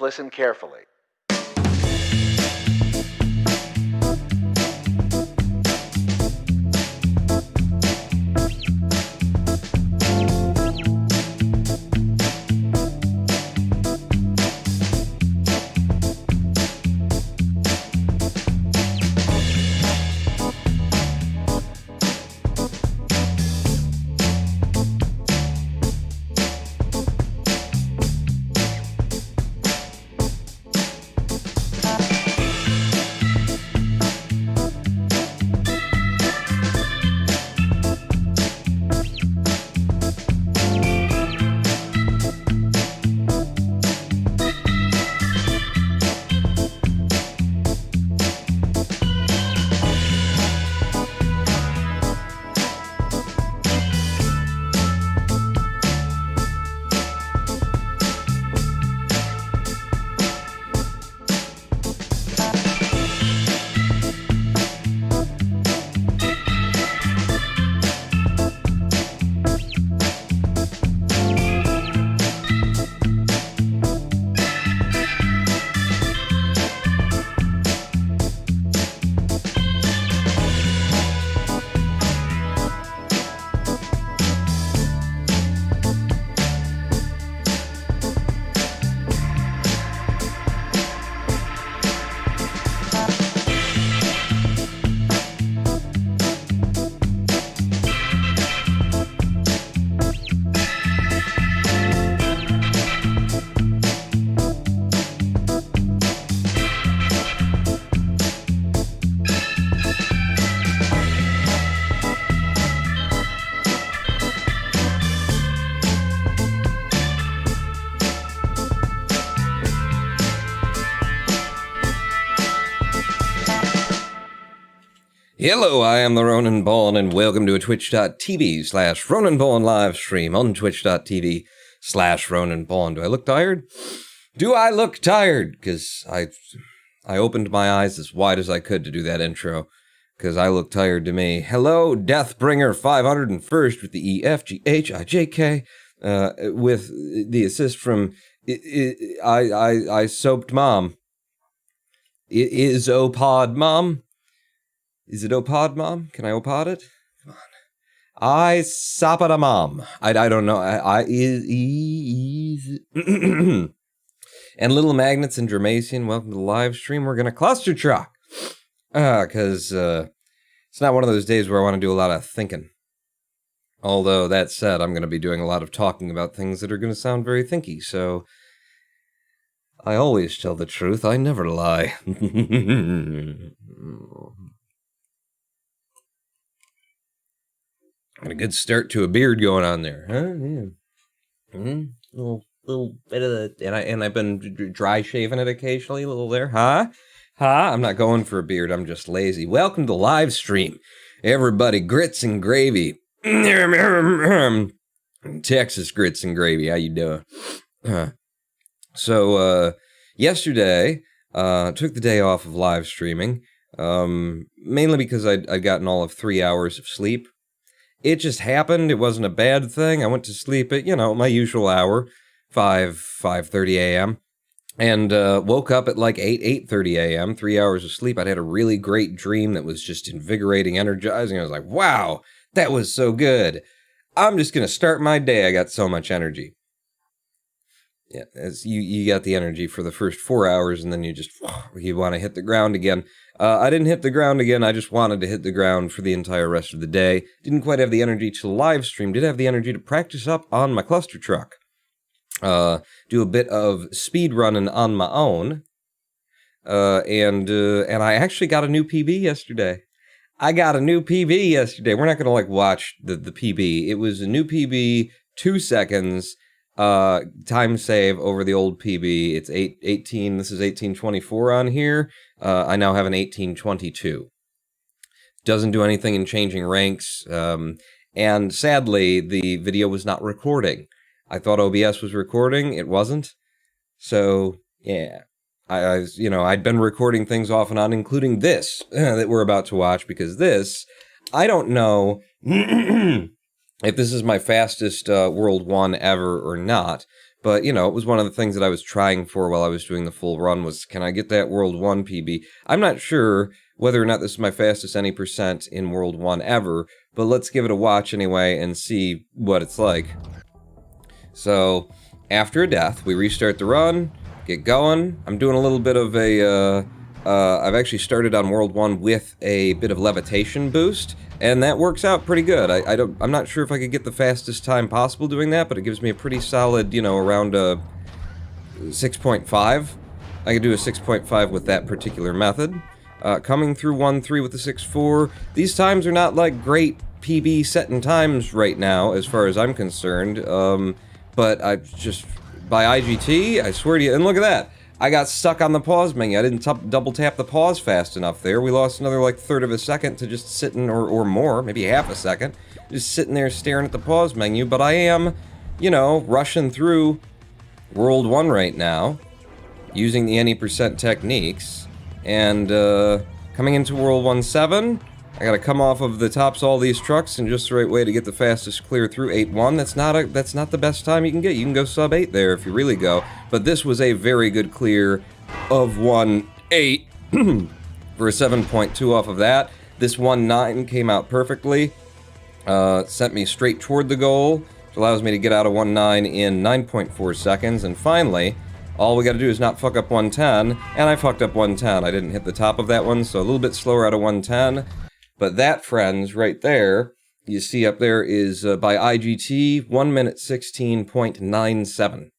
Let's listen carefully. Hello, I am the Ronan Ball, and welcome to a twitch.tv/Ronan Ball live stream on twitch.tv/Ronan Ball. Do I look tired? Do I look tired? Because I opened my eyes as wide as I could to do that intro, because I look tired to me. Hello, Deathbringer 501st with the EFGHIJK, with the assist from I soaped mom. It is Opod Mom. Is it Opod Mom? Can I Opod it? Come on. I Sapada Mom. I don't know. And Little Magnets and Dramasian, welcome to the live stream. We're going to Clustertruck. Because it's not one of those days where I want to do a lot of thinking. Although, that said, I'm going to be doing a lot of talking about things that are going to sound very thinky, so I always tell the truth. I never lie. Got a good start to a beard going on there, huh? Yeah. Little bit of the, and I've been dry shaving it occasionally, a little there, huh? I'm not going for a beard. I'm just lazy. Welcome to the live stream, everybody. Grits and gravy, Texas grits and gravy. How you doing? So yesterday, took the day off of live streaming, mainly because I'd gotten all of 3 hours of sleep. It just happened. It wasn't a bad thing. I went to sleep at, my usual hour, 5:30 a.m., and woke up at like 8:30 a.m., 3 hours of sleep. I'd had a really great dream that was just invigorating, energizing. I was like, wow, that was so good. I'm just going to start my day. I got so much energy. Yeah, as you got the energy for the first 4 hours, and then you want to hit the ground again. I didn't hit the ground again. I just wanted to hit the ground for the entire rest of the day. Didn't quite have the energy to live stream. Did have the energy to practice up on my Clustertruck. Do a bit of speedrunning on my own. And I actually got a new PB yesterday. We're not going to watch the PB. It was a new PB, 2 seconds. Time save over the old PB. It's 18. This is 1824 on here. I now have an 1822. Doesn't do anything in changing ranks. And sadly, the video was not recording. I thought OBS was recording. It wasn't. So, yeah. I'd been recording things off and on, including this that we're about to watch, because this, I don't know if this is my fastest World 1 ever or not, But, you know, it was one of the things that I was trying for while I was doing the full run was, can I get that World 1 PB? I'm not sure whether or not this is my fastest any percent in World 1 ever, but let's give it a watch anyway and see what it's like. So, after a death, we restart the run, get going. I'm doing a little bit of a, I've actually started on World 1 with a bit of levitation boost, and that works out pretty good. I'm not sure if I could get the fastest time possible doing that, but it gives me a pretty solid, you know, around a 6.5. I could do a 6.5 with that particular method. Coming through 1.3 with the 6.4. These times are not like great PB setting times right now, as far as I'm concerned. But I just, by IGT, I swear to you, and look at that. I got stuck on the pause menu. I didn't double tap the pause fast enough there. We lost another like third of a second to just sitting, or more, maybe half a second, just sitting there staring at the pause menu. But I am, you know, rushing through World 1 right now, using the any percent techniques, and coming into World 1.7, I gotta come off of the tops of all these trucks in just the right way to get the fastest clear through 8.1. That's not the best time you can get. You can go sub 8 there if you really go. But this was a very good clear of 1.8 for a 7.2 off of that. This 1.9 came out perfectly. Sent me straight toward the goal, which allows me to get out of 1.9 in 9.4 seconds. And finally, all we gotta do is not fuck up 1.10, and I fucked up 1.10. I didn't hit the top of that one, so a little bit slower out of 1.10. But that, friends, right there, you see up there is, by IGT, 1 minute 16.97.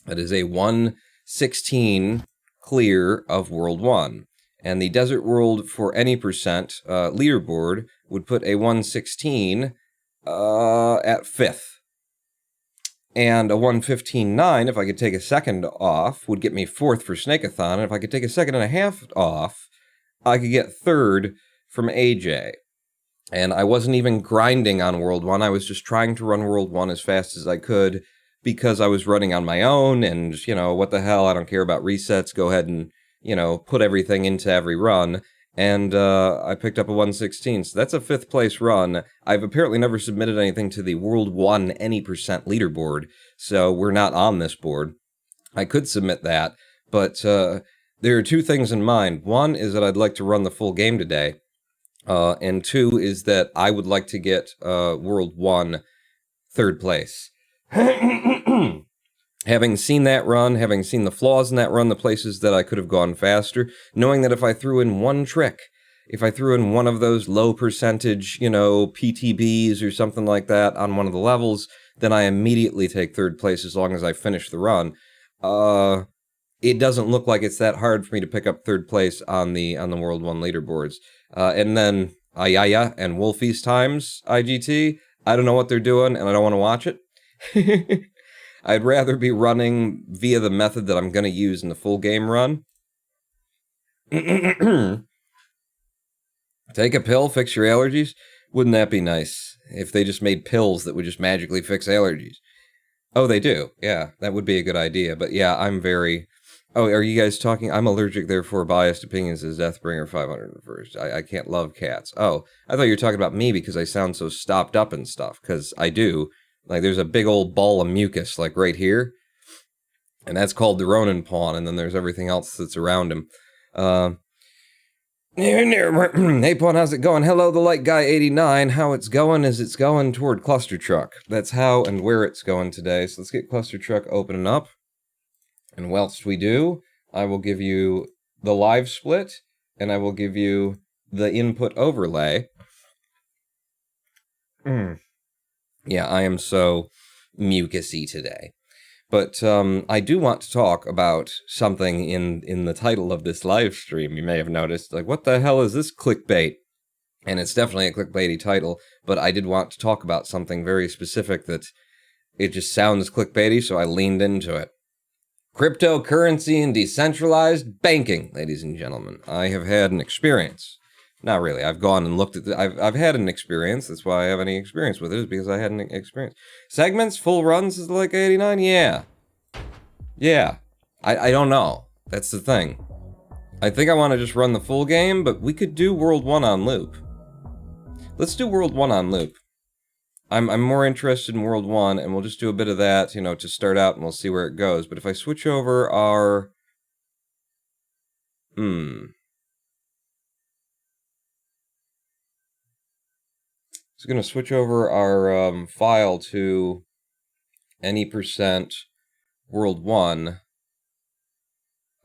That is a 1:16 clear of World 1. And the Desert World for any percent leaderboard would put a 1:16 at 5th. And a 1:15.9, if I could take a second off, would get me 4th for Snakeathon. And if I could take a second and a half off, I could get 3rd from AJ. And I wasn't even grinding on World 1, I was just trying to run World 1 as fast as I could, because I was running on my own, and, you know, what the hell, I don't care about resets, go ahead and, you know, put everything into every run, and I picked up a 1:16, so that's a 5th place run. I've apparently never submitted anything to the World 1 any percent leaderboard, so we're not on this board. I could submit that, but there are two things in mind. One is that I'd like to run the full game today, and two is that I would like to get World 1 3rd place. Having seen that run, having seen the flaws in that run, the places that I could have gone faster, knowing that if I threw in one trick, if I threw in one of those low percentage, you know, PTBs or something like that on one of the levels, then I immediately take 3rd place as long as I finish the run. It doesn't look like it's that hard for me to pick up 3rd place on the World 1 leaderboards. And then Ayaya and Wolfie's times, IGT, I don't know what they're doing, and I don't want to watch it. I'd rather be running via the method that I'm going to use in the full game run. Take a pill, fix your allergies? Wouldn't that be nice if they just made pills that would just magically fix allergies? Oh, they do. Yeah, that would be a good idea. But yeah, I'm very... Oh, are you guys talking? I'm allergic, therefore biased opinions as Deathbringer 501st. I can't love cats. Oh, I thought you were talking about me because I sound so stopped up and stuff, because I do. Like, there's a big old ball of mucus, like, right here. And that's called the Ronin pawn, and then there's everything else that's around him. Hey, Pawn, how's it going? Hello, the Light Guy 89. How it's going is it's going toward Clustertruck. That's how and where it's going today. So let's get Clustertruck opening up. And whilst we do, I will give you the live split, and I will give you the input overlay. Yeah, I am so mucusy today. But I do want to talk about something in the title of this live stream. You may have noticed, like, what the hell is this clickbait? And it's definitely a clickbaity title, but I did want to talk about something very specific that it just sounds clickbaity, so I leaned into it. Cryptocurrency and decentralized banking, ladies and gentlemen. I have had an experience. Not really. I've gone and looked at I've had an experience. That's why I have any experience with it, is because I had an experience. Segments, full runs is like 89? Yeah. Yeah. I don't know. That's the thing. I think I want to just run the full game, but we could do World 1 on loop. Let's do World 1 on loop. I'm more interested in World 1, and we'll just do a bit of that, you know, to start out, and we'll see where it goes. But if I switch over our... It's going to switch over our file to any percent World 1.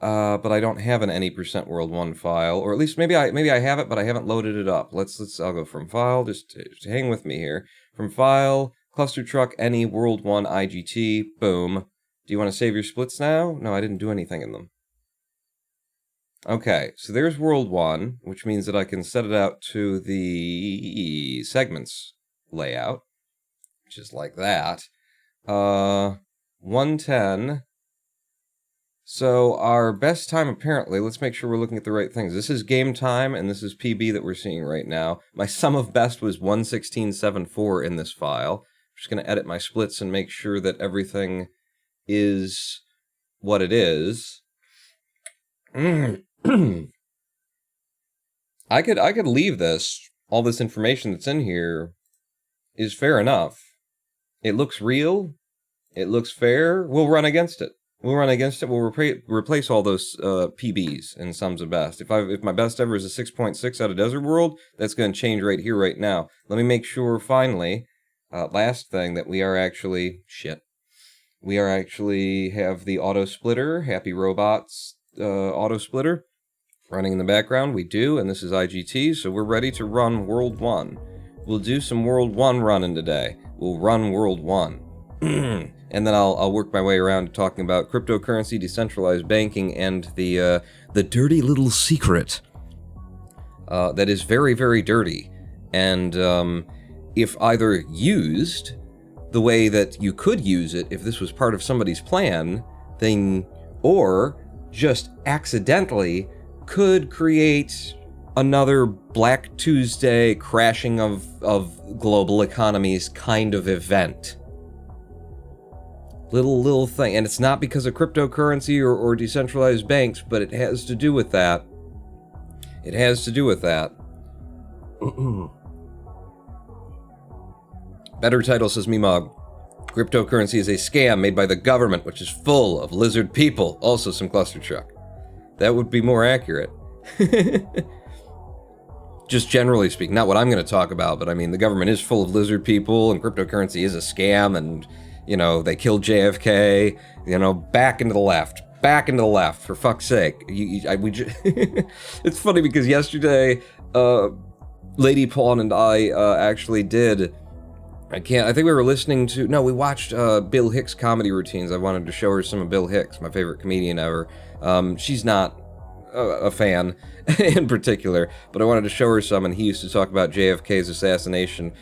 But I don't have an any percent World 1 file, or at least maybe I have it, but I haven't loaded it up. I'll go from file, just hang with me here. From file, Clustertruck, any World 1 IGT, boom. Do you want to save your splits now? No, I didn't do anything in them. Okay, so there's World 1, which means that I can set it out to the segments layout, just like that. 110. So our best time, apparently, let's make sure we're looking at the right things. This is game time, and this is PB that we're seeing right now. My sum of best was 116.74 in this file. I'm just going to edit my splits and make sure that everything is what it is. I could leave this. All this information that's in here is fair enough. It looks real. It looks fair. We'll run against it. We'll replace all those PBs in sums of best. If my best ever is a 6.6 out of Desert World, that's going to change right here, right now. Let me make sure, finally, last thing, that we are actually... We are actually have the auto splitter, Happy Robots auto splitter, running in the background. We do, and this is IGT, so we're ready to run World 1. We'll do some World 1 running today. We'll run World 1. And then I'll work my way around to talking about cryptocurrency, decentralized banking, and the dirty little secret that is very, very dirty. And if either used the way that you could use it if this was part of somebody's plan, then, or just accidentally could create another Black Tuesday crashing of global economies kind of event. Little thing, and it's not because of cryptocurrency or decentralized banks, but it has to do with that. It has to do with that. Better title, says Memog. Cryptocurrency is a scam made by the government, which is full of lizard people. Also some Clustertruck. That would be more accurate. Just generally speaking, not what I'm going to talk about, but I mean, the government is full of lizard people, and cryptocurrency is a scam, and, you know, they killed JFK, you know, back into the left, for fuck's sake. It's funny because yesterday, Lady Pawn and I actually did... I think we were listening to... No, we watched Bill Hicks' comedy routines. I wanted to show her some of Bill Hicks, my favorite comedian ever. She's not a fan in particular, but I wanted to show her some, and he used to talk about JFK's assassination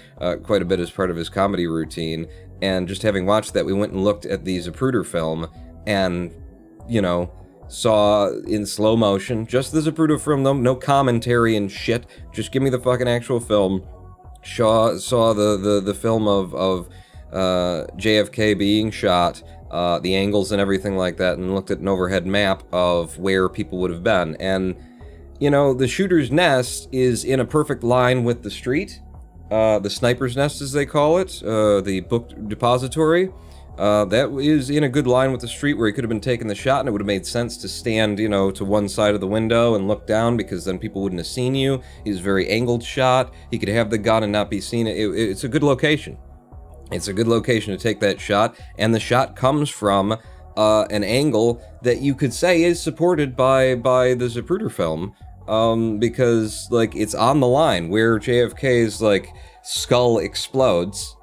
quite a bit as part of his comedy routine. And just having watched that, we went and looked at the Zapruder film, and, you know, saw in slow motion, just the Zapruder film, no commentary and shit, just give me the fucking actual film. Saw the film of JFK being shot, the angles and everything like that, and looked at an overhead map of where people would have been. And, you know, the shooter's nest is in a perfect line with the street. The sniper's nest, as they call it, the book depository. That is in a good line with the street where he could have been taking the shot, and it would have made sense to stand, you know, to one side of the window and look down, because then people wouldn't have seen you. He was a very angled shot. He could have the gun and not be seen. It's a good location. It's a good location to take that shot, and the shot comes from an angle that you could say is supported by the Zapruder film, because, like, it's on the line where JFK's, like, skull explodes.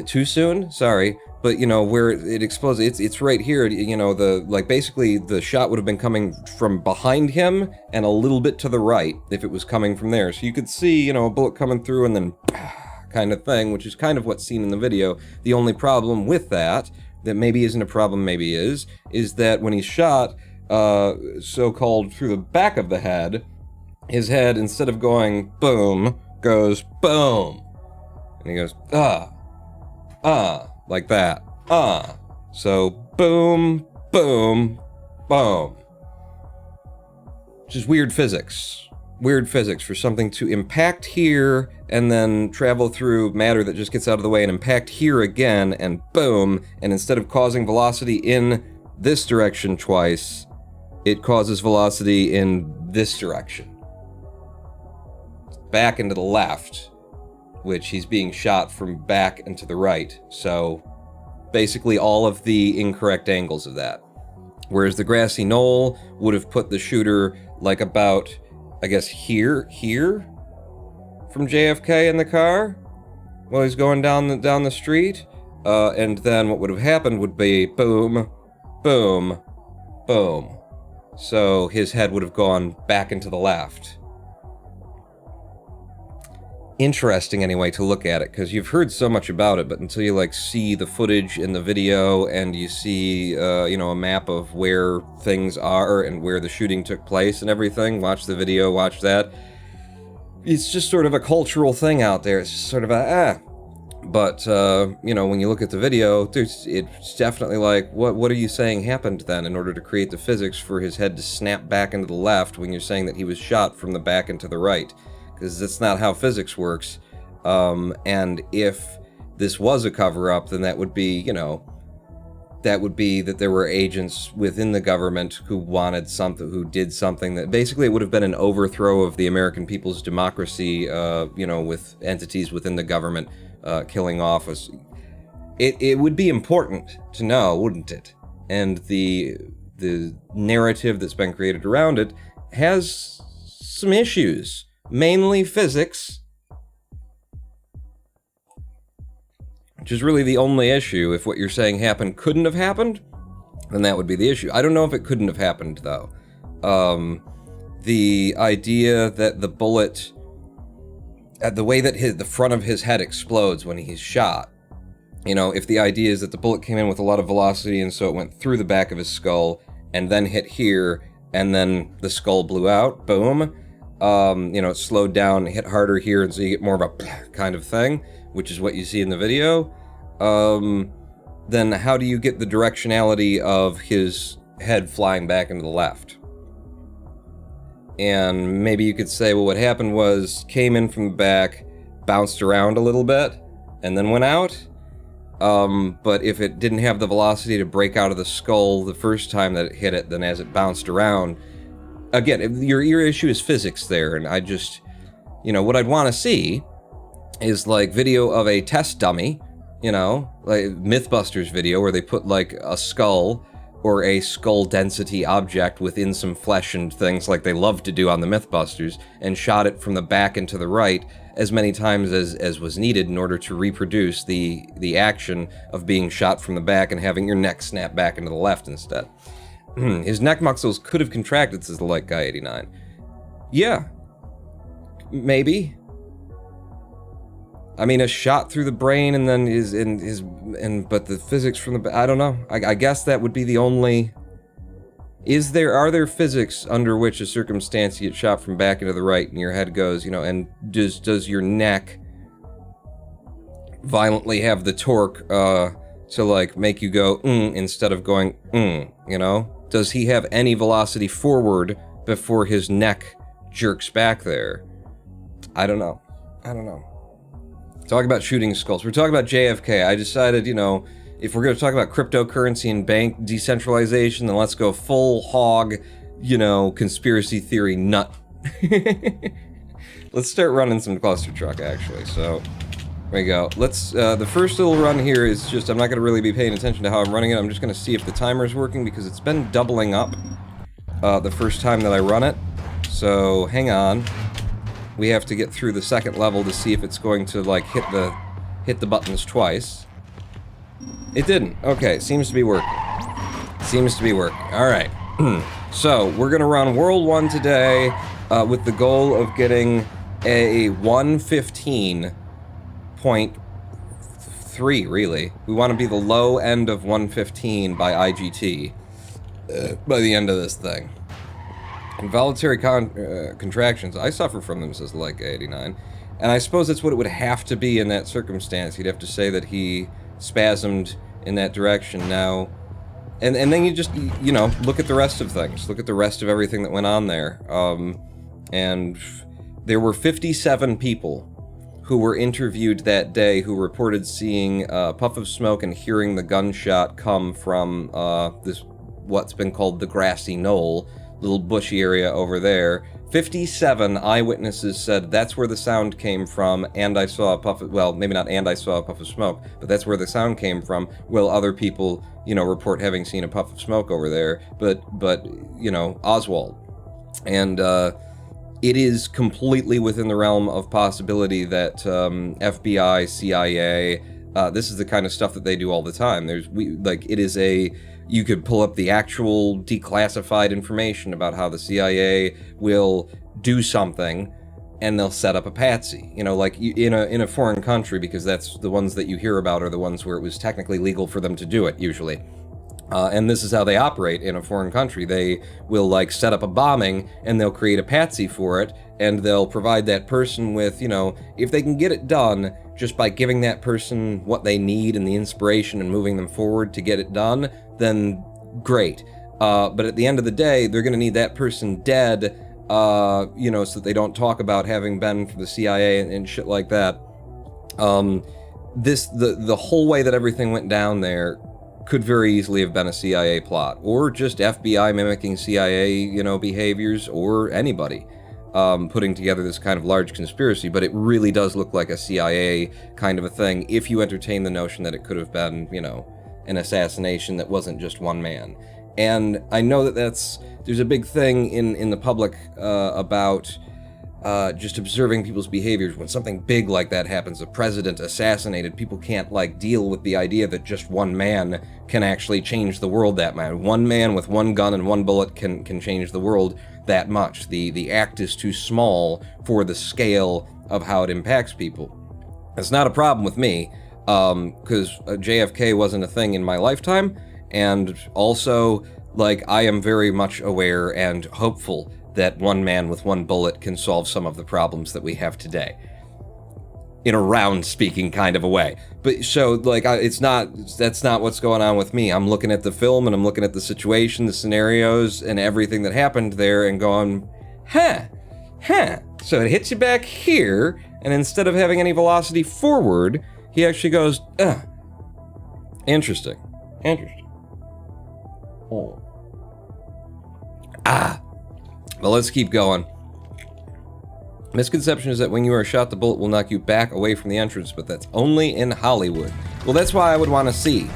Too soon? Sorry. But, you know, where it explodes, it's right here, you know, basically the shot would have been coming from behind him and a little bit to the right if it was coming from there. So you could see, you know, a bullet coming through and then kind of thing, which is kind of what's seen in the video. The only problem with that maybe isn't a problem, maybe is that when he's shot, so-called through the back of the head, his head, instead of going boom, goes boom. And he goes, like that. So, boom, boom, boom. Which is weird physics. weird physics for something to impact here and then travel through matter that just gets out of the way and impact here again and boom, and instead of causing velocity in this direction twice, it causes velocity in this direction. Back into the left, which he's being shot from back and to the right. So basically all of the incorrect angles of that. Whereas the grassy knoll would have put the shooter like about, I guess, here from JFK in the car while he's going down the street. And then what would have happened would be boom, boom, boom. So his head would have gone back into the left. Interesting anyway to look at it, because you've heard so much about it, but until you like see the footage in the video and you see a map of where things are and where the shooting took place and everything, watch the video, watch that. It's just sort of a cultural thing out there. It's just sort of but when you look at the video, it's definitely like, what are you saying happened then in order to create the physics for his head to snap back into the left when you're saying that he was shot from the back into the right? Because that's not how physics works. And if this was a cover-up, then that would be, that there were agents within the government who wanted something, who did something that basically it would have been an overthrow of the American people's democracy, with entities within the government killing off us. It would be important to know, wouldn't it? And the narrative that's been created around it has some issues. Mainly physics, which is really the only issue. If what you're saying happened couldn't have happened, then that would be the issue. I don't know if it couldn't have happened, though. The idea that the bullet, the way that the front of his head explodes when he's shot, if the idea is that the bullet came in with a lot of velocity and so it went through the back of his skull and then hit here and then the skull blew out, boom. It slowed down, hit harder here, and so you get more of a kind of thing, which is what you see in the video. Then how do you get the directionality of his head flying back into the left? And maybe you could say, well, what happened was, came in from the back, bounced around a little bit, and then went out. But if it didn't have the velocity to break out of the skull the first time that it hit it, then as it bounced around, again, your issue is physics there, and I just, what I'd want to see is like video of a test dummy, like Mythbusters video where they put like a skull or a skull density object within some flesh and things like they love to do on the Mythbusters, and shot it from the back and to the right as many times as was needed in order to reproduce the action of being shot from the back and having your neck snap back into the left instead. His neck muscles could have contracted, says the Light Guy 89. Yeah. Maybe. I mean, a shot through the brain and then but the physics from the, I don't know. I guess that would be the only, are there physics under which a circumstance you get shot from back into the right and your head goes, and does your neck violently have the torque, to like make you go, instead of going, Does he have any velocity forward before his neck jerks back there? I don't know. Talk about shooting skulls. We're talking about JFK. I decided, if we're going to talk about cryptocurrency and bank decentralization, then let's go full hog, conspiracy theory nut. Let's start running some Clustertruck, actually. So, there we go. Let's, the first little run here is just, I'm not going to really be paying attention to how I'm running it. I'm just going to see if the timer's working, because it's been doubling up the first time that I run it. So, hang on. We have to get through the second level to see if it's going to, like, hit the buttons twice. It didn't. Okay, seems to be working. Alright. So, we're gonna run World 1 today, with the goal of getting a 115.3, really. We want to be the low end of 115 by IGT, by the end of this thing. Involuntary contractions, I suffer from them, says like 89. And I suppose that's what it would have to be in that circumstance. You'd have to say that he spasmed in that direction now. And then you just, look at the rest of things. Look at the rest of everything that went on there. and there were 57 people who were interviewed that day who reported seeing a puff of smoke and hearing the gunshot come from this, what's been called the grassy knoll, little bushy area over there. 57 eyewitnesses said that's where the sound came from, and I saw a puff of, well, maybe not and I saw a puff of smoke, but that's where the sound came from, while other people, you know, report having seen a puff of smoke over there, but you know, Oswald. And, it is completely within the realm of possibility that FBI, CIA, this is the kind of stuff that they do all the time. You could pull up the actual declassified information about how the CIA will do something, and they'll set up a patsy. You know, like in a foreign country, because that's the ones that you hear about are the ones where it was technically legal for them to do it, usually. And this is how they operate in a foreign country. They will, like, set up a bombing, and they'll create a patsy for it, and they'll provide that person with, you know, if they can get it done just by giving that person what they need and the inspiration and moving them forward to get it done, then great. But at the end of the day, they're going to need that person dead, you know, so that they don't talk about having been for the CIA and shit like that. The whole way that everything went down there could very easily have been a CIA plot, or just FBI mimicking CIA, you know, behaviors, or anybody putting together this kind of large conspiracy. But it really does look like a CIA kind of a thing if you entertain the notion that it could have been, you know, an assassination that wasn't just one man. And I know that there's a big thing in the public about just observing people's behaviors. When something big like that happens, a president assassinated, people can't, like, deal with the idea that just one man can actually change the world that much. One man with one gun and one bullet can change the world that much. The act is too small for the scale of how it impacts people. It's not a problem with me, because JFK wasn't a thing in my lifetime, and also, like, I am very much aware and hopeful that one man with one bullet can solve some of the problems that we have today. In a round-speaking kind of a way. But so, like, that's not what's going on with me. I'm looking at the film, and I'm looking at the situation, the scenarios, and everything that happened there, and going, huh. So it hits you back here, and instead of having any velocity forward, he actually goes, Interesting. Oh. Well, let's keep going. Misconception is that when you are shot, the bullet will knock you back away from the entrance, but that's only in Hollywood. Well, that's why I would want to see.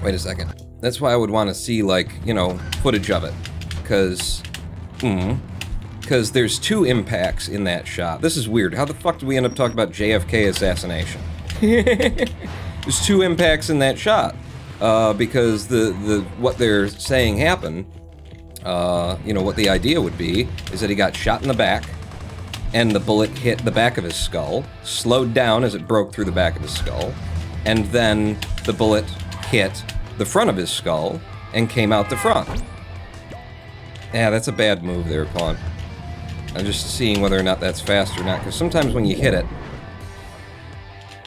Wait a second. That's why I would want to see, like, you know, footage of it. Because there's two impacts in that shot. This is weird. How the fuck did we end up talking about JFK assassination? There's two impacts in that shot. Because the what they're saying happened, you know, what the idea would be is that he got shot in the back, and the bullet hit the back of his skull, slowed down as it broke through the back of his skull, and then the bullet hit the front of his skull and came out the front. Yeah, that's a bad move there, Pawn. I'm just seeing whether or not that's fast or not, because sometimes when you hit it...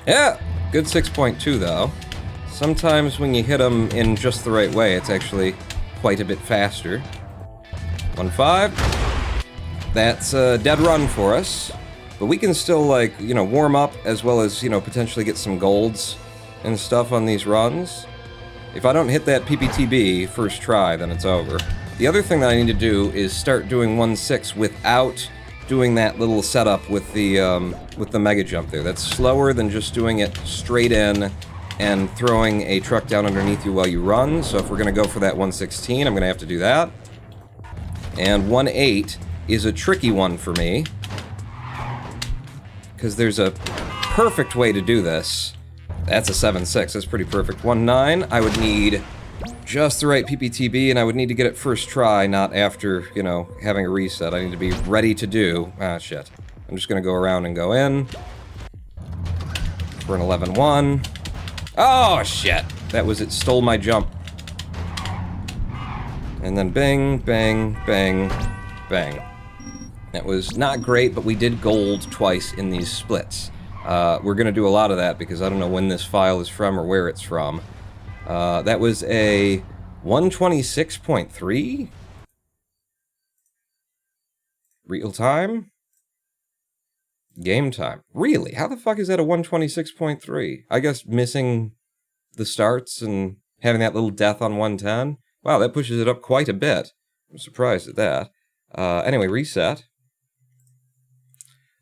Yeah! Good 6.2, though. Sometimes when you hit them in just the right way, it's actually quite a bit faster. 1-5. That's a dead run for us. But we can still, like, you know, warm up as well as, you know, potentially get some golds and stuff on these runs. If I don't hit that PPTB first try, then it's over. The other thing that I need to do is start doing 1-6 without doing that little setup with the mega jump there. That's slower than just doing it straight in and throwing a truck down underneath you while you run. So if we're going to go for that 116, I'm going to have to do that. And 1-8 is a tricky one for me, because there's a perfect way to do this. That's a 7-6, that's pretty perfect. 1-9, I would need just the right PPTB, and I would need to get it first try, not after, you know, having a reset. I need to be ready to do... Ah, shit. I'm just gonna go around and go in. For an 11-1. Oh, shit! That was it, stole my jump. And then bang, bang, bang, bang. That was not great, but we did gold twice in these splits. We're going to do a lot of that because I don't know when this file is from or where it's from. That was a 126.3? Real time? Game time. Really? How the fuck is that a 126.3? I guess missing the starts and having that little death on 110? Wow, that pushes it up quite a bit. I'm surprised at that. Anyway, reset.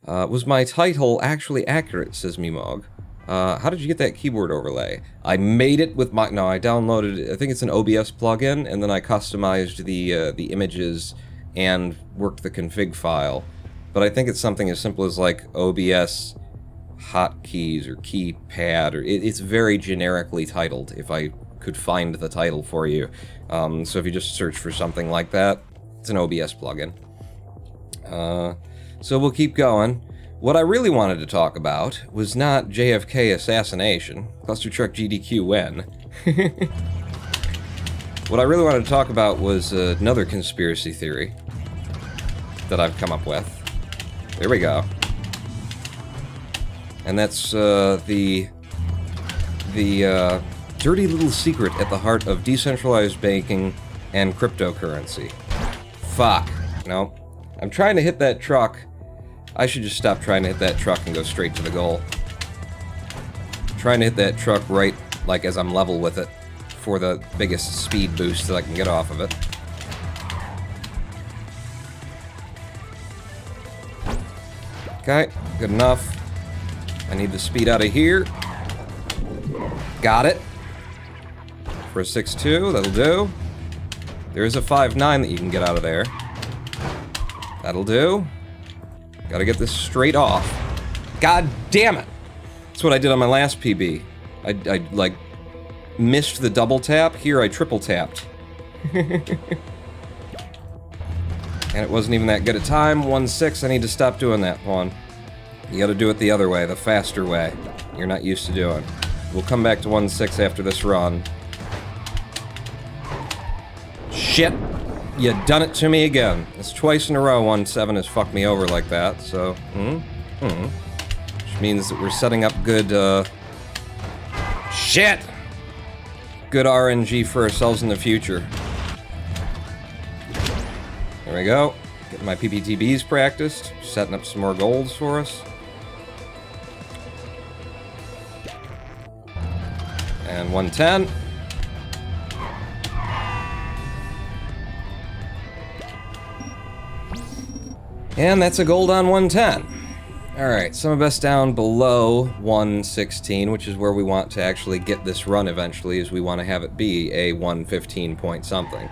Was my title actually accurate, says Mimog. How did you get that keyboard overlay? I made it with my... No, I downloaded it. I think it's an OBS plugin, and then I customized the images and worked the config file. But I think it's something as simple as, like, OBS hotkeys or keypad, or... It's very generically titled, if I could find the title for you. So if you just search for something like that, it's an OBS plugin. So we'll keep going. What I really wanted to talk about was not JFK assassination. Clustertruck GDQ win. What I really wanted to talk about was another conspiracy theory that I've come up with. There we go. And that's the dirty little secret at the heart of decentralized banking and cryptocurrency. Fuck. No. I'm trying to hit that truck. I should just stop trying to hit that truck and go straight to the goal. I'm trying to hit that truck right, like, as I'm level with it, for the biggest speed boost that I can get off of it. Okay, good enough. I need the speed out of here. Got it. For a 6.2, that'll do. There's a 5.9 that you can get out of there. That'll do. Gotta get this straight off. God damn it! That's what I did on my last PB. I like, missed the double tap. Here I triple tapped. And it wasn't even that good a time. 1.6, I need to stop doing that, pawn. You gotta do it the other way, the faster way. You're not used to doing. We'll come back to 1.6 after this run. Shit! You done it to me again. It's twice in a row 1.7 has fucked me over like that, so... Which means that we're setting up good, shit! Good RNG for ourselves in the future. There we go. Getting my PPTBs practiced. Setting up some more goals for us. And 110. And that's a gold on 110. Alright, some of us down below 116, which is where we want to actually get this run eventually, is we want to have it be a 115 point something.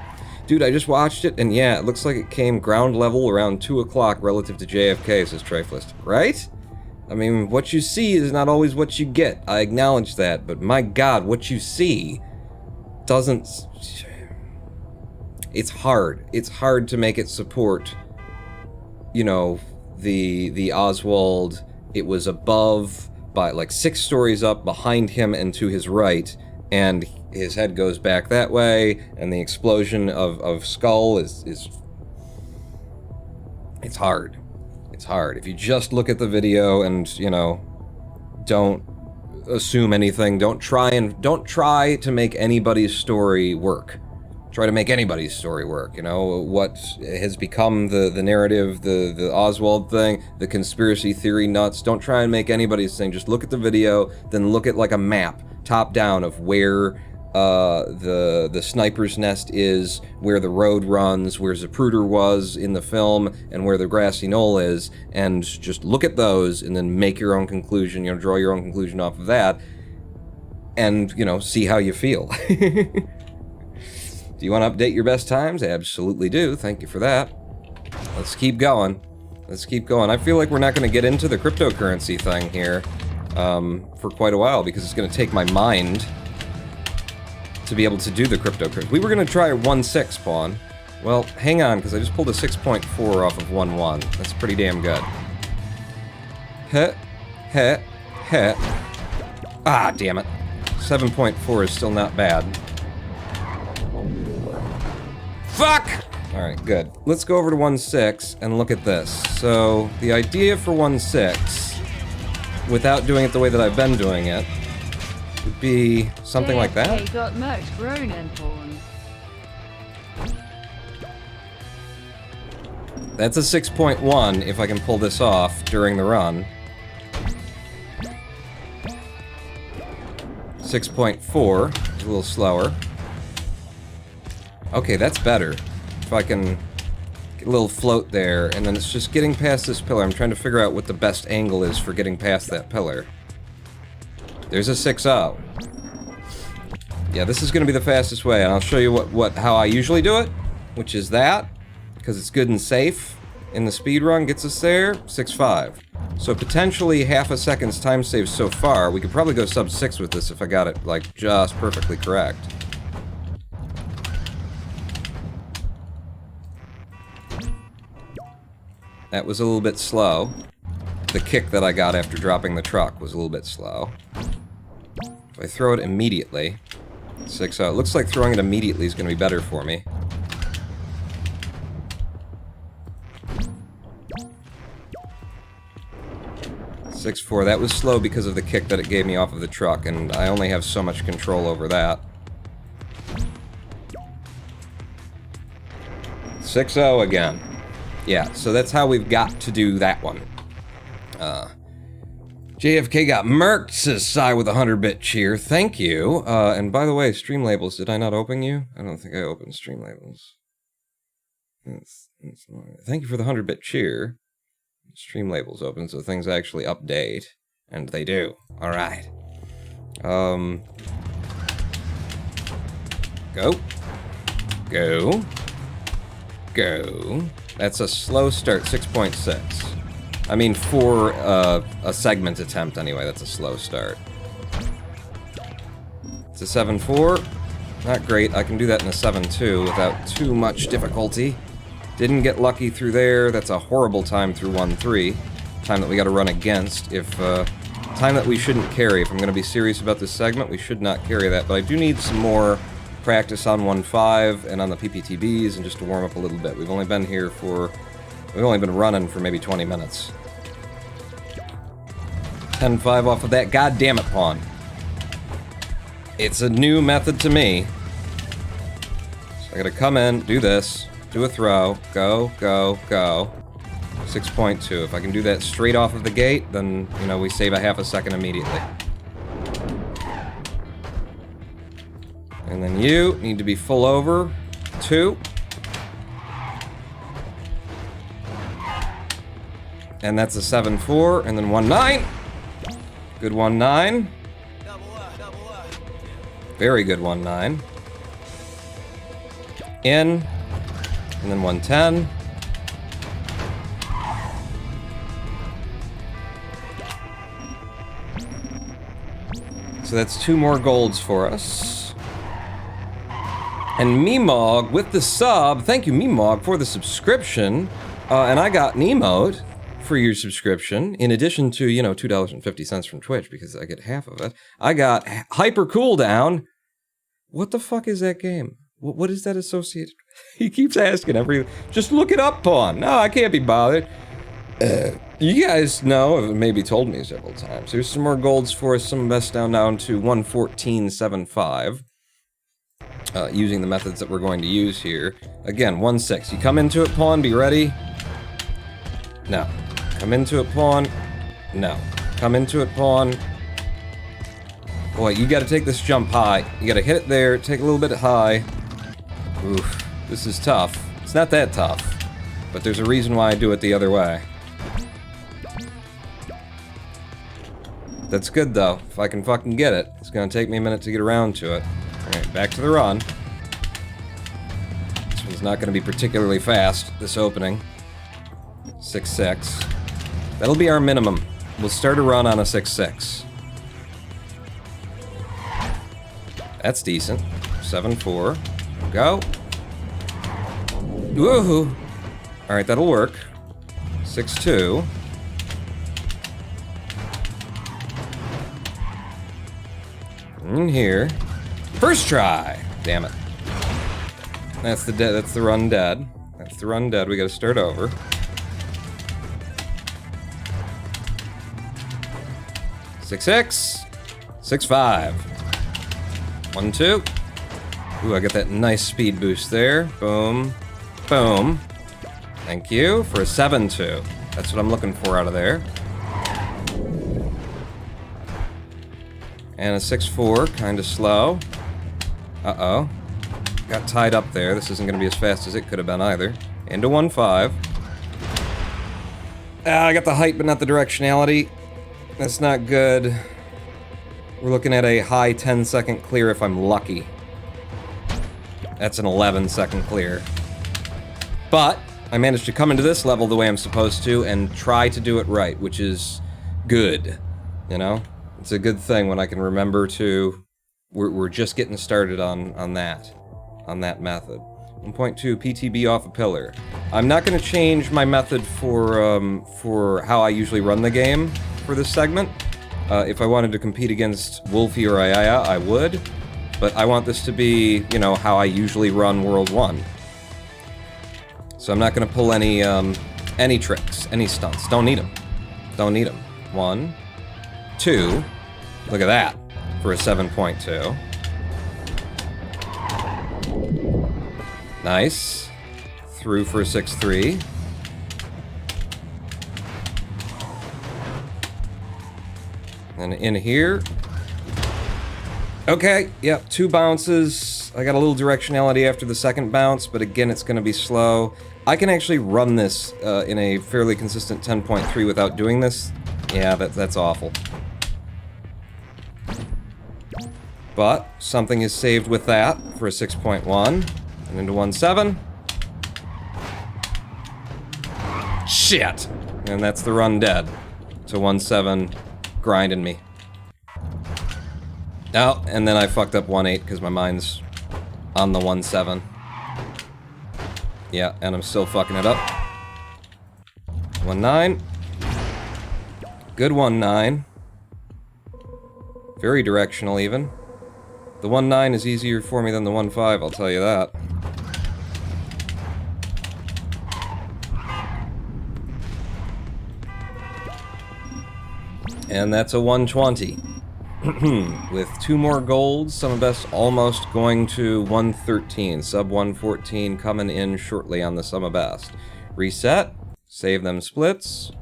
Dude, I just watched it, and yeah, it looks like it came ground level around 2 o'clock relative to JFK, says Triflist. Right? I mean, what you see is not always what you get. I acknowledge that, but my god, what you see doesn't... It's hard. It's hard to make it support, you know, the Oswald, it was above, by like 6 stories up behind him and to his right, and his head goes back that way, and the explosion of skull is it's hard. It's hard. If you just look at the video and, you know, don't assume anything, don't try to make anybody's story work. Try to make anybody's story work, you know? What has become the narrative, the Oswald thing, the conspiracy theory nuts, don't try and make anybody's thing. Just look at the video, then look at like a map, top down, of where the sniper's nest is, where the road runs, where Zapruder was in the film, and where the grassy knoll is, and just look at those, and then make your own conclusion, you know, draw your own conclusion off of that, and, you know, see how you feel. Do you want to update your best times? I absolutely do. Thank you for that. Let's keep going. Let's keep going. I feel like we're not going to get into the cryptocurrency thing here for quite a while, because it's going to take my mind to be able to do the cryptocurrency. We were going to try a 1.6 pawn. Well, hang on, because I just pulled a 6.4 off of 1.1. That's pretty damn good. Heh. Heh. Heh. Ah, damn it. 7.4 is still not bad. Fuck! Alright, good. Let's go over to 1.6 and look at this. So, the idea for 1.6, without doing it the way that I've been doing it, would be something like that. Got merch grown and born. That's a 6.1 if I can pull this off during the run. 6.4 is a little slower. Okay, that's better. If I can get a little float there, and then it's just getting past this pillar. I'm trying to figure out what the best angle is for getting past that pillar. There's a 6.0. Yeah, this is going to be the fastest way, and I'll show you how I usually do it, which is that, because it's good and safe. In the speedrun gets us there, 6.5. So potentially half a second's time save so far. We could probably go sub 6 with this if I got it, like, just perfectly correct. That was a little bit slow. The kick that I got after dropping the truck was a little bit slow. If I throw it immediately, 6.0. It looks like throwing it immediately is going to be better for me. .4. That was slow because of the kick that it gave me off of the truck, and I only have so much control over that. 6.0 again. Yeah, so that's how we've got to do that one. JFK got murked, says Sai with a 100-bit cheer. Thank you. And by the way, stream labels, did I not open you? I don't think I opened stream labels. Thank you for the 100-bit cheer. Stream labels open, so things actually update. And they do. Alright. Go. Go. Go. That's a slow start, 6.6. I mean, for a segment attempt anyway, that's a slow start. It's a 7.4. Not great. I can do that in a 7.2 without too much difficulty. Didn't get lucky through there. That's a horrible time through 1.3. Time that we gotta run against. Time that we shouldn't carry. If I'm gonna be serious about this segment, we should not carry that. But I do need some more practice on 1.5 and on the PPTBs and just to warm up a little bit. We've only been running for maybe 20 minutes. 10.5 off of that. God damn it, pawn. It's a new method to me. So I gotta come in, do this, do a throw, go, go, go. 6.2. If I can do that straight off of the gate, then, you know, we save a half a second immediately. And then you need to be full over. 2. And that's a 7.4, and then 1.9. Good 1.9. Very good 1.9. In, and then 1.10. So that's 2 more golds for us. And Meemog with the sub. Thank you, Meemog, for the subscription. And I got an emote for your subscription, in addition to, you know, $2.50 from Twitch, because I get half of it. I got Hyper Cooldown. What the fuck is that game? What is that associated? He keeps asking just look it up, Pawn. No, I can't be bothered. You guys know, have maybe told me several times. Here's some more golds for us. Some of us down to 114.75. Using the methods that we're going to use here. Again, 1.6. You come into it, Pawn, be ready. No. Come into it, Pawn. No. Come into it, Pawn. Boy, you gotta take this jump high. You gotta hit it there, take a little bit high. Oof. This is tough. It's not that tough. But there's a reason why I do it the other way. That's good, though. If I can fucking get it. It's gonna take me a minute to get around to it. Alright, back to the run. This one's not gonna be particularly fast, this opening. 6.6. That'll be our minimum. We'll start a run on a 6.6. That's decent. 7.4. Go. Woohoo! Alright, that'll work. 6.2. In here. First try! Damn it. That's the run dead. That's the run dead. We gotta start over. 6.6. 6.5. 1.2. Ooh, I got that nice speed boost there. Boom. Boom. Thank you for a 7-2. That's what I'm looking for out of there. And a 6-4, kind of slow. Uh-oh. Got tied up there. This isn't going to be as fast as it could have been either. Into 1-5. I got the height, but not the directionality. That's not good. We're looking at a high 10-second clear if I'm lucky. That's an 11-second clear. But I managed to come into this level the way I'm supposed to and try to do it right, which is good, you know? It's a good thing when I can remember to... We're just getting started on that method. 1.2, PTB off a pillar. I'm not going to change my method for how I usually run the game for this segment. If I wanted to compete against Wolfie or Ayaya, I would. But I want this to be, you know, how I usually run World 1. So I'm not going to pull any tricks, any stunts. Don't need them. Don't need them. 1, 2. Look at that for a 7.2. Nice. Through for a 6-3. And in here. Okay, yep, 2 bounces. I got a little directionality after the second bounce, but again, it's going to be slow. I can actually run this in a fairly consistent 10.3 without doing this. Yeah, that's awful. But something is saved with that for a 6.1. And into 1-7. Shit! And that's the run dead. To 1-7, grinding me. Oh, and then I fucked up 1-8 because my mind's on the 1-7. Yeah, and I'm still fucking it up. 1-9. Good 1-9. Very directional even. The 1-9 is easier for me than the 1-5, I'll tell you that. And that's a 120. With 2 more golds, Summer Best almost going to 113. Sub 114 coming in shortly on the Summer Best. Reset. Save them splits.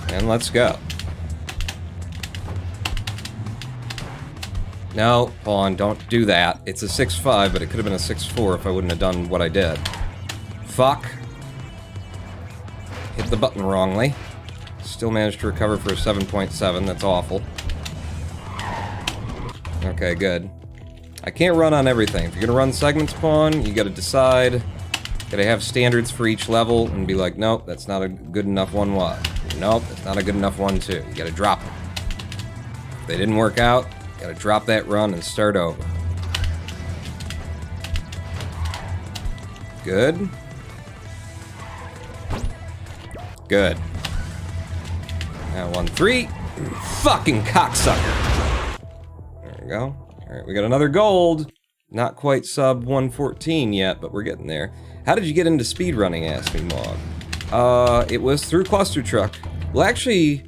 And let's go. No, Pawn, don't do that. It's a 6-5, but it could have been a 6-4 if I wouldn't have done what I did. Fuck. Hit the button wrongly. Still managed to recover for a 7.7. That's awful. Okay, good. I can't run on everything. If you're gonna run segments, Pawn, you gotta decide. Gotta have standards for each level and be like, nope, that's not a good enough 1-1. Nope, that's not a good enough 1-2. You gotta drop them. If they didn't work out, you gotta drop that run and start over. Good. Good. Now 1-3. Fucking cocksucker. There we go. Alright, we got another gold. Not quite sub 114 yet, but we're getting there. How did you get into speedrunning, asked me Mog. It was through Clustertruck. Well, actually,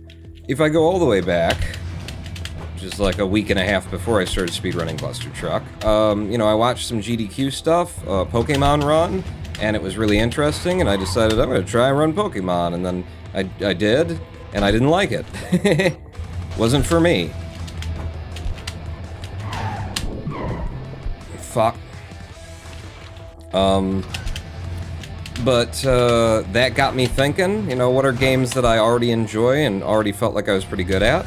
if I go all the way back, which is like a week and a half before I started speedrunning Clustertruck, you know, I watched some GDQ stuff, Pokemon Run, and it was really interesting, and I decided I'm gonna try and run Pokemon, and then I did, and I didn't like it. Wasn't for me. Fuck. But that got me thinking, you know, what are games that I already enjoy and already felt like I was pretty good at?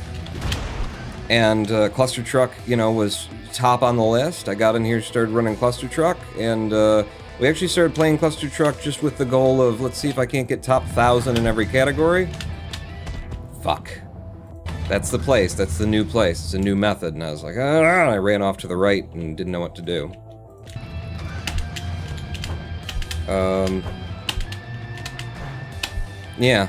And Clustertruck, you know, was top on the list. I got in here, started running Clustertruck, and we actually started playing Clustertruck just with the goal of, let's see if I can't get top 1,000 in every category. Fuck. That's the place. That's the new place. It's a new method. And I was like, ah, and I ran off to the right and didn't know what to do. Yeah.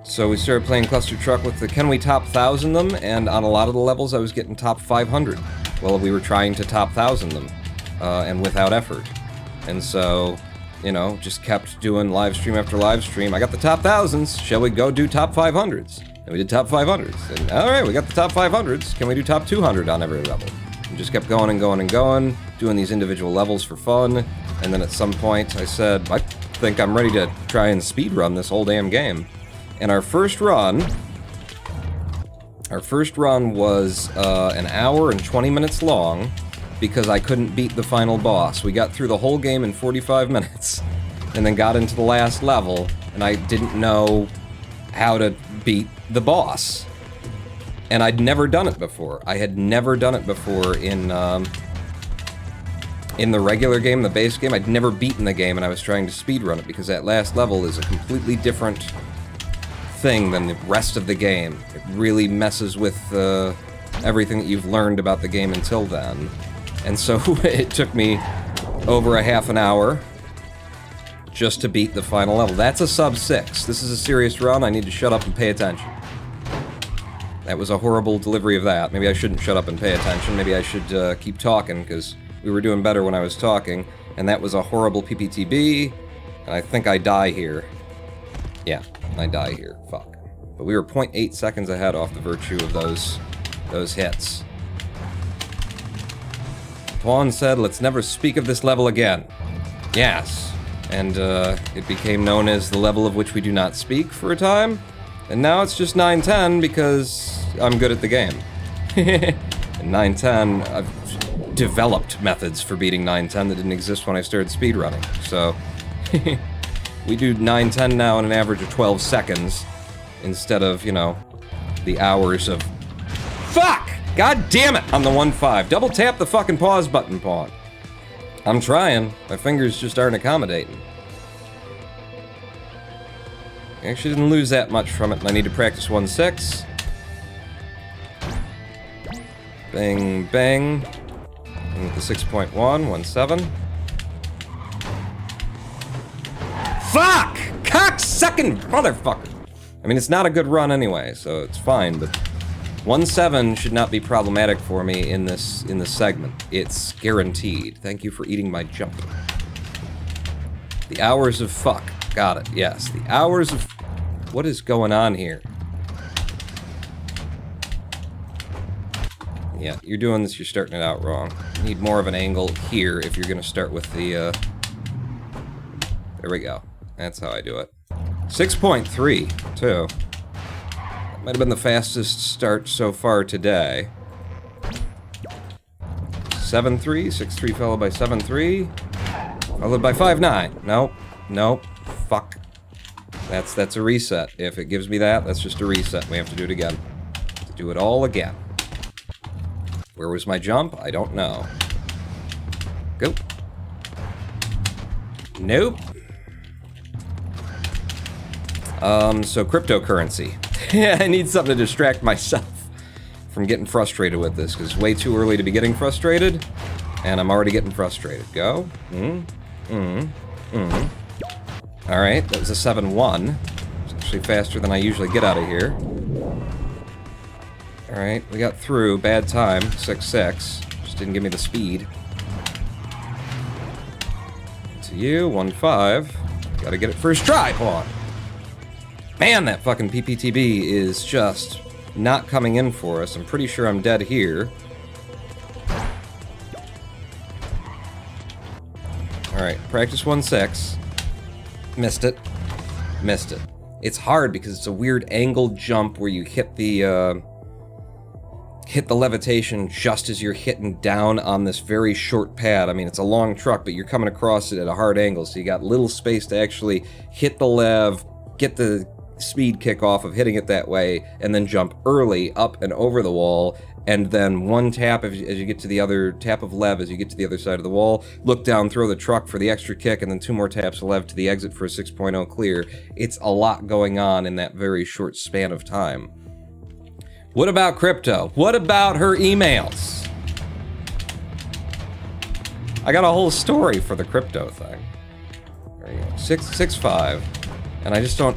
So we started playing Clustertruck with the can we top 1,000 them, and on a lot of the levels I was getting top 500. Well, we were trying to top 1,000 them, and without effort. And so, you know, just kept doing live stream after live stream. I got the top 1,000s. Shall we go do top 500s? And we did top 500s. And alright, we got the top 500s. Can we do top 200 on every level? And just kept going and going and going, doing these individual levels for fun. And then at some point I said, I think I'm ready to try and speedrun this whole damn game. And our first run was an hour and 20 minutes long because I couldn't beat the final boss. We got through the whole game in 45 minutes and then got into the last level, and I didn't know how to beat the boss. And I'd never done it before. I had never done it before in the regular game, the base game. I'd never beaten the game, and I was trying to speedrun it because that last level is a completely different thing than the rest of the game. It really messes with everything that you've learned about the game until then. And so it took me over a half an hour just to beat the final level. That's a sub 6. This is a serious run. I need to shut up and pay attention. That was a horrible delivery of that. Maybe I shouldn't shut up and pay attention. Maybe I should keep talking, because we were doing better when I was talking. And that was a horrible PPTB, and I think I die here. Yeah, I die here. Fuck. But we were 0.8 seconds ahead off the virtue of those hits. Tuan said, let's never speak of this level again. Yes. And it became known as the level of which we do not speak for a time. And now it's just 9-10 because I'm good at the game. And 9-10, I've developed methods for beating 9-10 that didn't exist when I started speedrunning. So we do 9-10 now in an average of 12 seconds instead of, you know, the hours of... Fuck! God damn it! On the 1-5. Double tap the fucking pause button, Pawn. I'm trying. My fingers just aren't accommodating. I actually didn't lose that much from it, and I need to practice 1-6. Bang, bang. And with the 6.1, 1-7. Fuck! Cocksucking motherfucker! I mean, it's not a good run anyway, so it's fine, but 1-7 should not be problematic for me in this segment. It's guaranteed. Thank you for eating my jump. The hours of fuck. Got it, yes. The hours of... What is going on here? Yeah, you're doing this, you're starting it out wrong. You need more of an angle here if you're gonna start with the, There we go. That's how I do it. 6.3, too. That might have been the fastest start so far today. 7-3, 6-3 followed by 7-3. Followed by 5-9. Nope. Nope. Fuck. That's a reset. If it gives me that, that's just a reset. We have to do it again. To do it all again. Where was my jump? I don't know. Go. Nope. So cryptocurrency. I need something to distract myself from getting frustrated with this, because it's way too early to be getting frustrated, and I'm already getting frustrated. Go. Alright, that was a 7-1. It's actually faster than I usually get out of here. Alright, we got through. Bad time. 6-6. Just didn't give me the speed. To you, 1-5. Gotta get it first try. Hold on. Man, that fucking PPTB is just not coming in for us. I'm pretty sure I'm dead here. Alright, practice 1-6. Missed it. Missed it. It's hard because it's a weird angled jump where you hit the levitation just as you're hitting down on this very short pad. I mean, it's a long truck, but you're coming across it at a hard angle, so you got little space to actually hit the lev, get the speed kick off of hitting it that way, and then jump early up and over the wall, and then one tap as you get to the other tap of lev as you get to the other side of the wall, look down, throw the truck for the extra kick, and then 2 more taps of lev to the exit for a 6.0 clear. It's a lot going on in that very short span of time. What about crypto? What about her emails? I got a whole story for the crypto thing. There you go. 6-5. And I just don't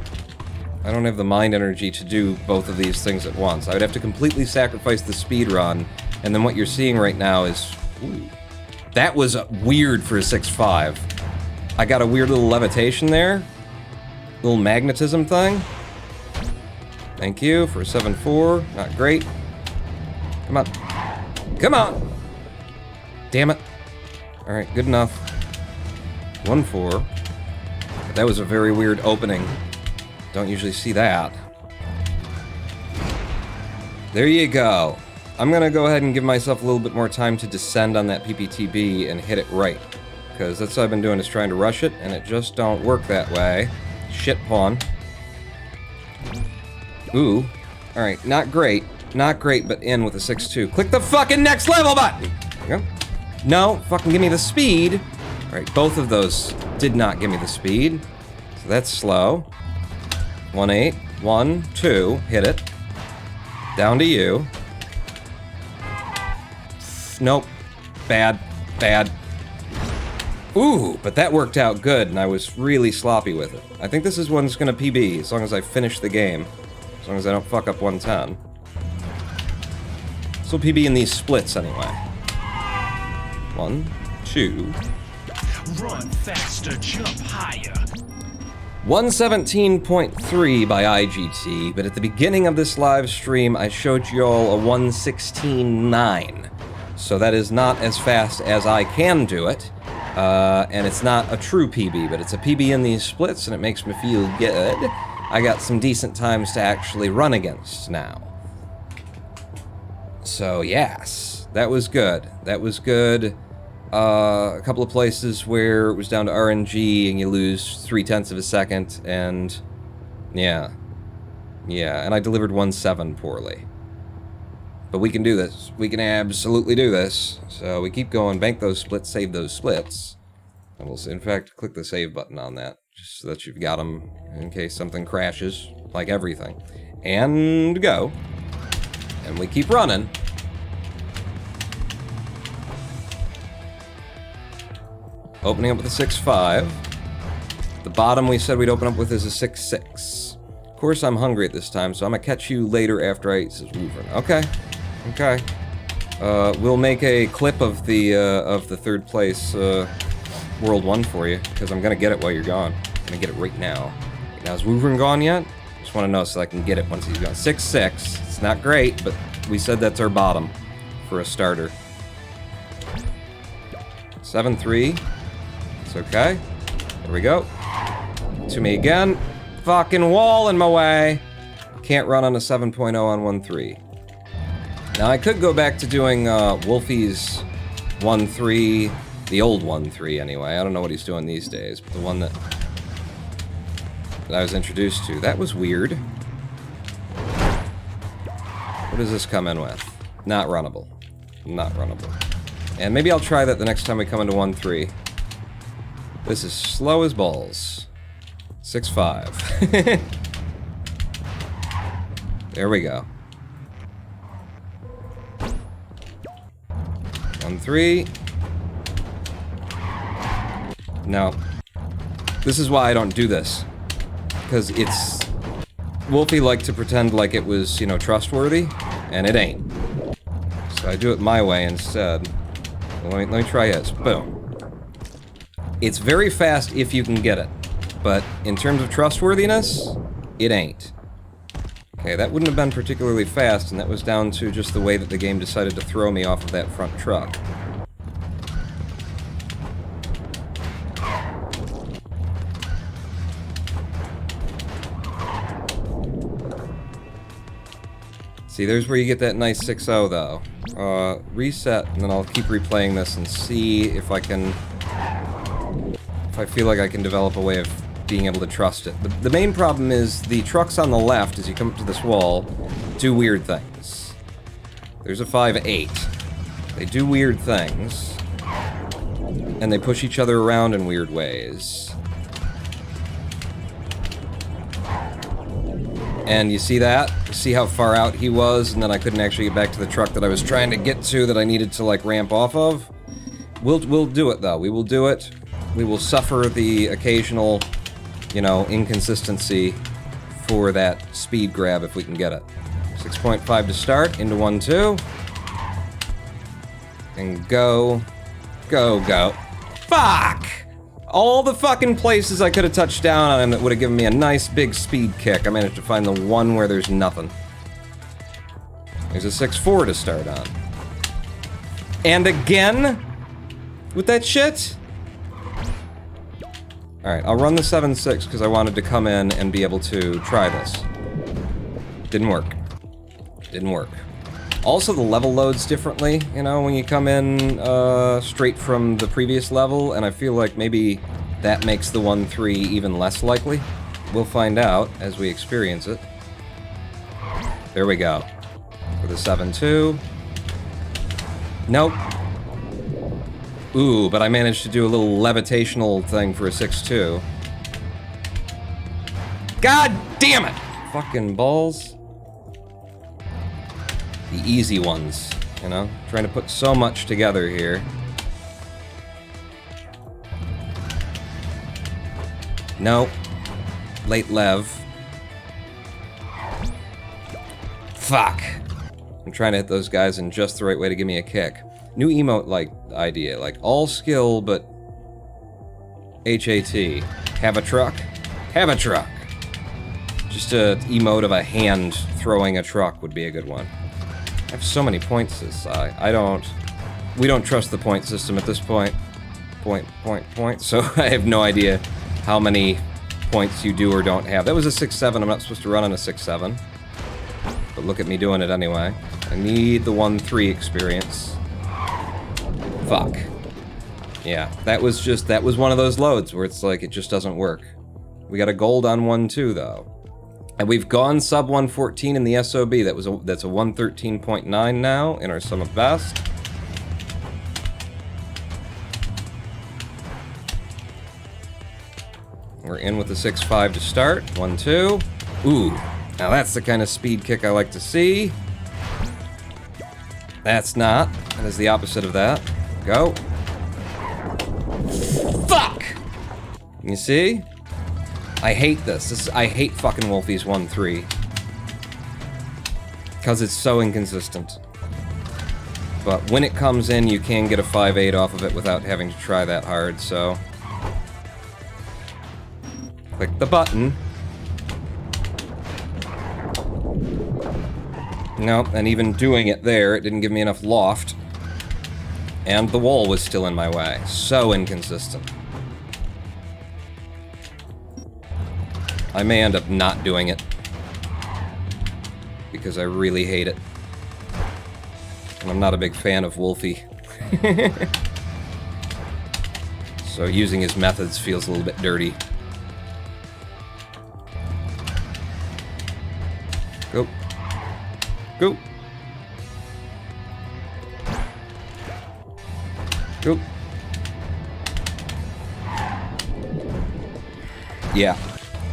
have the mind energy to do both of these things at once. I would have to completely sacrifice the speed run, and then what you're seeing right now is... Ooh, that was weird for a 6-5. I got a weird little levitation there. Little magnetism thing. Thank you for a 7-4. Not great. Come on. Come on! Damn it. Alright, good enough. 1-4. That was a very weird opening. Don't usually see that. There you go. I'm gonna go ahead and give myself a little bit more time to descend on that PPTB and hit it right. Because that's what I've been doing, is trying to rush it, and it just don't work that way. Shit pawn. Ooh. Alright, not great. Not great, but in with a 6-2. Click the fucking next level button! There you go. No, fucking give me the speed. Alright, both of those did not give me the speed. So that's slow. 1-8. 1-2. Hit it. Down to you. Nope. Bad. Bad. Ooh, but that worked out good, and I was really sloppy with it. I think this is one's gonna PB, as long as I finish the game. As long as I don't fuck up 110. This will PB in these splits, anyway. 1, 2. Run faster, jump higher. 117.3 by IGT, but at the beginning of this live stream, I showed you all a 116.9. So that is not as fast as I can do it, and it's not a true PB, but it's a PB in these splits, and it makes me feel good. I got some decent times to actually run against now. So yes, that was good. That was good. A couple of places where it was down to RNG and you lose 0.3 of a second, and yeah. Yeah, and I delivered 1-7 poorly. But we can do this. We can absolutely do this. So we keep going, bank those splits, save those splits. And we'll, in fact, click the save button on that, just so that you've got them in case something crashes, like everything. And go. And we keep running. Opening up with a 6-5. The bottom we said we'd open up with is a 6-6. Of course, I'm hungry at this time, so I'm gonna catch you later after I eat this Woofern. Okay. Okay. We'll make a clip of the third place World 1 for you, because I'm gonna get it while you're gone. I'm gonna get it right now. Now, is Woofern gone yet? Just want to know so I can get it once he's gone. 6-6. It's not great, but we said that's our bottom for a starter. 7-3. It's okay. There we go. To me again. Fucking wall in my way. Can't run on a 7.0 on 1-3. Now I could go back to doing Wolfie's 1-3, the old 1-3 anyway. I don't know what he's doing these days, but the one that I was introduced to. That was weird. What does this come in with? Not runnable. Not runnable. And maybe I'll try that the next time we come into 1-3. This is slow as balls. 6-5. There we go. 1-3. No. This is why I don't do this. Because it's... Wolfie liked to pretend like it was, you know, trustworthy, and it ain't. So I do it my way instead. Let me try this. Boom. It's very fast if you can get it. But in terms of trustworthiness, it ain't. Okay, that wouldn't have been particularly fast, and that was down to just the way that the game decided to throw me off of that front truck. See, there's where you get that nice 6-0, though. Reset, and then I'll keep replaying this and see if I can... If I feel like I can develop a way of being able to trust it. The main problem is the trucks on the left, as you come up to this wall, do weird things. There's a 5-8. They do weird things. And they push each other around in weird ways. And you see that? See how far out he was, and then I couldn't actually get back to the truck that I was trying to get to that I needed to, like, ramp off of? We'll do it, though. We will do it. We will suffer the occasional, you know, inconsistency for that speed grab if we can get it. 6.5 to start, into 1-2. And go. Go, go. Fuck! All the fucking places I could have touched down on him that would have given me a nice big speed kick, I managed to find the one where there's nothing. There's a 6-4 to start on. And again, with that shit? Alright, I'll run the 7-6 because I wanted to come in and be able to try this. Didn't work. Didn't work. Also, the level loads differently, you know, when you come in straight from the previous level, and I feel like maybe that makes the 1-3 even less likely. We'll find out as we experience it. There we go. For the 7-2. Nope. Ooh, but I managed to do a little levitational thing for a 6-2. God damn it! Fucking balls. The easy ones, you know? Trying to put so much together here. Nope. Late lev. Fuck. I'm trying to hit those guys in just the right way to give me a kick. New emote, like, idea. Like, all skill, but... HAT. Have a truck? Have a truck! Just a emote of a hand throwing a truck would be a good one. I have so many points this side. We don't trust the point system at this point. Point. So I have no idea how many points you do or don't have. That was a 6-7. I'm not supposed to run on a 6-7. But look at me doing it anyway. I need the 1-3 experience. Fuck. Yeah, that was one of those loads where it's like, it just doesn't work. We got a gold on 1-2 though. And we've gone sub 114 in the SOB. That's a 113.9 now in our sum of best. We're in with the 6-5 to start. 1-2. Ooh, now that's the kind of speed kick I like to see. That's not. That is the opposite of that. Go. Fuck! You see? I hate this. I hate fucking Wolfie's 1-3. Because it's so inconsistent. But when it comes in, you can get a 5-8 off of it without having to try that hard, so... Click the button. Nope, and even doing it there, it didn't give me enough loft. And the wall was still in my way. So inconsistent. I may end up not doing it. Because I really hate it. And I'm not a big fan of Wolfie. So using his methods feels a little bit dirty. Go. Go. Go. Yeah.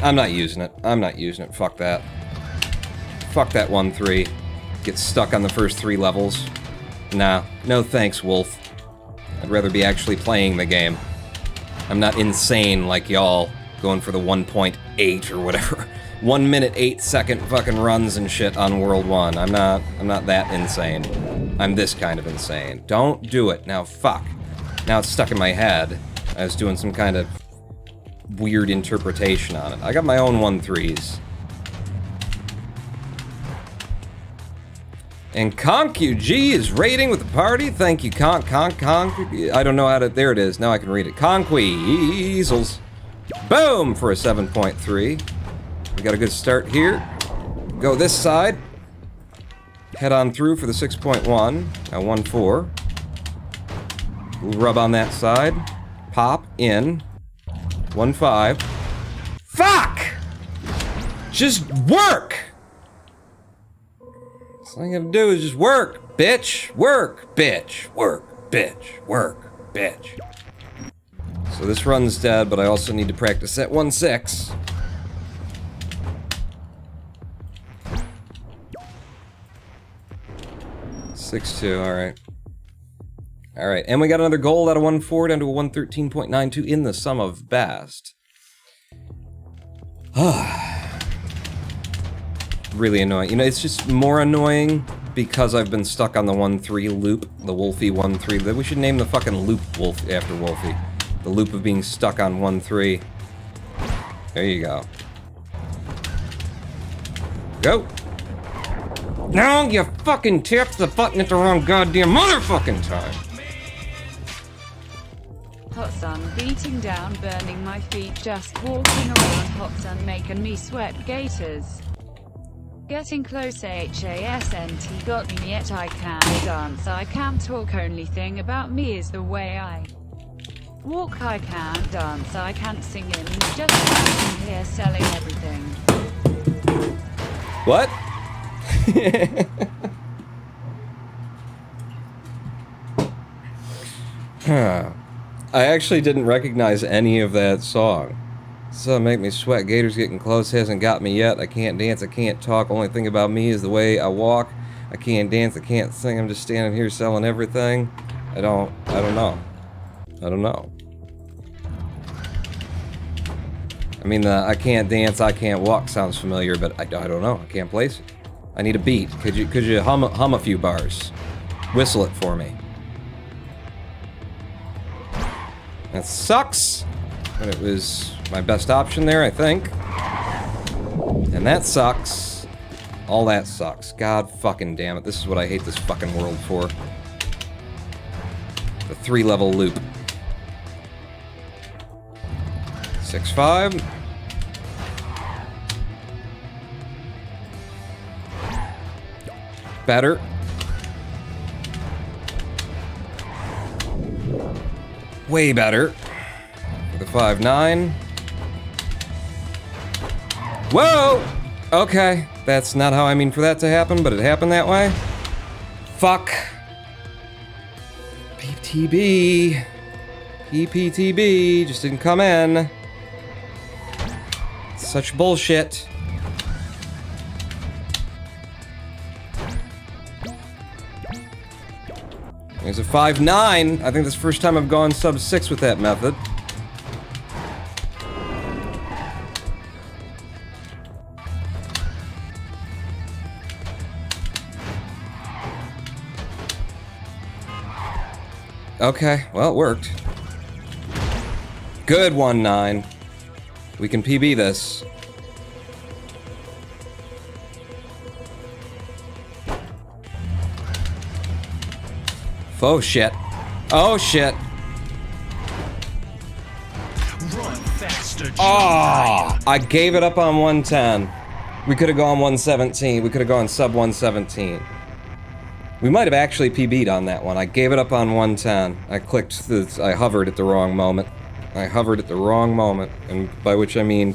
I'm not using it. I'm not using it. Fuck that. Fuck that 1-3. Get stuck on the first 3 levels. Nah. No thanks, Wolf. I'd rather be actually playing the game. I'm not insane like y'all, going for the 1.8 or whatever. 1 minute 8 second fucking runs and shit on World 1. I'm not that insane. I'm this kind of insane. Don't do it. Now fuck. Now it's stuck in my head. I was doing some kind of weird interpretation on it. I got my own 1-3s. And ConQG is raiding with the party. Thank you, Conk. I don't know how to... There it is. Now I can read it. Conqueezels. Boom! For a 7.3. We got a good start here. Go this side. Head on through for the 6.1. Now 1-4. We'll rub on that side. Pop in. 1-5. Fuck! Just work! All you gotta do is just work, bitch. Work, bitch. Work, bitch. Work, bitch. So this run's dead, but I also need to practice at 1-6. Alright. Alright, and we got another gold out of 1-4 down to a 113.92 in the sum of best. Really annoying. You know, it's just more annoying because I've been stuck on the 1-3 loop, the Wolfie 1-3. We should name the fucking loop Wolf after Wolfie. The loop of being stuck on 1-3. There you go. Go! No, you fucking tapped the button at the wrong goddamn motherfucking time! sun beating down, burning my feet, just walking around hot sun making me sweat gators. Getting close HASNT got me, yet I can't dance, I can't talk, only thing about me is the way I walk. I can't dance, I can't sing, and just standing here selling everything. What? I actually didn't recognize any of that song. Sun make me sweat, gators getting close, hasn't got me yet. I can't dance, I can't talk, only thing about me is the way I walk. I can't dance, I can't sing, I'm just standing here selling everything. I don't know. I mean, the I can't dance, I can't walk sounds familiar, but I don't know. I can't place it. I need a beat. Could you hum a few bars? Whistle it for me. That sucks, but it was my best option there, I think. And that sucks. All that sucks. God fucking damn it. This is what I hate this fucking world for. The 3-level loop. 6-5. Better. Way better. For the 5-9. Whoa! Okay, that's not how I mean for that to happen, but it happened that way. Fuck. PTB. PPTB just didn't come in. Such bullshit. There's a 5-9. I think that's the first time I've gone sub-6 with that method. Okay, well, it worked. Good 1-9. We can PB this. Oh shit. Oh shit. Run faster, jump Oh, I gave it up on 110. We could have gone 117. We could have gone sub 117. We might have actually PB'd on that one. I gave it up on 110. I hovered at the wrong moment. I hovered at the wrong moment, and by which I mean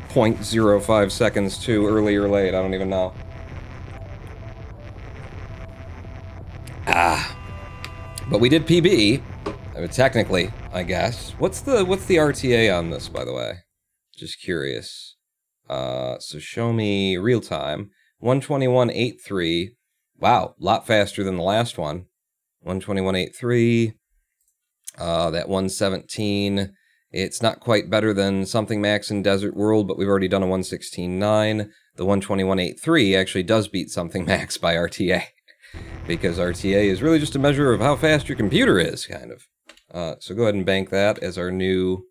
0.05 seconds too early or late. I don't even know. But we did PB. I mean, technically, I guess. What's the RTA on this, by the way? Just curious. So show me real time. 121.83. Wow, a lot faster than the last one. 121.83. That 117. It's not quite better than something max in Desert World, but we've already done a 116.9. The 121.83 actually does beat something max by RTA. Because RTA is really just a measure of how fast your computer is, kind of. So go ahead and bank that as our new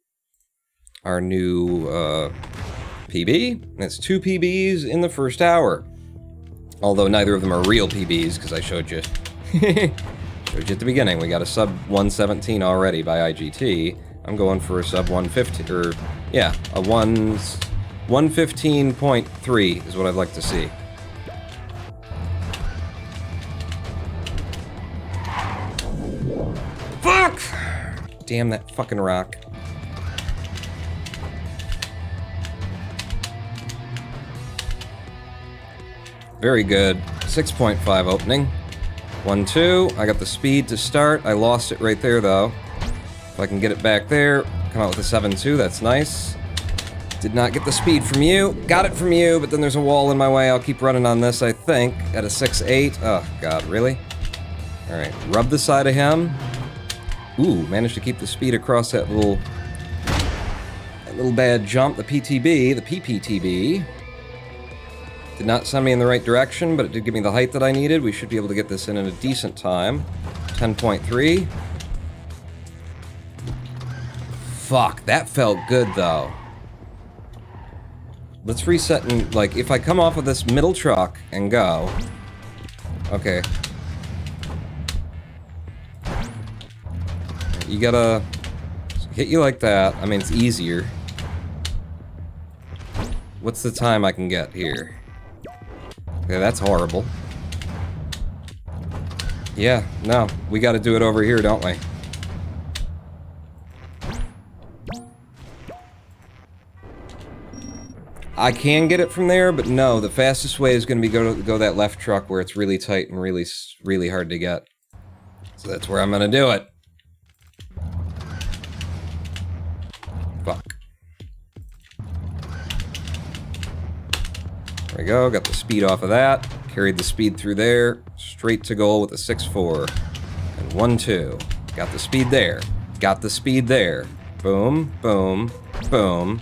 PB. That's 2 PBs in the first hour. Although neither of them are real PBs, because I showed you at the beginning. We got a sub 117 already by IGT. I'm going for a sub 150, or yeah, a 115.3 is what I'd like to see. Fuck! Damn that fucking rock. Very good. 6.5 opening. 1-2. I got the speed to start. I lost it right there, though. If I can get it back there, come out with a 7-2, that's nice. Did not get the speed from you. Got it from you, but then there's a wall in my way. I'll keep running on this, I think. At a 6-8. Oh, God, really? Alright, rub the side of him. Ooh, managed to keep the speed across that little bad jump. The PTB, the PPTB. Did not send me in the right direction, but it did give me the height that I needed. We should be able to get this in a decent time. 10.3. Fuck, that felt good, though. Let's reset and, like, if I come off of this middle truck and go... Okay. You gotta... Hit you like that. I mean, it's easier. What's the time I can get here? Okay, that's horrible. Yeah, no, we gotta do it over here, don't we? I can get it from there, but no, the fastest way is gonna be go that left truck where it's really tight and really hard to get. So that's where I'm gonna do it. Fuck. There we go, got the speed off of that. Carried the speed through there, straight to goal with a 6-4. And 1-2. Got the speed there. Got the speed there. Boom, boom, boom.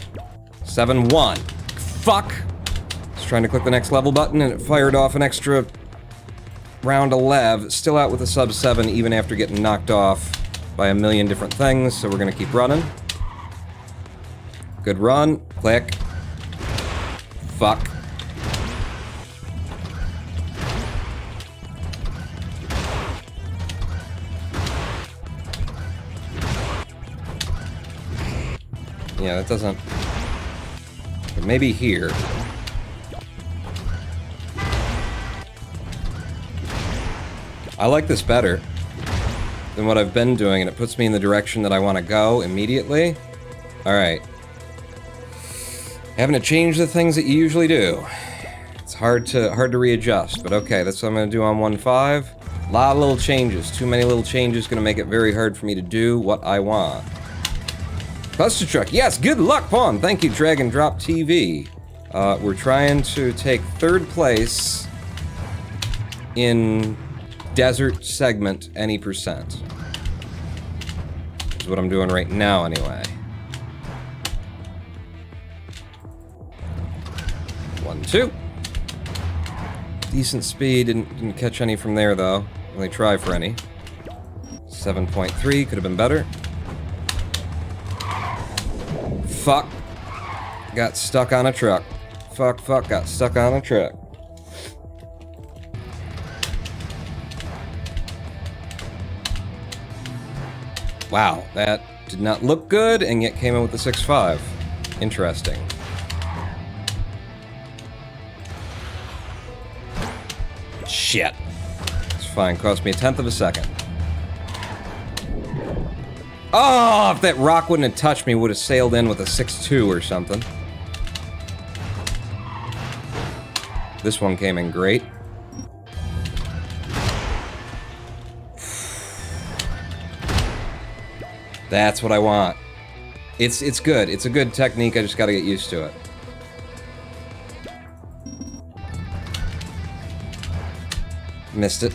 7-1. Fuck! I was trying to click the next level button and it fired off an extra round of lev. Still out with a sub 7 even after getting knocked off by a million different things, so we're gonna keep running. Good run. Click. Fuck. Yeah, that doesn't... But maybe here. I like this better than what I've been doing, and it puts me in the direction that I want to go immediately. Alright. Having to change the things that you usually do. It's hard to readjust, but okay, that's what I'm going to do on 1.5. A lot of little changes. Too many little changes going to make it very hard for me to do what I want. Clustertruck, yes, good luck, Pawn. Thank you, Drag and Drop TV. We're trying to take 3rd place in desert segment any percent. Is what I'm doing right now, anyway. 1-2. Decent speed, didn't catch any from there, though. Really try for any. 7.3, could have been better. Fuck. Got stuck on a truck. Fuck, got stuck on a truck. Wow, that did not look good, and yet came in with a 6.5. Interesting. Shit. It's fine, cost me 1/10 of a second. Oh, if that rock wouldn't have touched me, would have sailed in with a 6.2 or something. This one came in great. That's what I want. It's good. It's a good technique. I just gotta get used to it. Missed it.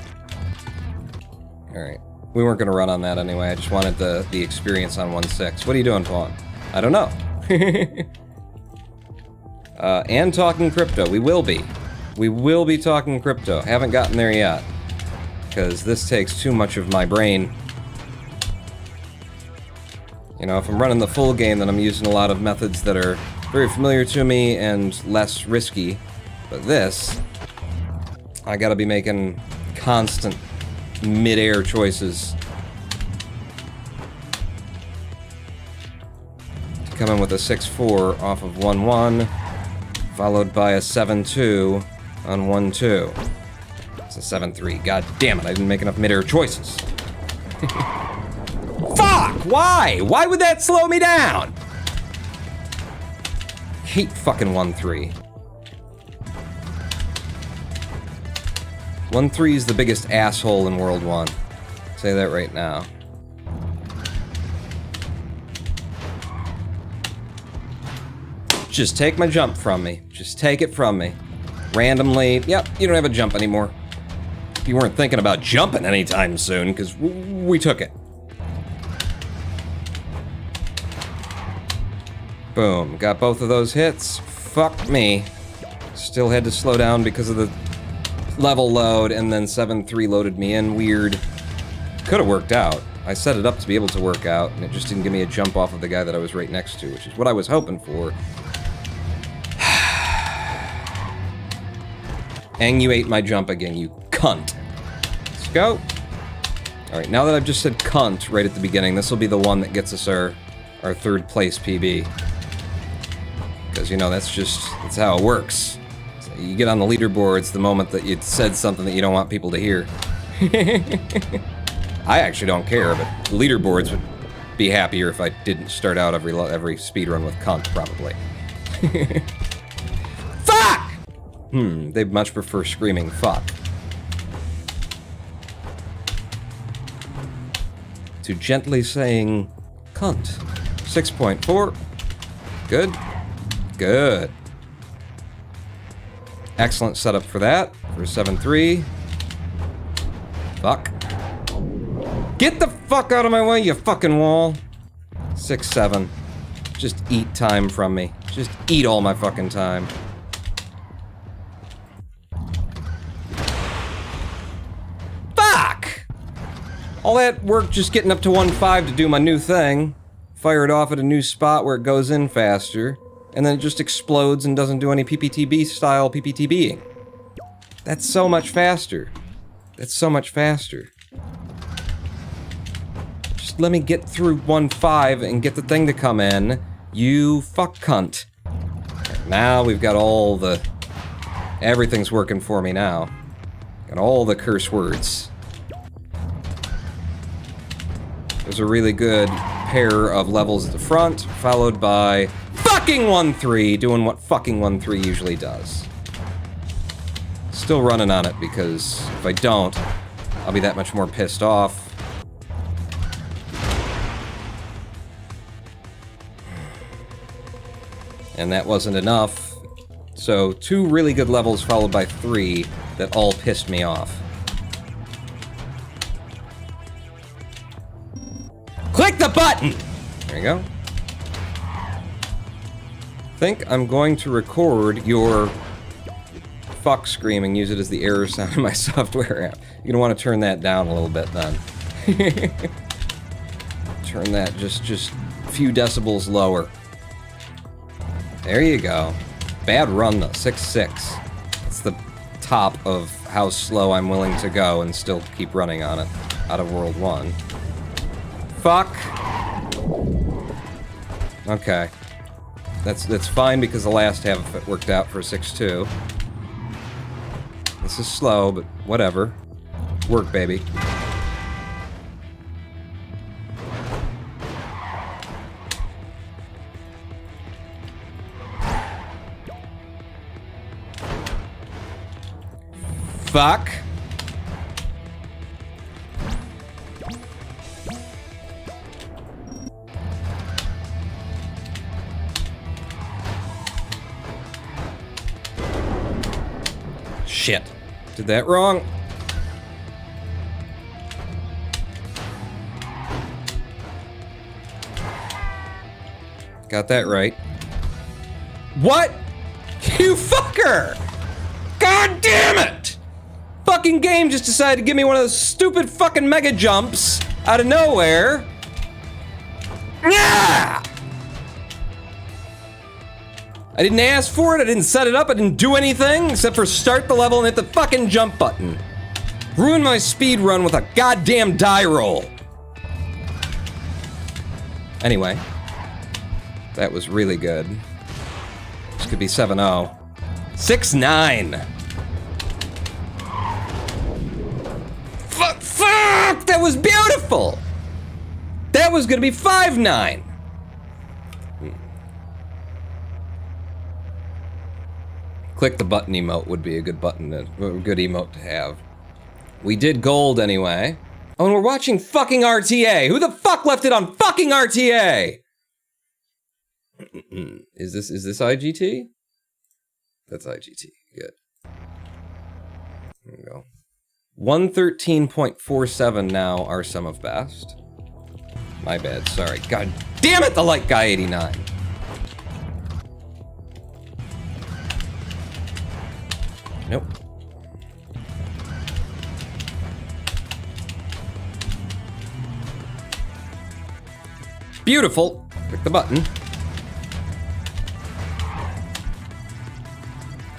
Alright. We weren't gonna run on that anyway. I just wanted the experience on 1.6. What are you doing, Pawn? I don't know. And talking crypto. We will be. We will be talking crypto. Haven't gotten there yet. Because this takes too much of my brain. You know, if I'm running the full game, then I'm using a lot of methods that are very familiar to me and less risky. But this, I gotta be making constant mid-air choices. To come in with a 6.4 off of 1.1, followed by a 7.2 on 1.2. It's a 7.3. God damn it, I didn't make enough mid-air choices. Fuck! Why? Why would that slow me down? Hate fucking 1.3. 1.3 is the biggest asshole in World 1. I'll say that right now. Just take my jump from me. Just take it from me. Randomly. Yep, you don't have a jump anymore. You weren't thinking about jumping anytime soon, because we took it. Boom. Got both of those hits. Fuck me. Still had to slow down because of the level load, and then 7.3 loaded me in. Weird. Could have worked out. I set it up to be able to work out, and it just didn't give me a jump off of the guy that I was right next to, which is what I was hoping for. And you ate my jump again, you cunt. Let's go. Alright, now that I've just said cunt right at the beginning, this will be the one that gets us our our 3rd place PB. Because, you know, that's how it works. So you get on the leaderboards the moment that you said something that you don't want people to hear. I actually don't care, but leaderboards would be happier if I didn't start out every speedrun with cunt, probably. Fuck! They'd much prefer screaming fuck to gently saying cunt. 6.4. Good. Good. Excellent setup for that. For 7.3. Fuck. Get the fuck out of my way, you fucking wall. 6.7. Just eat time from me. Just eat all my fucking time. Fuck! All that work just getting up to 1.5 to do my new thing. Fire it off at a new spot where it goes in faster. And then it just explodes and doesn't do any PPTB style PPTBing. That's so much faster. That's so much faster. Just let me get through 1.5 and get the thing to come in. You fuck cunt. Now we've got all the... Everything's working for me now. Got all the curse words. There's a really good pair of levels at the front, followed by fucking 1.3, doing what fucking 1.3 usually does. Still running on it because if I don't, I'll be that much more pissed off. And that wasn't enough. So 2 really good levels followed by 3 that all pissed me off. Click the button! There you go. I think I'm going to record your fuck screaming, use it as the error sound in my software app. You're gonna want to turn that down a little bit then. Turn that just a few decibels lower. There you go. Bad run though, 6.6. That's the top of how slow I'm willing to go and still keep running on it out of World 1. Fuck. Okay. That's fine because the last half of it worked out for 6.2. This is slow, but whatever. Work, baby. Fuck. Shit. Did that wrong. Got that right. What? You fucker! God damn it! Fucking game just decided to give me one of those stupid fucking mega jumps out of nowhere. Yeah! I didn't ask for it, I didn't set it up, I didn't do anything except for start the level and hit the fucking jump button. Ruin my speed run with a goddamn die roll. Anyway, that was really good. This could be 7-0. 6-9. Fuck! That was beautiful! That was gonna be 5-9. Click the button emote would be a good button, a good emote to have. We did gold anyway. Oh, and we're watching fucking RTA. Who the fuck left it on fucking RTA? Is this IGT? That's IGT. Good. There we go. 113.47 now our sum of best. My bad, sorry. God damn it, the light guy 89. Nope. Beautiful. Click the button.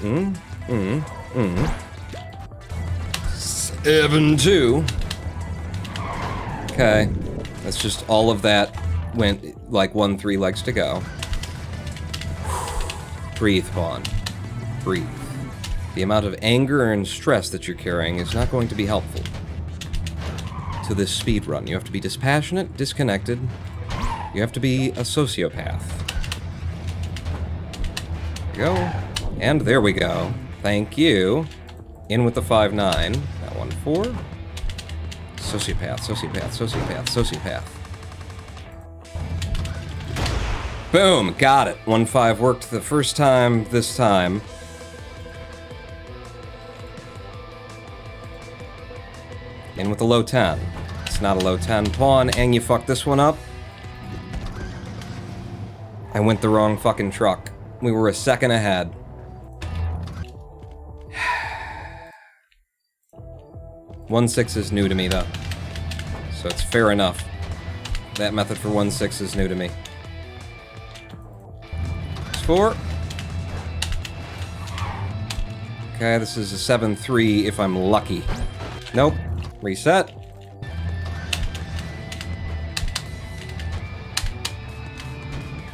7-2. Okay. That's just all of that went like 1-3 likes to go. Breathe, Pawn. Breathe. The amount of anger and stress that you're carrying is not going to be helpful to this speed run. You have to be dispassionate, disconnected. You have to be a sociopath. There we go. And there we go. Thank you. In with the 5-9. That 1-4. Sociopath, sociopath, sociopath, sociopath. Boom! Got it. 1-5 worked the first time, this time. In with the low 10. It's not a low 10 pawn, and you fucked this one up. I went the wrong fucking truck. We were a second ahead. 1-6 is new to me, though. So it's fair enough. That method for 1-6 is new to me. 4. Okay, this is a 7-3 if I'm lucky. Nope. Reset.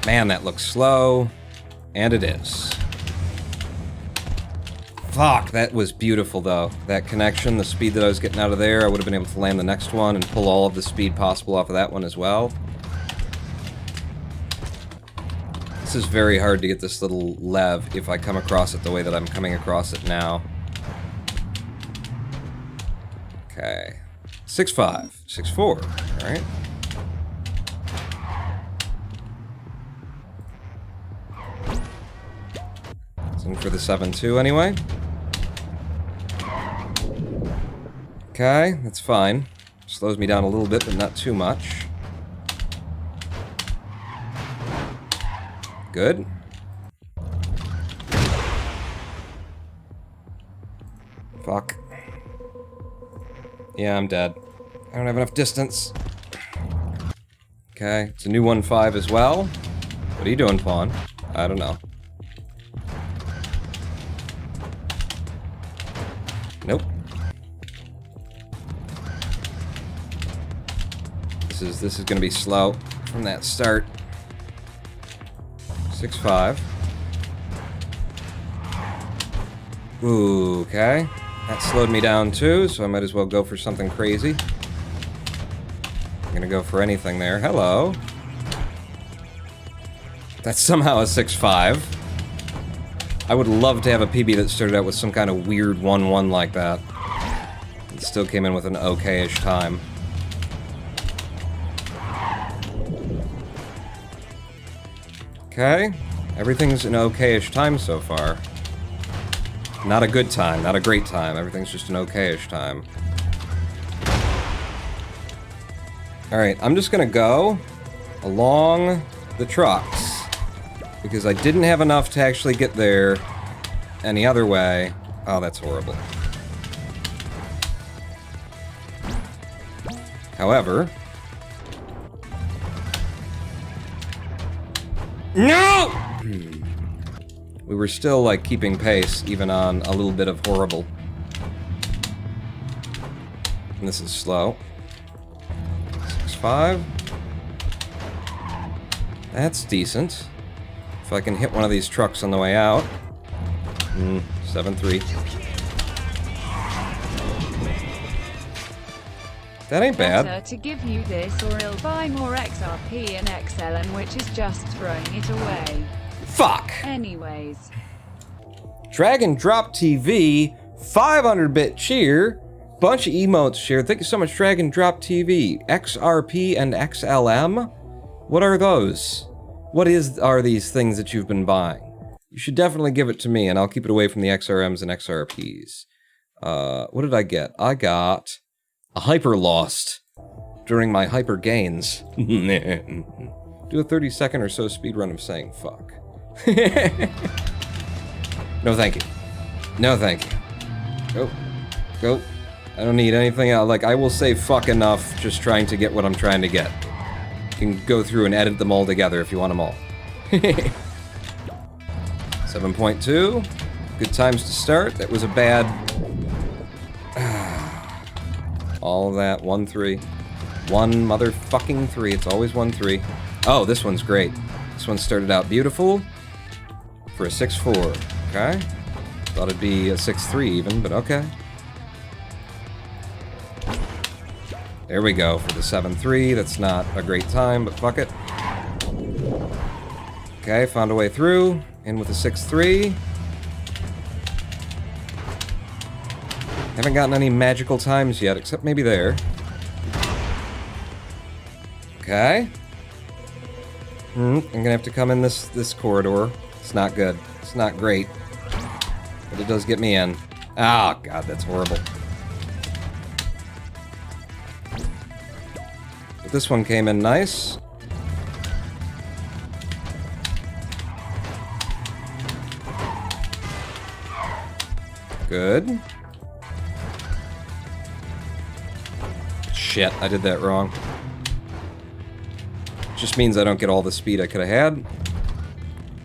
Man, that looks slow. And it is. Fuck, that was beautiful, though. That connection, the speed that I was getting out of there, I would have been able to land the next one and pull all of the speed possible off of that one as well. This is very hard to get this little lev if I come across it the way that I'm coming across it now. Okay. 6-5. 6-4. Alright. It's in for the 7-2 anyway. Okay, that's fine. Slows me down a little bit, but not too much. Good. Fuck. Yeah, I'm dead. I don't have enough distance. Okay, it's a new 1-5 as well. What are you doing, pawn? I don't know. Nope. This is gonna be slow from that start. 6-5. Ooh, okay. That slowed me down too, so I might as well go for something crazy. I'm gonna go for anything there. Hello. That's somehow a 6-5. I would love to have a PB that started out with some kind of weird 1-1 like that. It still came in with an okay-ish time. Okay, everything's an okay-ish time so far. Not a good time, not a great time. Everything's just an okay-ish time. Alright, I'm just gonna go along the trucks. Because I didn't have enough to actually get there any other way. Oh, that's horrible. However... No! We were still, like, keeping pace, even on a little bit of horrible. And this is slow. 6-5. That's decent. If I can hit one of these trucks on the way out. 7-3. That ain't bad. Better to give you this or he'll buy more XRP and XLM, which is just throwing it away. Fuck! Anyways. Drag and Drop TV, 500-bit cheer, bunch of emotes shared. Thank you so much, Drag and Drop TV. XRP and XLM? What are those? What are these things that you've been buying? You should definitely give it to me, and I'll keep it away from the XRMs and XRPs. What did I get? I got a hyper lost during my hyper gains. Do a 30-second or so speedrun of saying fuck. No thank you. No thank you. Go. Go. I don't need anything else. Like, I will say fuck enough just trying to get what I'm trying to get. You can go through and edit them all together if you want them all. 7.2. Good times to start. That was a bad... all of that. 1-3. 1 motherfucking 3. It's always 1-3. Oh, this one's great. This one started out beautiful for a 6.4. Okay. Thought it'd be a 6.3 even, but okay. There we go for the 7.3. That's not a great time, but fuck it. Okay, found a way through. In with a 6.3. Haven't gotten any magical times yet, except maybe there. Okay. I'm gonna have to come in this corridor. It's not good. It's not great. But it does get me in. Oh, God, that's horrible. But this one came in nice. Good. Shit, I did that wrong. Just means I don't get all the speed I could have had.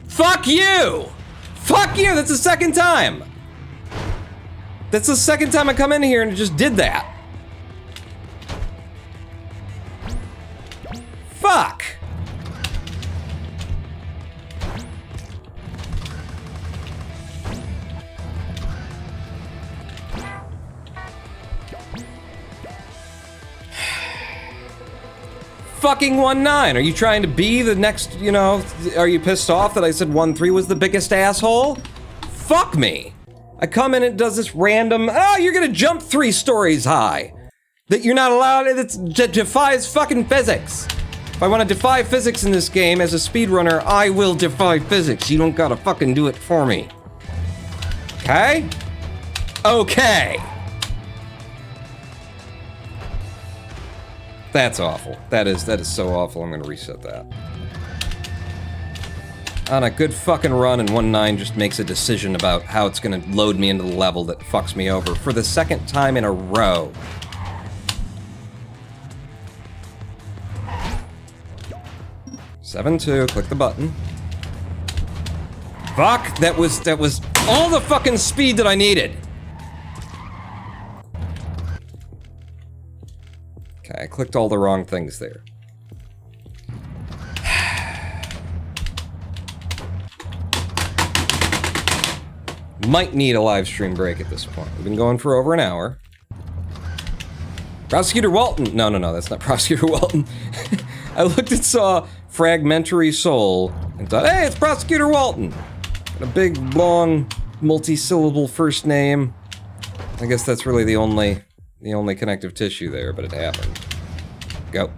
Fuck you! Fuck you! That's the second time! That's the second time I come in here and it just did that. Fuck! Fucking 1.9. Are you trying to be the next, you know, are you pissed off that I said 1.3 was the biggest asshole? Fuck me. I come in and it does this random, oh, you're gonna jump 3 stories high. That you're not allowed, that defies fucking physics. If I want to defy physics in this game as a speedrunner, I will defy physics. You don't gotta fucking do it for me. Okay? Okay. That's awful. That is so awful. I'm gonna reset that. On a good fucking run, and 1.9 just makes a decision about how it's gonna load me into the level that fucks me over for the second time in a row. (7.2), click the button. Fuck, that was all the fucking speed that I needed. Okay, I clicked all the wrong things there. Might need a live stream break at this point. We've been going for over an hour. Prosecutor Walton! No, that's not Prosecutor Walton. I looked and saw Fragmentary Soul and thought, hey, it's Prosecutor Walton! Got a big, long, multi-syllable first name. I guess that's really the only connective tissue there, but it happened. Go.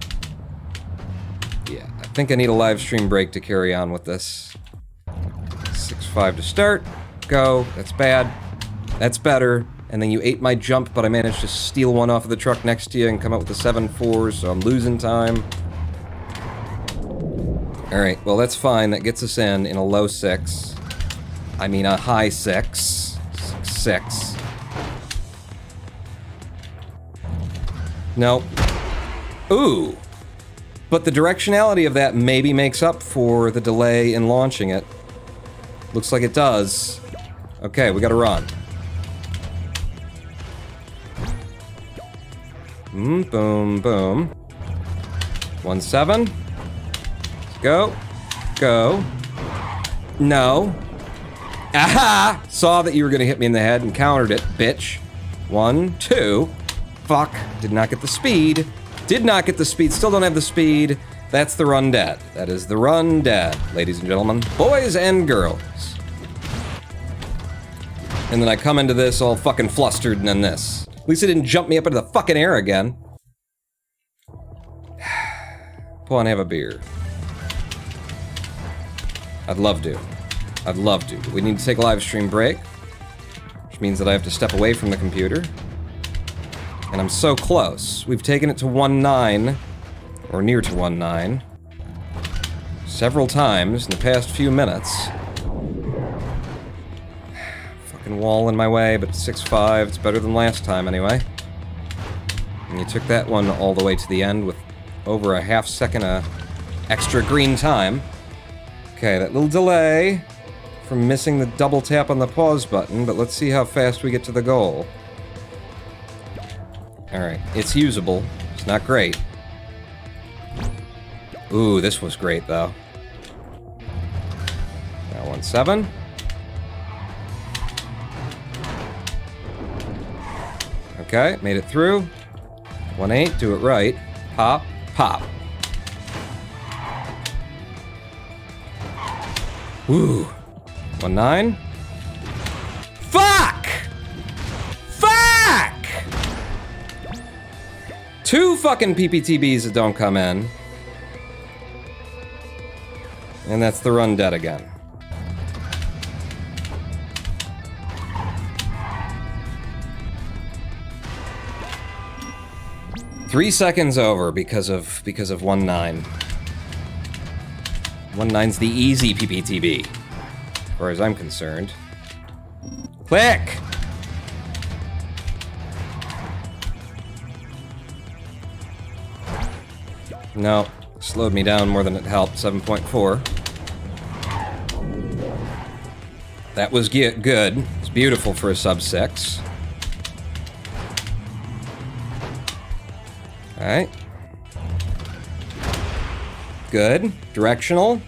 Yeah, I think I need a live stream break to carry on with this. 6.5 to start. Go. That's bad. That's better. And then you ate my jump, but I managed to steal one off of the truck next to you and come up with a 7.4, so I'm losing time. Alright, well that's fine. That gets us in a low 6. I mean a high 6. 6. Nope. Ooh. But the directionality of that maybe makes up for the delay in launching it. Looks like it does. Okay, we gotta run. Boom, boom. 1.7. Go. Go. No. Aha! Saw that you were gonna hit me in the head and countered it, bitch. 1, 2. Fuck. Did not get the speed. Did not get the speed. Still don't have the speed. That's the run dead. That is the run dead, ladies and gentlemen. Boys and girls. And then I come into this all fucking flustered and then this. At least it didn't jump me up into the fucking air again. Pull and have a beer. I'd love to. I'd love to. But we need to take a live stream break. Which means that I have to step away from the computer. And I'm so close. We've taken it to 1.9. Or near to 1.9. Several times in the past few minutes. Fucking wall in my way, but 6.5. It's better than last time anyway. And you took that one all the way to the end with over a half second extra green time. Okay, that little delay from missing the double tap on the pause button, but let's see how fast we get to the goal. Alright, it's usable. It's not great. Ooh, this was great, though. Now 1-7. Okay, made it through. 1-8, do it right. Pop, pop. Woo. 1-9. Fuck! Fuck! 2 fucking PPTBs that don't come in. And that's the run dead again. Three seconds over because of 1-9. 1-9's the easy PPTB, as far as I'm concerned. Click! No, slowed me down more than it helped. 7.4. That was good. It's beautiful for a sub-6. Alright. Good. Directional.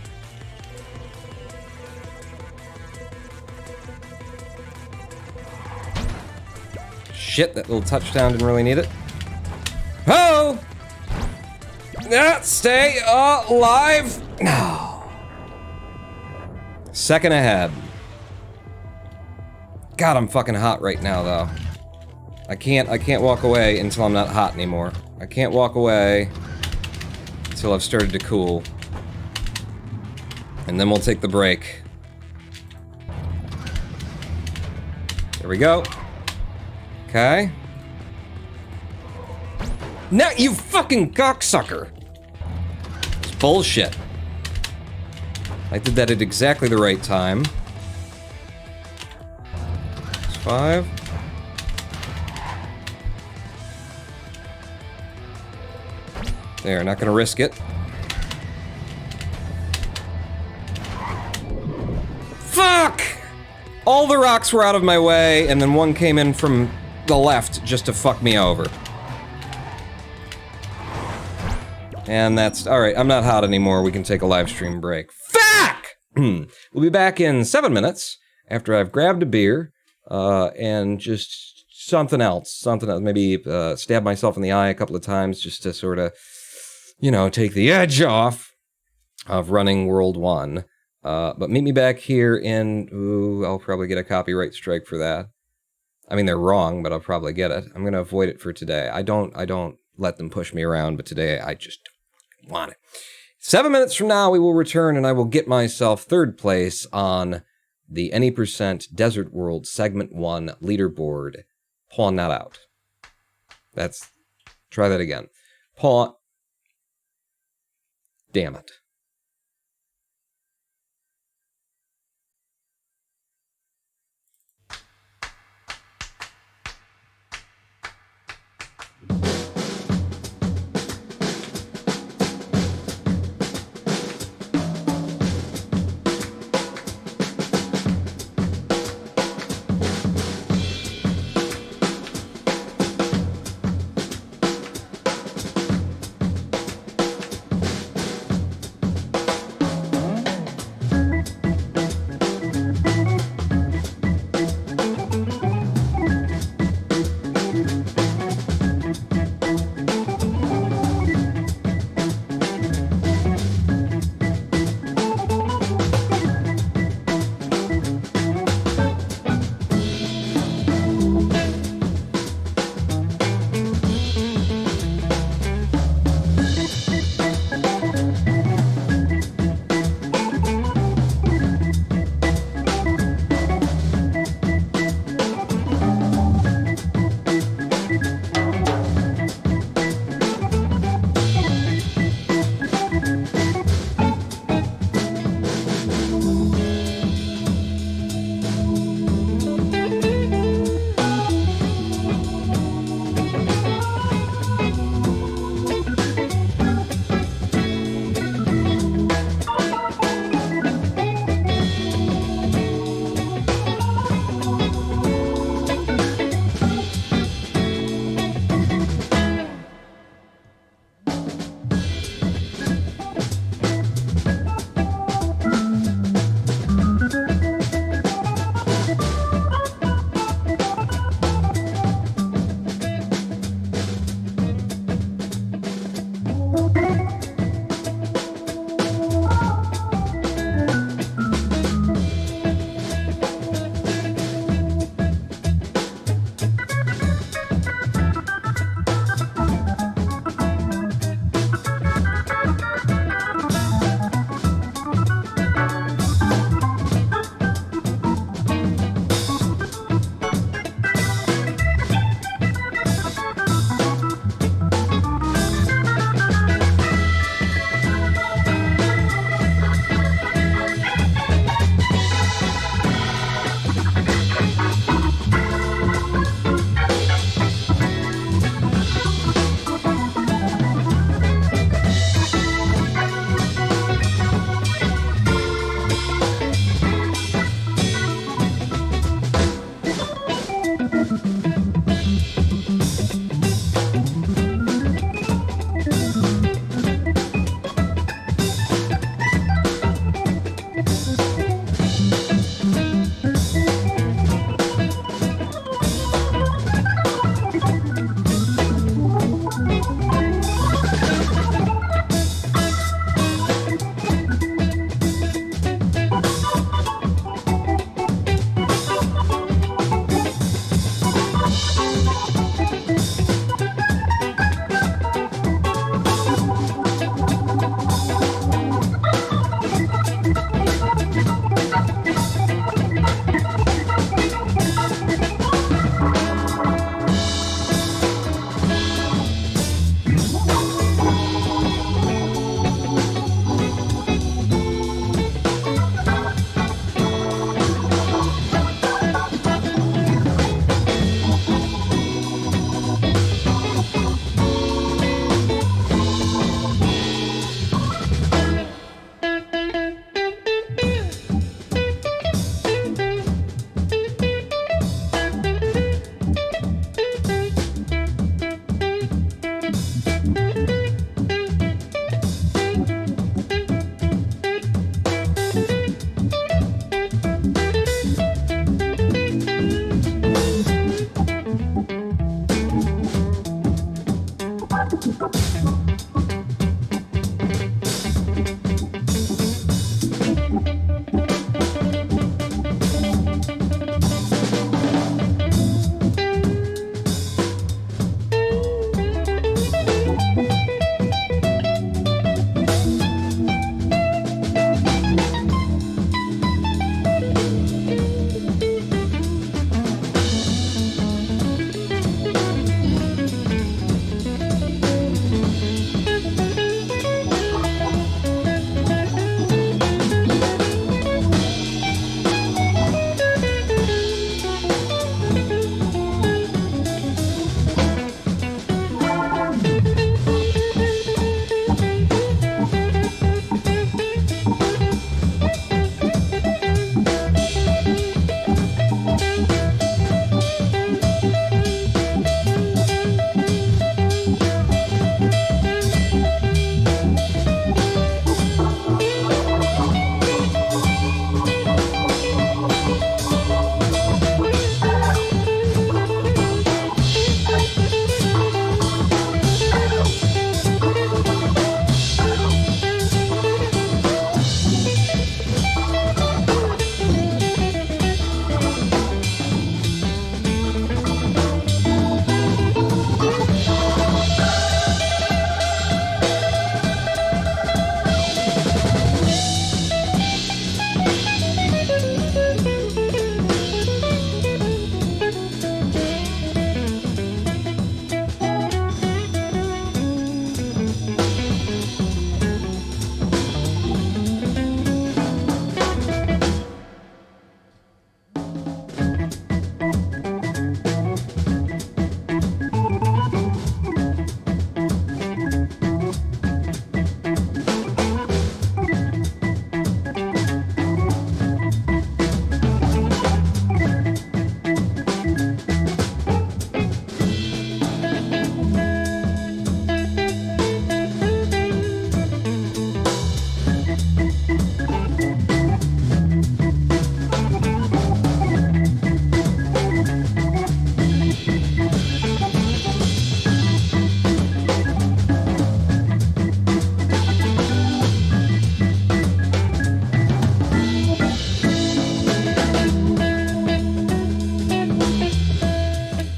Shit, that little touchdown didn't really need it. Ho! Stay alive! No. Second ahead. God, I'm fucking hot right now, though. I can't walk away until I'm not hot anymore. I can't walk away until I've started to cool. And then we'll take the break. There we go. Okay. Now, you fucking cocksucker! It's bullshit. I did that at exactly the right time. 5. There, not gonna risk it. Fuck! All the rocks were out of my way, and then one came in from the left just to fuck me over. And that's... Alright, I'm not hot anymore. We can take a live stream break. Fuck! We'll be back in 7 minutes after I've grabbed a beer, and just something else. Maybe stab myself in the eye a couple of times just to sort of, you know, take the edge off of running World 1. But meet me back here in... Ooh, I'll probably get a copyright strike for that. I mean, they're wrong, but I'll probably get it. I'm gonna avoid it for today. I don't let them push me around, but today I just want it. 7 minutes from now, we will return, and I will get myself 3rd place on the Any Percent Desert World Segment 1 leaderboard. Pawn that out. Try that again. Pawn... Damn it.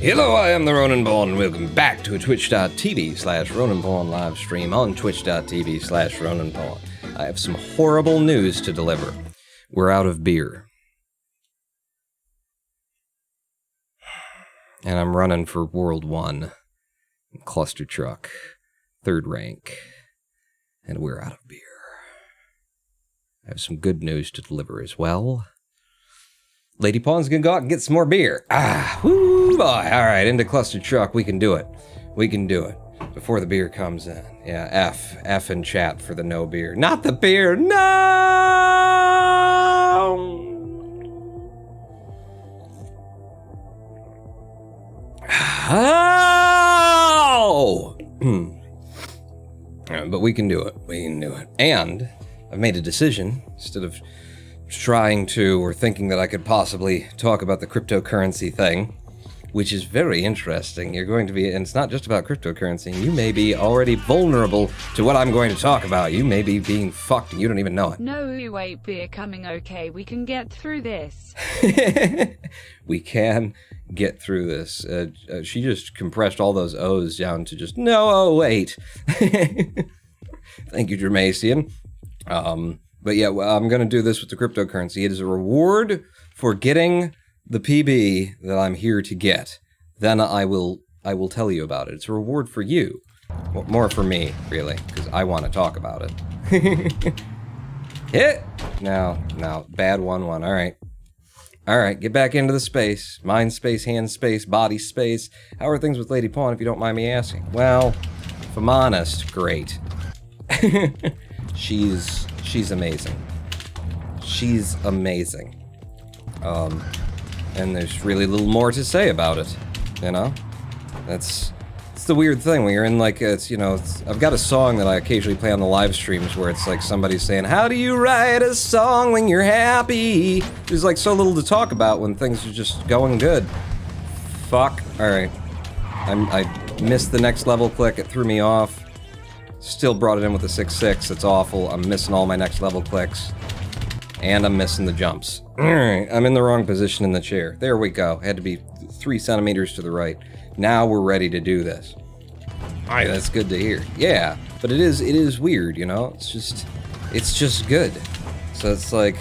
Hello, I am the Ronan Born, and welcome back to a twitch.tv/RonanBorn live stream on twitch.tv/RonanBorn. I have some horrible news to deliver. We're out of beer. And I'm running for World 1. Clustertruck. 3rd rank. And we're out of beer. I have some good news to deliver as well. Lady Pawn's gonna go out and get some more beer. Whoo, boy. Alright, into Clustertruck. We can do it. We can do it. Before the beer comes in. Yeah, F in chat for the no beer. Not the beer! No! Oh! But we can do it. We can do it. And I've made a decision. Instead of trying to or thinking that I could possibly talk about the cryptocurrency thing, which is very interesting. You're going to be, and it's not just about cryptocurrency, you may be already vulnerable to what I'm going to talk about. You may be being fucked and you don't even know it. No, wait, beer coming. Okay, we can get through this. We can get through this. She just compressed all those O's down to just, no, oh, wait. Thank you, Jermasian. But yeah, well, I'm going to do this with the cryptocurrency. It is a reward for getting the PB that I'm here to get. Then I will tell you about it. It's a reward for you. Well, more for me, really, because I want to talk about it. Hit! No, bad 1-1. All right, get back into the space. Mind space, hand space, body space. How are things with Lady Pawn, if you don't mind me asking? Well, if I'm honest, great. She's amazing. She's amazing. And there's really little more to say about it, you know? It's the weird thing when you're in, like, I've got a song that I occasionally play on the live streams where it's like somebody saying, how do you write a song when you're happy? There's like so little to talk about when things are just going good. Fuck. Alright. I missed the next level click, it threw me off. Still brought it in with a 6-6, it's awful. I'm missing all my next level clicks. And I'm missing the jumps. Alright, I'm in the wrong position in the chair. There we go. Had to be 3 centimeters to the right. Now we're ready to do this. Alright, that's good to hear. Yeah, but it is weird, you know? It's just good. So it's like,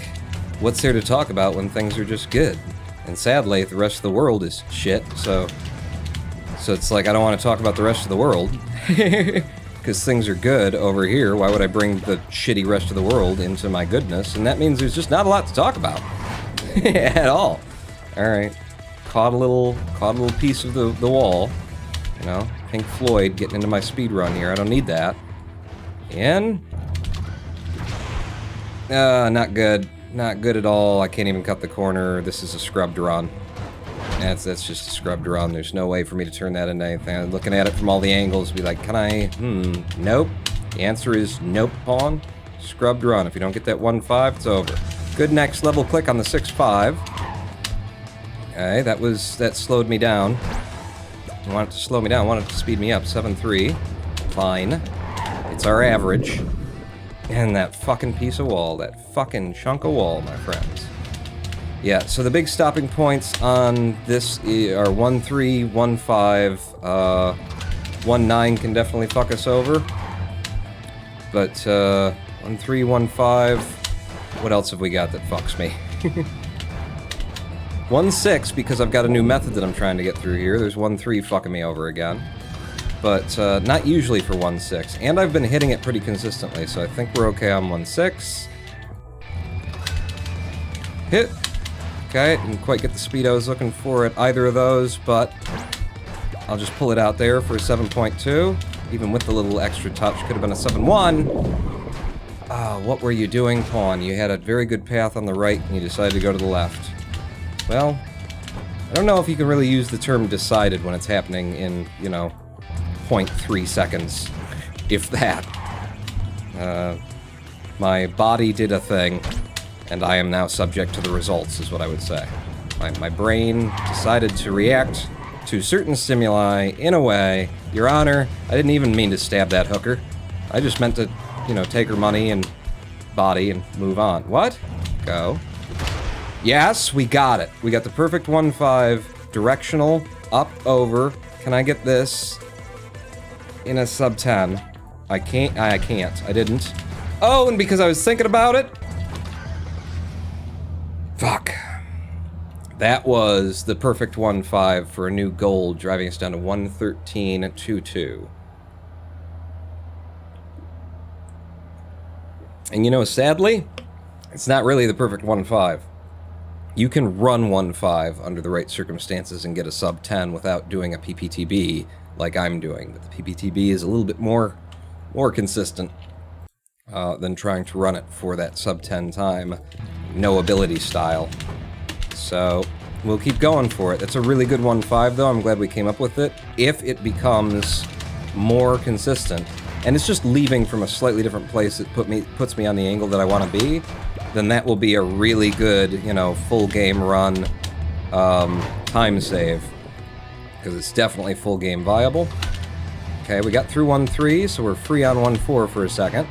what's there to talk about when things are just good? And sadly, the rest of the world is shit, so it's like I don't want to talk about the rest of the world. Because things are good over here, why would I bring the shitty rest of the world into my goodness? And that means there's just not a lot to talk about. At all. Alright. Caught a little piece of the wall. You know, Pink Floyd getting into my speedrun here. I don't need that. And not good. Not good at all. I can't even cut the corner. This is a scrubbed run. That's just a scrubbed run. There's no way for me to turn that into anything. I'm looking at it from all the angles, be like, can I? Nope. The answer is nope, Pawn. Scrubbed run. If you don't get that 1-5, it's over. Good next level click on the 6-5. Okay, that slowed me down. I want it to slow me down. I want it to speed me up. 7-3. Fine. It's our average. And that fucking piece of wall. That fucking chunk of wall, my friends. Yeah, so the big stopping points on this are 1-3, 1-5, 1-9 can definitely fuck us over. But 1-3, 1-5, what else have we got that fucks me? 1-6, because I've got a new method that I'm trying to get through here. There's 1-3 fucking me over again. But not usually for 1-6. And I've been hitting it pretty consistently, so I think we're okay on 1-6. Hit. Okay, didn't quite get the speed I was looking for at either of those, but I'll just pull it out there for a 7.2. Even with the little extra touch, could have been a 7-1. What were you doing, Pawn? You had a very good path on the right, and you decided to go to the left. Well, I don't know if you can really use the term decided when it's happening in, 0.3 seconds, if that. My body did a thing. And I am now subject to the results, is what I would say. My brain decided to react to certain stimuli in a way. Your Honor, I didn't even mean to stab that hooker. I just meant to, take her money and body and move on. What? Go. Yes, we got it. We got the perfect 1-5 directional Up, over. Can I get this in a sub 10? I can't. I didn't. Oh, and because I was thinking about it. Fuck. That was the perfect 1-5 for a new gold, driving us down to 113.22. And you know, sadly, it's not really the perfect 1-5. You can run 1-5 under the right circumstances and get a sub 10 without doing a PPTB like I'm doing. But the PPTB is a little bit more consistent than trying to run it for that sub 10 time, no ability style. So we'll keep going for it. That's a really good 1-5 though. I'm glad we came up with it. If it becomes more consistent, and it's just leaving from a slightly different place that puts me on the angle that I want to be, then that will be a really good, you know, full game run time save. Because it's definitely full game viable. Okay, we got through 1-3, so we're free on 1-4 for a second.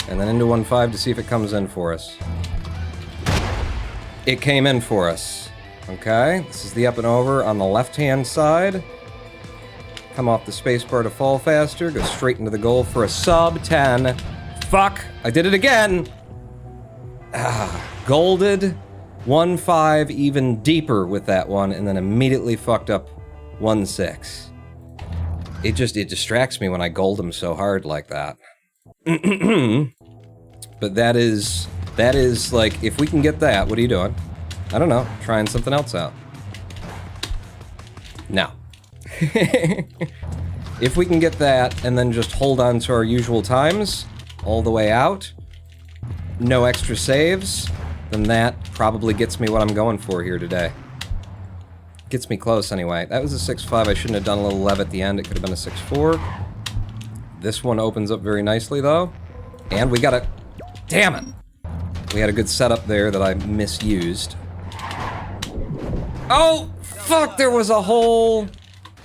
And then into 1-5 to see if it comes in for us. It came in for us. Okay, this is the up and over on the left-hand side. Come off the spacebar to fall faster, go straight into the goal for a sub 10. Fuck, I did it again! Golded, 1-5 even deeper with that one, and then immediately fucked up 1-6. It distracts me when I gold him so hard like that. But that is like, if we can get that, what are you doing? I don't know, trying something else out. No. If we can get that, and then just hold on to our usual times, all the way out, no extra saves, then that probably gets me what I'm going for here today. Gets me close anyway. That was a 6-5, I shouldn't have done a little lev at the end, it could have been a 6-4. This one opens up very nicely though, and we got a... Damn it! We had a good setup there that I misused. Oh! Fuck, there was a hole!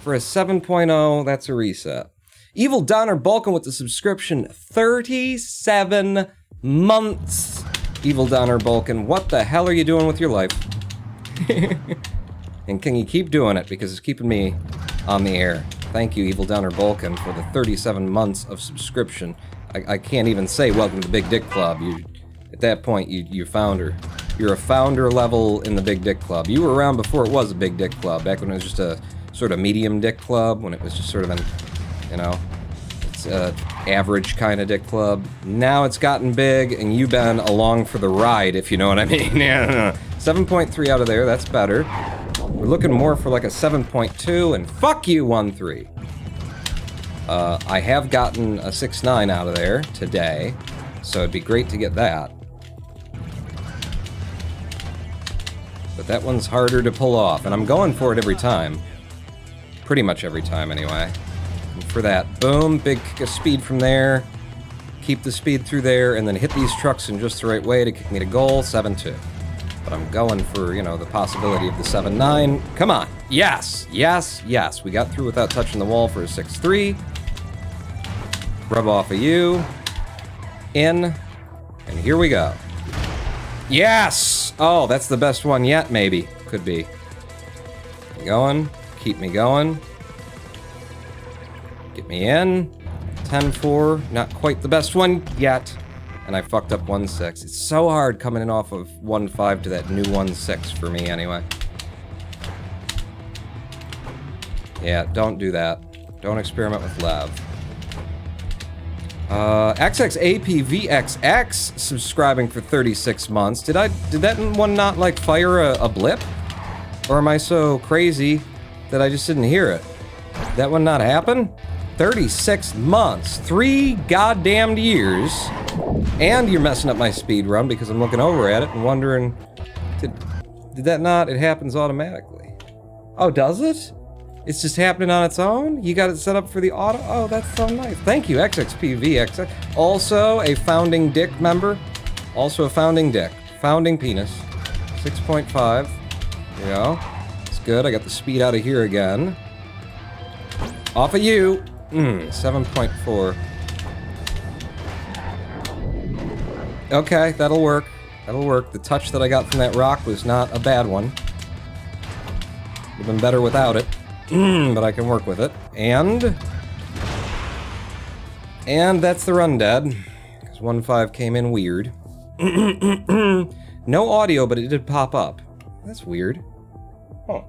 For a 7.0, that's a reset. Evil Donner Balkan with the subscription, 37 months. Evil Donner Balkan, what the hell are you doing with your life? And can you keep doing it, because it's keeping me on the air. Thank you, Evil Donner Balkan, for the 37 months of subscription. I can't even say welcome to the Big Dick Club. At that point, you're founder. You're a founder level in the Big Dick Club. You were around before it was a Big Dick Club, back when it was just a sort of medium dick club, when it was just sort of an, you know, it's a average kind of dick club. Now it's gotten big, and you've been along for the ride, if you know what I mean. 7.3 out of there, that's better. We're looking more for like a 7.2, and fuck you, 1-3. I have gotten a 6-9 out of there today, so it'd be great to get that. But that one's harder to pull off, and I'm going for it every time. Pretty much every time, anyway. And for that, boom, big kick of speed from there. Keep the speed through there, and then hit these trucks in just the right way to kick me to goal, 7-2. But I'm going for, you know, the possibility of the 7-9. Come on. Yes, yes, yes. We got through without touching the wall for a 6-3. Rub off of you. In. And here we go. Yes! Oh, that's the best one yet, maybe. Could be. Going. Keep me going. Get me in. 10-4. Not quite the best one yet. And I fucked up 1-6. It's so hard coming in off of 1-5 to that new 1-6 for me, anyway. Yeah, don't do that. Don't experiment with Lev. XXAPVXX subscribing for 36 months. Did that one not, like, fire a blip? Or am I so crazy that I just didn't hear it? Did that one not happen? 36 months. 3 goddamn years. And you're messing up my speed run because I'm looking over at it and wondering, did that not? It happens automatically. Oh, does it? It's just happening on its own? You got it set up for the auto? Oh, that's so nice. Thank you, XXPVXX. Also a founding dick member. Also a founding dick. Founding penis. 6.5. There you go. It's good. I got the speed out of here again. Off of you. 7.4. Okay, that'll work. That'll work. The touch that I got from that rock was not a bad one. Would have been better without it. But I can work with it. And that's the run, Dad. Because 1.5 came in weird. No audio, but it did pop up. That's weird. Huh.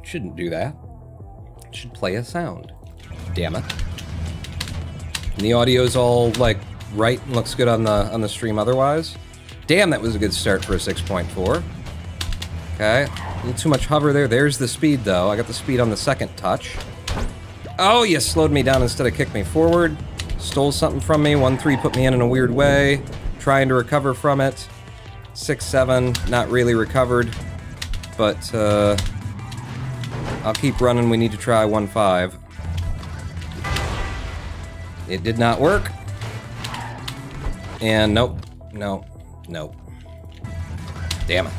Shouldn't do that. It should play a sound. Damn it. And the audio's all, like, right and looks good on the stream otherwise. Damn, that was a good start for a 6.4. Okay. A little too much hover there. There's the speed, though. I got the speed on the second touch. Oh, you slowed me down instead of kicked me forward. Stole something from me. 1.3 put me in a weird way. Trying to recover from it. 6.7, not really recovered. But, I'll keep running. We need to try 1.5. It did not work. And nope. No. Nope. Damn it.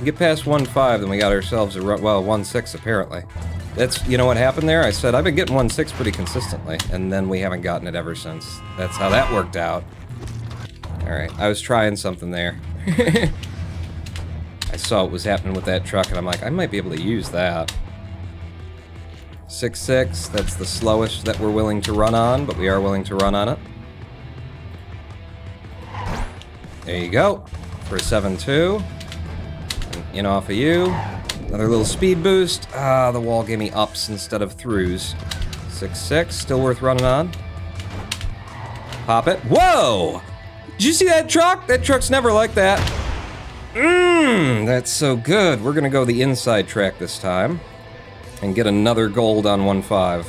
Get past 1.5, then we got ourselves a run. Well, 1.6 apparently. That's, you know what happened there? I said I've been getting 1.6 pretty consistently, and then we haven't gotten it ever since. That's how that worked out. Alright, I was trying something there. I saw what was happening with that truck, and I'm like, I might be able to use that. 6.6, that's the slowest that we're willing to run on, but we are willing to run on it. There you go. For a 7.2. In off of you. Another little speed boost. Ah, the wall gave me ups instead of throughs. 6.6, still worth running on. Pop it. Whoa! Did you see that truck? That truck's never like that. That's so good. We're gonna go the inside track this time. And get another gold on 1.5.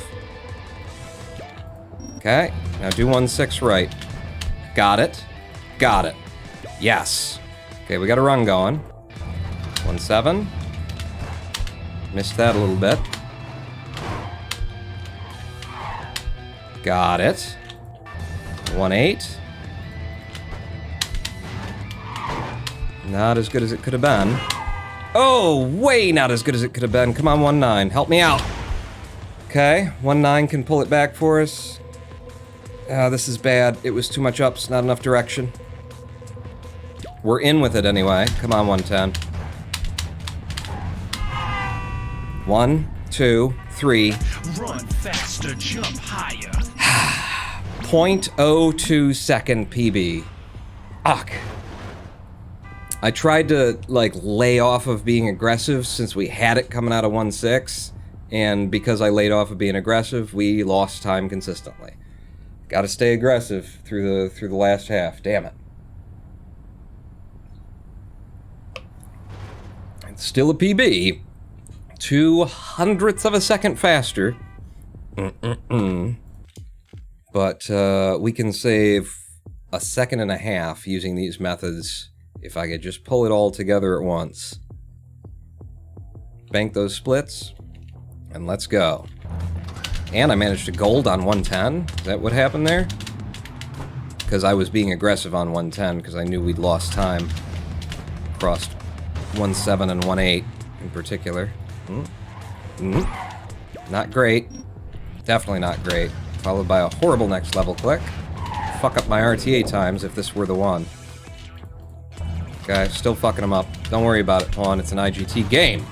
Okay, now do 1.6 right. Got it. Got it. Yes. Okay, we got a run going. 1.7. Missed that a little bit. Got it. 1.8. Not as good as it could have been. Oh, way not as good as it could have been. Come on, 1.9. Help me out. Okay, 1.9 can pull it back for us. This is bad. It was too much ups, not enough direction. We're in with it anyway. Come on, 1.10. 1, 2, 3. Run faster, jump higher. 0.02 second PB. Ugh. I tried to, like, lay off of being aggressive since we had it coming out of 1.6, and because I laid off of being aggressive, we lost time consistently. Gotta stay aggressive through the last half. Damn it. It's still a PB. 0.02 of a second faster. But we can save a second and a half using these methods if I could just pull it all together at once. Bank those splits, and let's go. And I managed to gold on 1.10. Is that what happened there? Because I was being aggressive on 1.10 because I knew we'd lost time. Crossed 1.7 and 1.8 in particular. Not great. Definitely not great. Followed by a horrible next level click. Fuck up my RTA times if this were the one. Okay, still fucking them up. Don't worry about it, Pawn. It's an IGT game.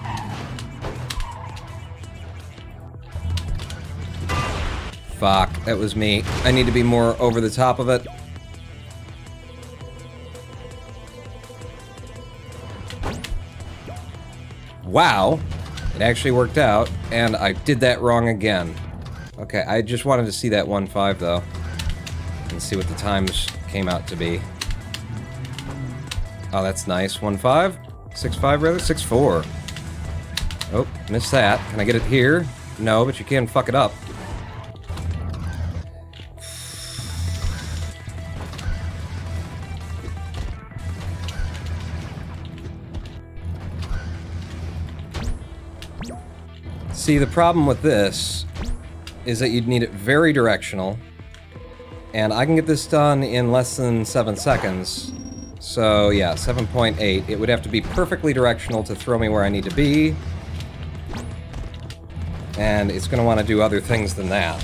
Fuck, that was me. I need to be more over the top of it. Wow. It actually worked out, and I did that wrong again. Okay, I just wanted to see that 1.5 though. And see what the times came out to be. Oh, that's nice. 1.5? 6.5 rather? 6.4. Oh, missed that. Can I get it here? No, but you can fuck it up. See, the problem with this is that you'd need it very directional, and I can get this done in less than 7 seconds. So yeah, 7.8. It would have to be perfectly directional to throw me where I need to be, and it's going to want to do other things than that.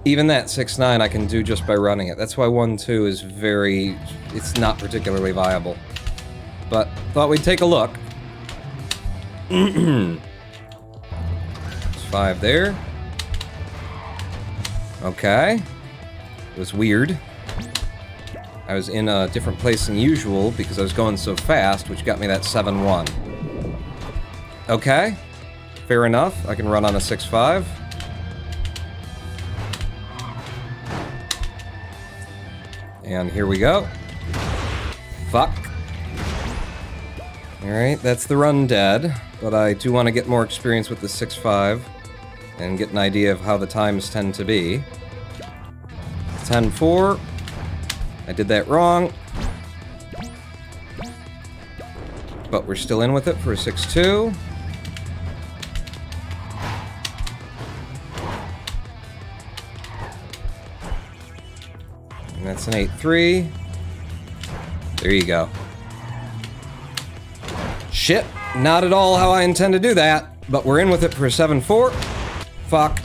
Even that 6-9 I can do just by running it. That's why 1-2 is very... it's not particularly viable. But thought we'd take a look. There's 5 there. Okay. It was weird. I was in a different place than usual because I was going so fast, which got me that 7-1. Okay. Fair enough. I can run on a 6-5. And here we go. Fuck. Alright, that's the run dead, but I do want to get more experience with the 6-5 and get an idea of how the times tend to be. 10-4. I did that wrong. But we're still in with it for a 6-2. And that's an 8-3. There you go. Shit, not at all how I intend to do that, but we're in with it for a 7-4. Fuck.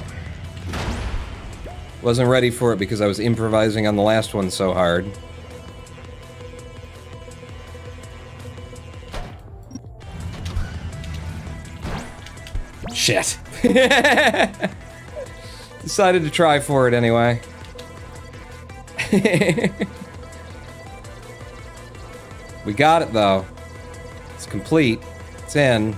Wasn't ready for it because I was improvising on the last one so hard. Shit. Decided to try for it anyway. We got it though. It's complete. It's in.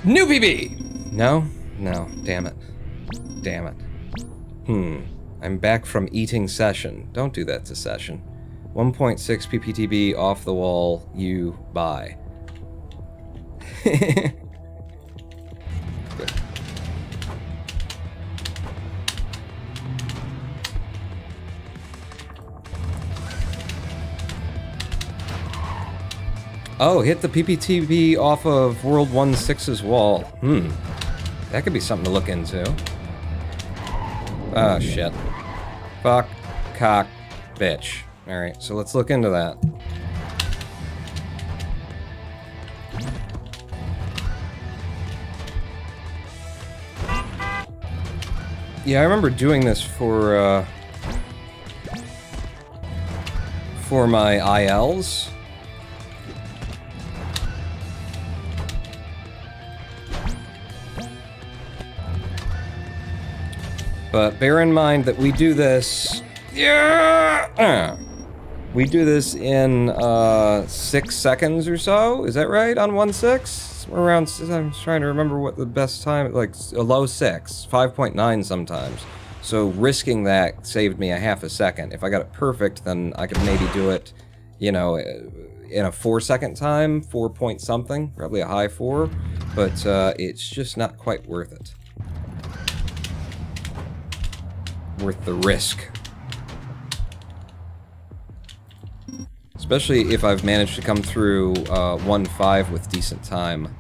New PB! No? No. Damn it. Damn it. I'm back from eating session. Don't do that to session. 1.6 pptb off the wall, you buy. Good. Oh, hit the PPTB off of World 1.6's wall. That could be something to look into. Oh, shit. Fuck. Cock. Bitch. Alright, so let's look into that. Yeah, I remember doing this for my ILs. But bear in mind that we do this... Yeah! We do this in 6 seconds or so. Is that right? On 1.6? Around... I'm trying to remember what the best time... Like, a low 6. 5.9 sometimes. So risking that saved me a half a second. If I got it perfect, then I could maybe do it, you know, in a 4-second time. 4 point something. Probably a high 4. But it's just not quite worth it. Worth the risk. Especially if I've managed to come through 1.5 with decent time.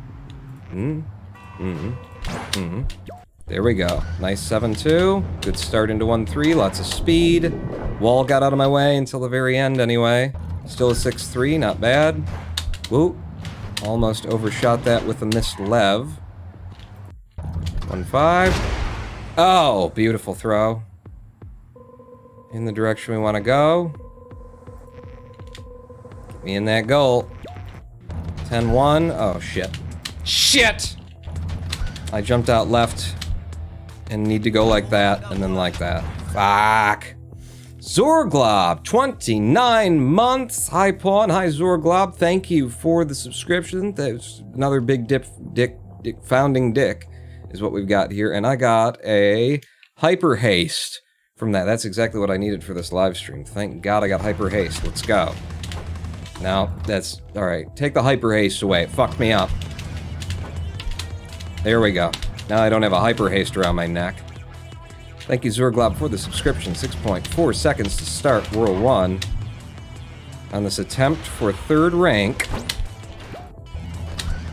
There we go. Nice 7-2. Good start into 1-3. Lots of speed. Wall got out of my way until the very end anyway. Still a 6-3. Not bad. Whoop. Almost overshot that with a missed lev. 1-5. Oh, beautiful throw. In the direction we want to go. Get me in that goal. 10-1. Oh, shit. Shit! I jumped out left and need to go like that and then like that. Fuck. Zorglob, 29 months. Hi, Pawn. Hi, Zorglob. Thank you for the subscription. That's another big founding dick is what we've got here. And I got a hyper haste. From that. That's exactly what I needed for this live stream. Thank God I got hyper haste. Let's go. Now, that's... Alright, take the hyper haste away. It fucked me up. There we go. Now I don't have a hyper haste around my neck. Thank you, Zurglob, for the subscription. 6.4 seconds to start World 1. On this attempt for 3rd rank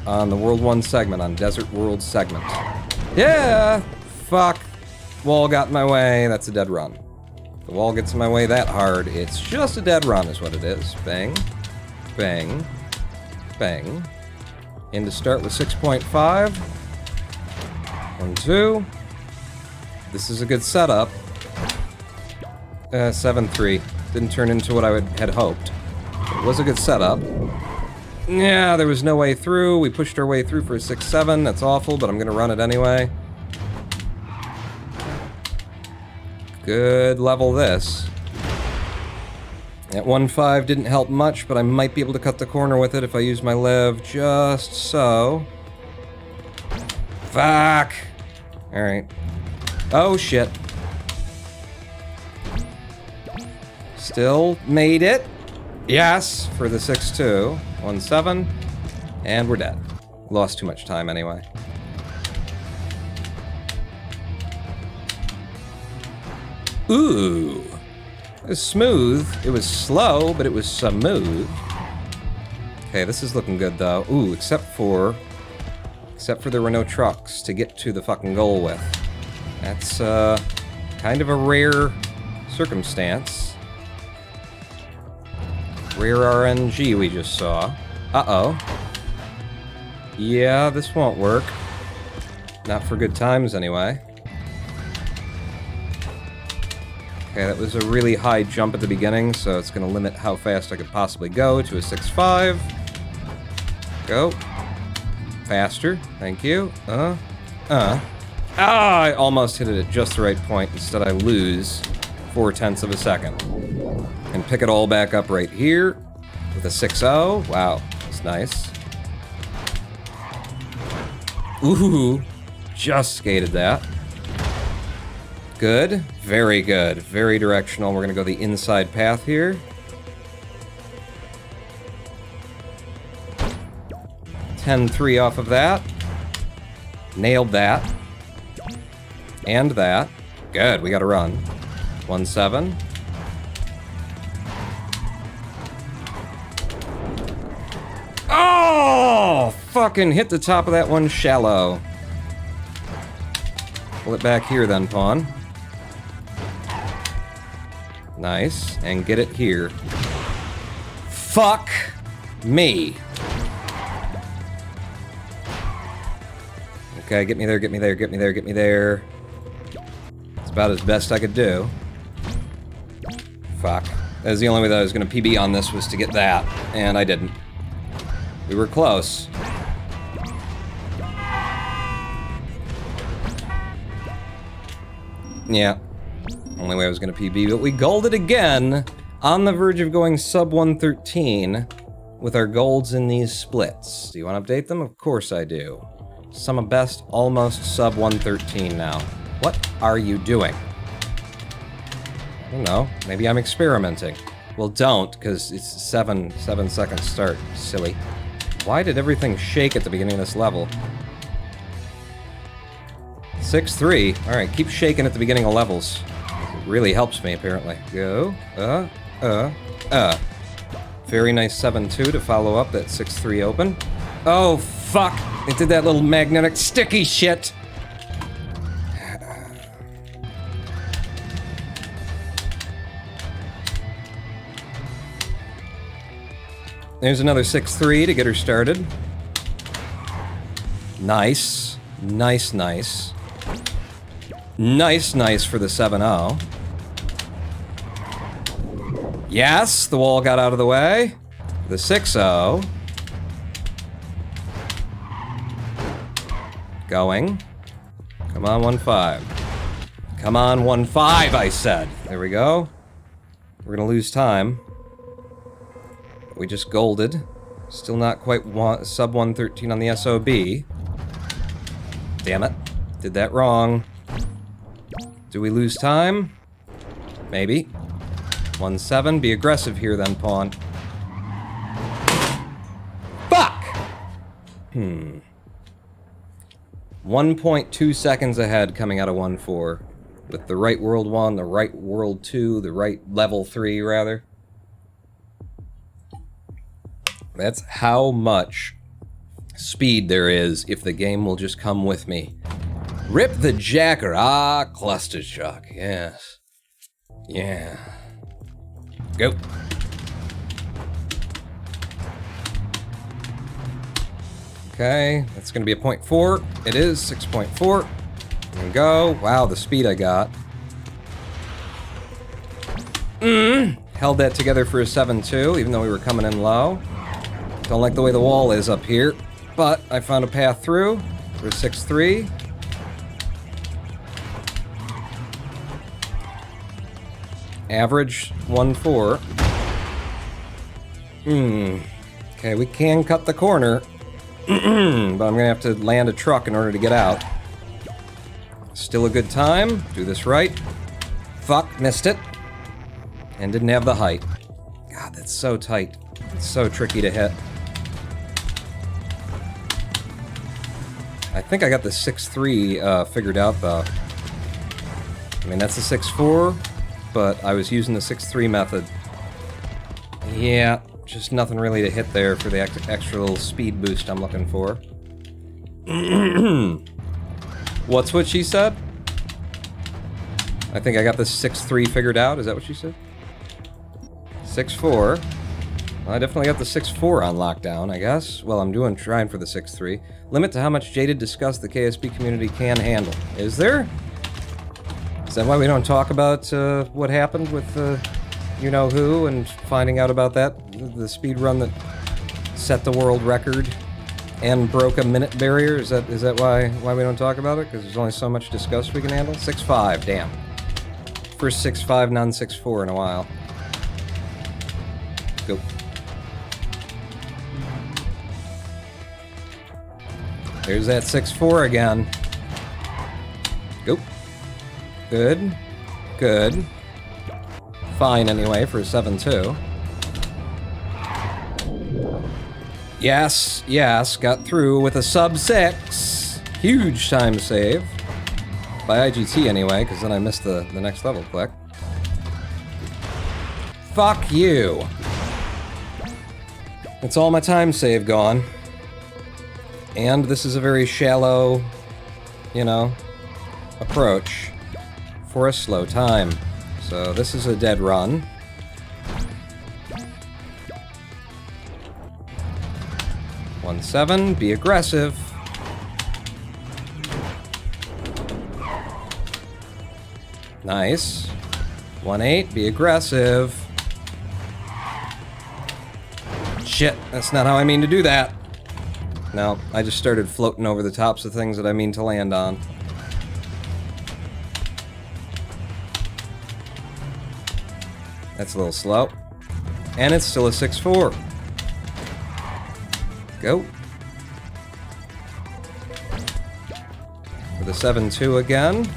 on the World 1 segment, on Desert World segment. Yeah! Fuck. Wall got in my way, that's a dead run. If the wall gets in my way that hard, it's just a dead run is what it is. Bang. Bang. Bang. And to start with 6.5. 1, 2. This is a good setup. 7-3. Didn't turn into what I had hoped. It was a good setup. Yeah, there was no way through. We pushed our way through for a 6-7. That's awful, but I'm gonna run it anyway. Good level this. At 1-5 didn't help much, but I might be able to cut the corner with it if I use my lev just so. Fuck! Alright. Oh, shit. Still made it. Yes, for the 6-2. 1-7. And we're dead. Lost too much time anyway. Ooh. It was smooth. It was slow, but it was smooth. Okay, this is looking good though. Ooh, except for there were no trucks to get to the fucking goal with. That's kind of a rare circumstance. Rare RNG we just saw. Uh-oh. Yeah, this won't work. Not for good times anyway. Okay, that was a really high jump at the beginning, so it's going to limit how fast I could possibly go to a 6-5. Go. Faster. Thank you. Ah, I almost hit it at just the right point. Instead, I lose 0.4 of a second. And pick it all back up right here with a 6-0. Wow, that's nice. Ooh, just skated that. Good. Very good. Very directional. We're going to go the inside path here. 10-3 off of that. Nailed that. And that. Good. We got to run. 1-7. Oh! Fucking hit the top of that one shallow. Pull it back here then, pawn. Nice. And get it here. Fuck me. Okay, get me there, get me there, get me there, get me there. It's about as best I could do. Fuck. That was the only way that I was going to PB on this, was to get that. And I didn't. We were close. Yeah. Only way I was going to PB, but we golded it again, on the verge of going sub 113 with our golds in these splits. Do you want to update them? Of course I do. Sum of best, almost sub 113 now. What are you doing? I don't know. Maybe I'm experimenting. Well, don't, because it's 7-second start. Silly. Why did everything shake at the beginning of this level? 6-3. Alright, keep shaking at the beginning of levels. It really helps me, apparently. Go. Very nice 7-2 to follow up that 6-3 open. Oh, fuck! It did that little magnetic sticky shit! There's another 6-3 to get her started. Nice. Nice, nice. Nice, nice for the 7-0. Yes, the wall got out of the way. The 6-0. Going. Come on, 1-5. Come on, 1-5, I said. There we go. We're gonna lose time. We just golded. Still not quite sub 113 on the SOB. Damn it. Did that wrong. Do we lose time? Maybe. 1-7. Be aggressive here then, pawn. Fuck! 1.2 seconds ahead coming out of 1-4. With the right world 1, the right world 2, the right level 3, rather. That's how much speed there is if the game will just come with me. Rip the jacker. Ah, Clustertruck. Yes. Yeah. Go. Okay, that's gonna be a 0.4. It is 6.4. There we go. Wow, the speed I got. Held that together for a 7.2, even though we were coming in low. Don't like the way the wall is up here, but I found a path through for a 6.3. Average 1.4. Okay, we can cut the corner, but I'm gonna have to land a truck in order to get out. Still a good time. Do this right. Fuck, missed it. And didn't have the height. God, that's so tight. It's so tricky to hit. I think I got the 6.3 figured out, though. I mean, that's a 6.4, but I was using the 6.3 method. Yeah, just nothing really to hit there for the extra little speed boost I'm looking for. What's what she said? I think I got the 6.3 figured out. Is that what she said? 6.4. Well, I definitely got the 6.4 on lockdown, I guess. Well, I'm trying for the 6.3. Limit to how much jaded disgust the KSB community can handle. Is there? Is that why we don't talk about what happened with you-know-who and finding out about that? The speedrun that set the world record and broke a minute barrier? Is that why we don't talk about it? Because there's only so much disgust we can handle? 6.5, damn. First 6.5, non-6.4 in a while. Go. There's that 6.4 again. Go. Good. Good. Fine, anyway, for a 7.2. Yes, yes, got through with a sub-6. Huge time save. By IGT, anyway, because then I missed the next level click. Fuck you. It's all my time save gone. And this is a very shallow, you know, approach for a slow time. So this is a dead run. One 7, be aggressive. Nice. 1.8, be aggressive. Shit, that's not how I mean to do that. No, I just started floating over the tops of things that I mean to land on. That's a little slow. And it's still a 6.4. Go. For the 7.2 again.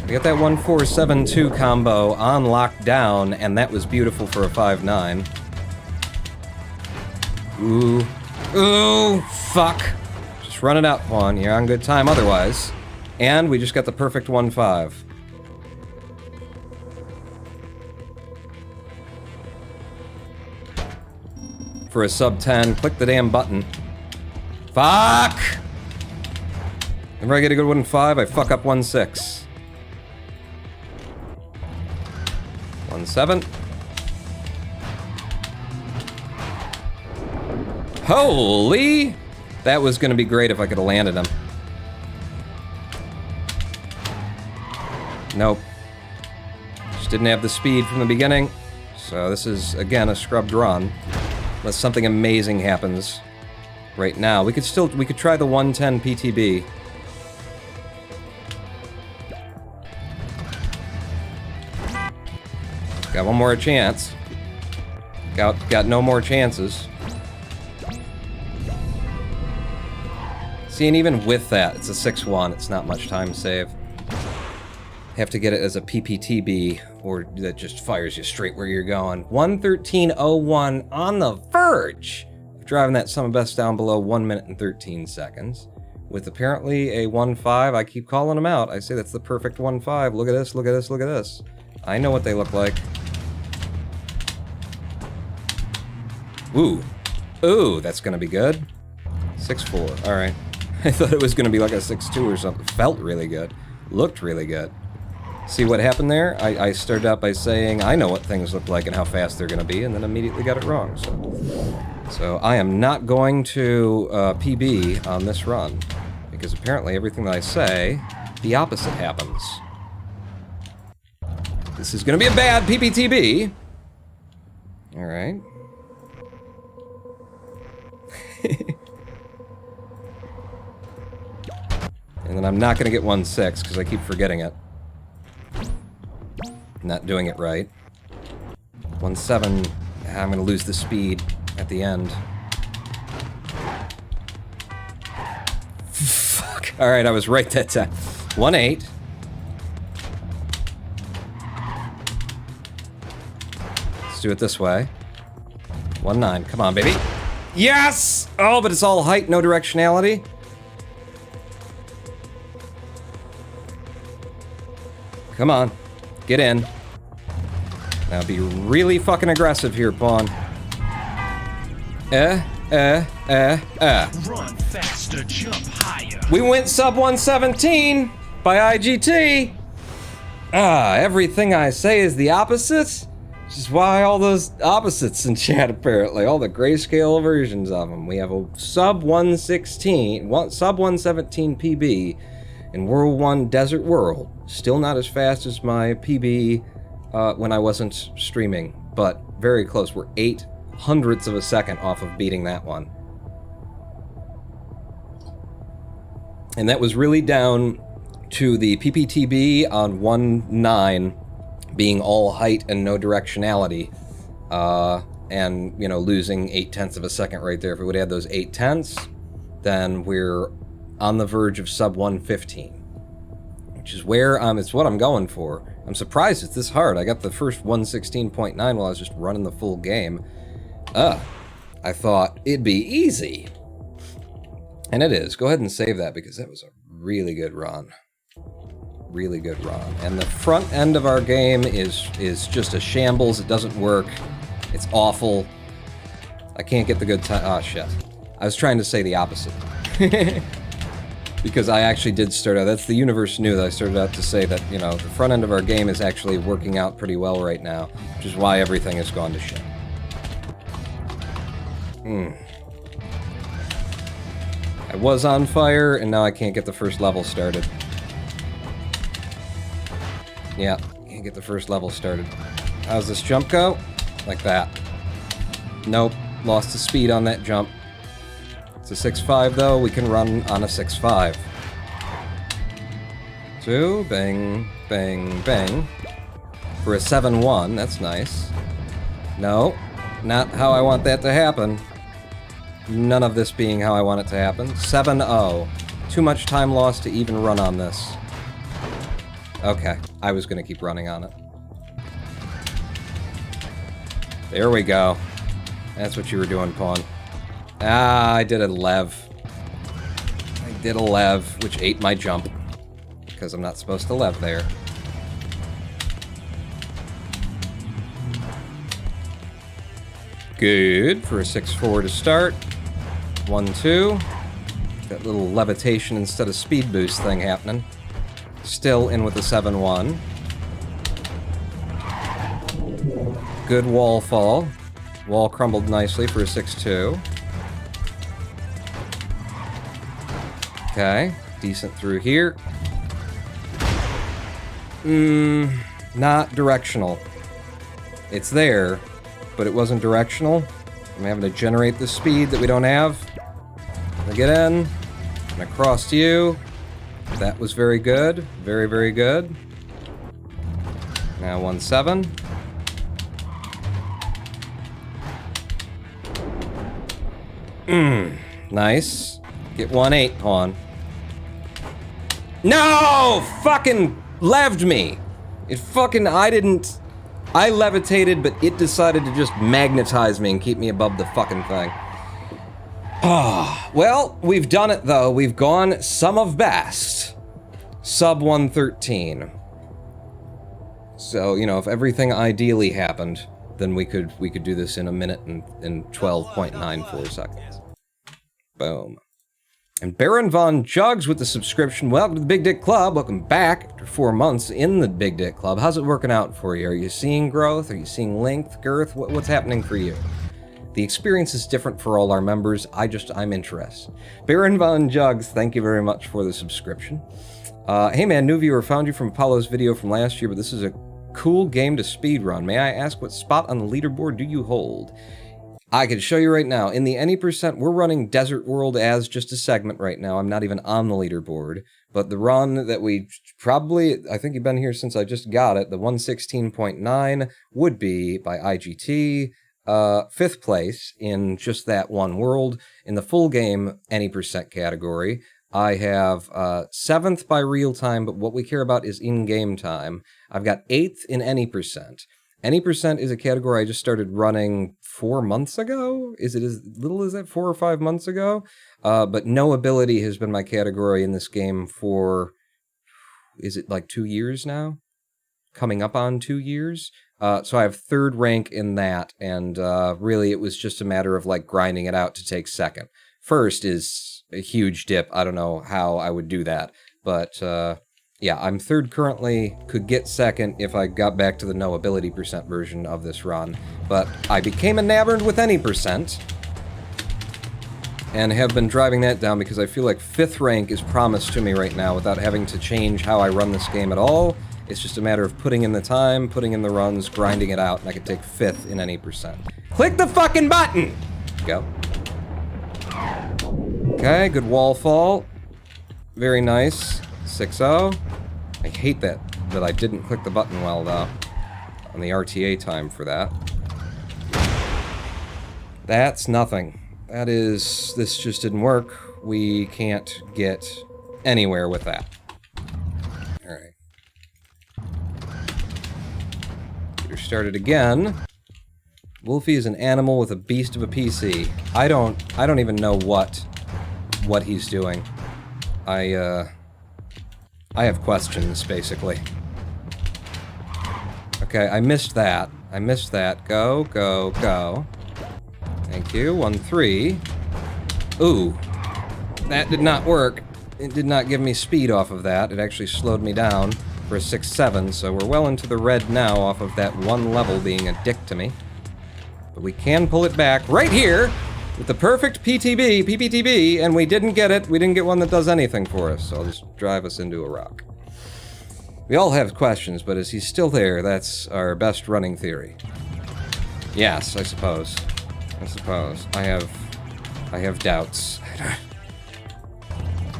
We got that 1.4-7.2 combo on lockdown, and that was beautiful for a 5.9. Ooh. Ooh, fuck. Just run it out, Juan. You're on good time otherwise. And we just got the perfect 1.5. For a sub 10, click the damn button. Fuck! Whenever I get a good 1.5, I fuck up 1.6. 1.7. Holy! That was gonna be great if I could have landed him. Nope. Just didn't have the speed from the beginning. So this is, again, a scrubbed run. Unless something amazing happens right now. We could try the 110 PTB. Got one more chance. Got no more chances. See, and even with that, it's a 6.1. It's not much time save. Have to get it as a PPTB, or that just fires you straight where you're going. 1:13:01 on the verge of driving that sum of best down below 1 minute and 13 seconds. With apparently a 1.5, I keep calling them out. I say that's the perfect 1.5. Look at this, look at this, look at this. I know what they look like. Ooh. Ooh, that's gonna be good. 6.4, alright. I thought it was gonna be like a 6.2 or something. Felt really good. Looked really good. See what happened there? I started out by saying I know what things look like and how fast they're gonna be, and then immediately got it wrong, so... So I am not going to PB on this run, because apparently everything that I say, the opposite happens. This is gonna be a bad PPTB. Alright. And then I'm not gonna get 1-6, because I keep forgetting it. Not doing it right. 1-7, I'm gonna lose the speed at the end. Fuck. Alright, I was right that time. 1-8. Let's do it this way. 1-9. Come on, baby. Yes! Oh, but it's all height, no directionality. Come on. Get in. Now be really fucking aggressive here, pawn. Run faster, jump higher. We went sub 117 by IGT. Everything I say is the opposite. Which is why all those opposites in chat, apparently. All the grayscale versions of them. We have a sub 117 PB in World 1 Desert World. Still not as fast as my PB when I wasn't streaming, but very close. We're 0.08 of a second off of beating that one. And that was really down to the PPTB on 1-9 being all height and no directionality. And, you know, losing 0.8 of a second right there. If we would add those 0.8, then we're on the verge of sub 115. Which is where it's what I'm going for. I'm surprised it's this hard. I got the first 116.9 while I was just running the full game. I thought it'd be easy. And it is. Go ahead and save that because that was a really good run. Really good run. And the front end of our game is just a shambles. It doesn't work. It's awful. I can't get the good time. Oh, shit. I was trying to say the opposite. Because I actually did start out, that's the universe knew that I started out to say that, you know, the front end of our game is actually working out pretty well right now, which is why everything has gone to shit. I was on fire, and now I can't get the first level started. Yeah, can't get the first level started. How's this jump go? Like that. Nope, lost the speed on that jump. It's a 6.5 though, we can run on a 6.5. 2, bang, bang, bang. For a 7-1, that's nice. No, not how I want that to happen. None of this being how I want it to happen. 7-0. Too much time lost to even run on this. Okay, I was gonna keep running on it. There we go. That's what you were doing, pawn. I did a lev. I did a lev, which ate my jump. Because I'm not supposed to lev there. Good for a 6-4 to start. 1-2. That little levitation instead of speed boost thing happening. Still in with a 7-1. Good wall fall. Wall crumbled nicely for a 6-2. Okay, decent through here. Not directional. It's there, but it wasn't directional. I'm having to generate the speed that we don't have. I'm gonna get in. I'm gonna cross to you. That was very good. Very, very good. Now 1-7. Nice. Get 1-8, pawn. No! Fucking leved me! It fucking, I levitated, but it decided to just magnetize me and keep me above the fucking thing. Well, we've done it though. We've gone sum of best. Sub 113. So, you know, if everything ideally happened, then we could do this in a minute and 12.94 seconds. Boom. And Baron Von Jugs with the subscription. Welcome to the Big Dick Club. Welcome back after 4 months in the Big Dick Club. How's it working out for you? Are you seeing growth? Are you seeing length, girth? What's happening for you? The experience is different for all our members. I'm interested. Baron Von Jugs, thank you very much for the subscription. Hey man, new viewer, found you from Apollo's video from last year, but this is a cool game to speedrun. May I ask what spot on the leaderboard do you hold? I can show you right now. In the any percent, we're running Desert World as just a segment right now. I'm not even on the leaderboard. But the run that we probably, I think you've been here since I just got it, the 116.9 would be by IGT. 5th place in just that one world. In the full game, any percent category, I have 7th by real time, but what we care about is in-game time. I've got 8th in any percent. Any percent is a category I just started running 4 months ago? Is it as little as that, 4 or 5 months ago? But no ability has been my category in this game for, is it like 2 years now? Coming up on 2 years? So I have 3rd rank in that, and really it was just a matter of like grinding it out to take 2nd. 1st is a huge dip. I don't know how I would do that, but yeah, I'm 3rd currently, could get 2nd if I got back to the no ability percent version of this run, but I became enamored with any percent, and have been driving that down because I feel like 5th rank is promised to me right now without having to change how I run this game at all. It's just a matter of putting in the time, putting in the runs, grinding it out, and I can take 5th in any percent. Click the fucking button! Go. Okay, good wall fall. Very nice. 6-0. I hate that I didn't click the button well, though. On the RTA time for that. That's nothing. That is... This just didn't work. We can't get anywhere with that. Alright. Get her started again. Wolfie is an animal with a beast of a PC. I don't even know what he's doing. I have questions, basically. Okay, I missed that. I missed that. Go, go, go. Thank you. 1-3. Ooh. That did not work. It did not give me speed off of that. It actually slowed me down for a 6-7, so we're well into the red now off of that one level being a dick to me. But we can pull it back right here with the perfect PPTB, and we didn't get it. We didn't get one that does anything for us, so I'll just drive us into a rock. We all have questions, but is he still there? That's our best running theory. Yes, I suppose. I suppose. I have doubts.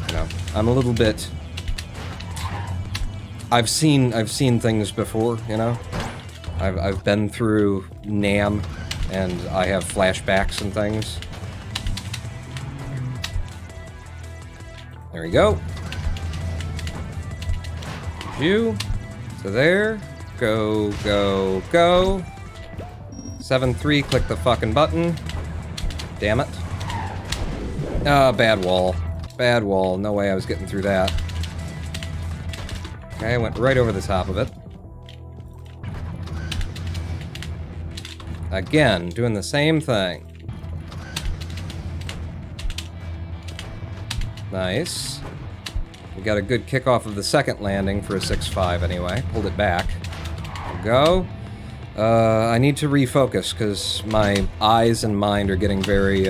You know, I'm a little bit... I've seen things before, you know? I've been through NAM, and I have flashbacks and things. There we go. You to there. Go, go, go. 7-3, click the fucking button. Damn it. Ah, bad wall. Bad wall. No way I was getting through that. Okay, I went right over the top of it. Again, doing the same thing. Nice. We got a good kickoff of the second landing for a 6-5 anyway. Pulled it back. Go. I need to refocus because my eyes and mind are getting very,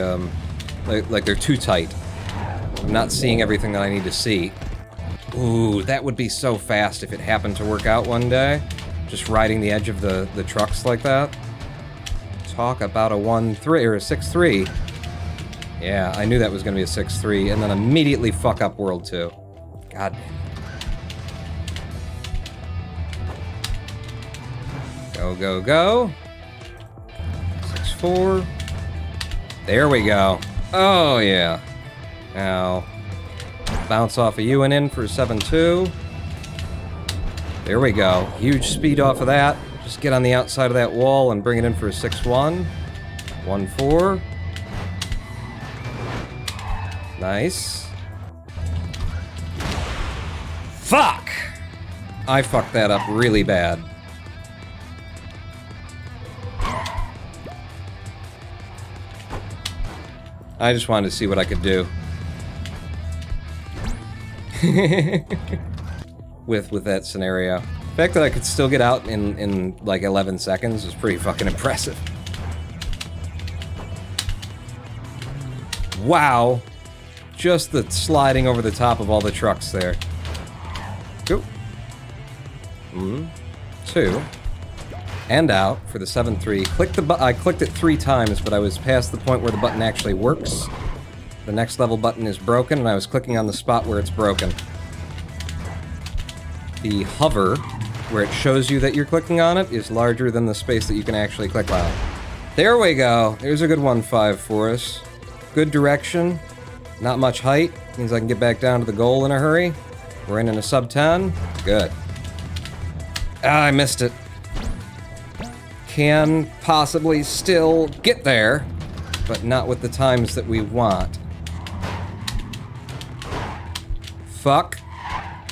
like they're too tight. I'm not seeing everything that I need to see. Ooh, that would be so fast if it happened to work out one day. Just riding the edge of the trucks like that. Talk about a 1-3 or a 6-3. Yeah, I knew that was going to be a 6-3, and then immediately fuck up World 2. God damn it. Go, go, go. 6-4. There we go. Oh, yeah. Now, bounce off of you and in for a 7-2. There we go. Huge speed off of that. Just get on the outside of that wall and bring it in for a 6-1. 1-4. Nice. Fuck! I fucked that up really bad. I just wanted to see what I could do. with that scenario. The fact that I could still get out in like 11 seconds is pretty fucking impressive. Wow. Just the sliding over the top of all the trucks there. Go. 2. And out for the 7-3. I clicked it 3 times, but I was past the point where the button actually works. The next level button is broken, and I was clicking on the spot where it's broken. The hover, where it shows you that you're clicking on it, is larger than the space that you can actually click on. There we go. There's a good 1-5 for us. Good direction. Not much height. Means I can get back down to the goal in a hurry. We're in a sub 10. Good. Ah, I missed it. Can possibly still get there, but not with the times that we want. Fuck.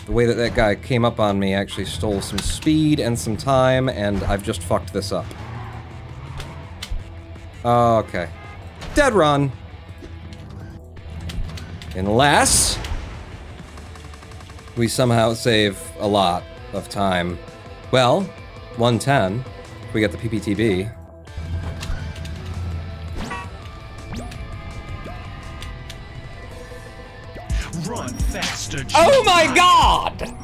The way that that guy came up on me actually stole some speed and some time, and I've just fucked this up. Okay. Dead run. Unless we somehow save a lot of time. Well, 110. We got the PPTB. Run faster. Oh my god!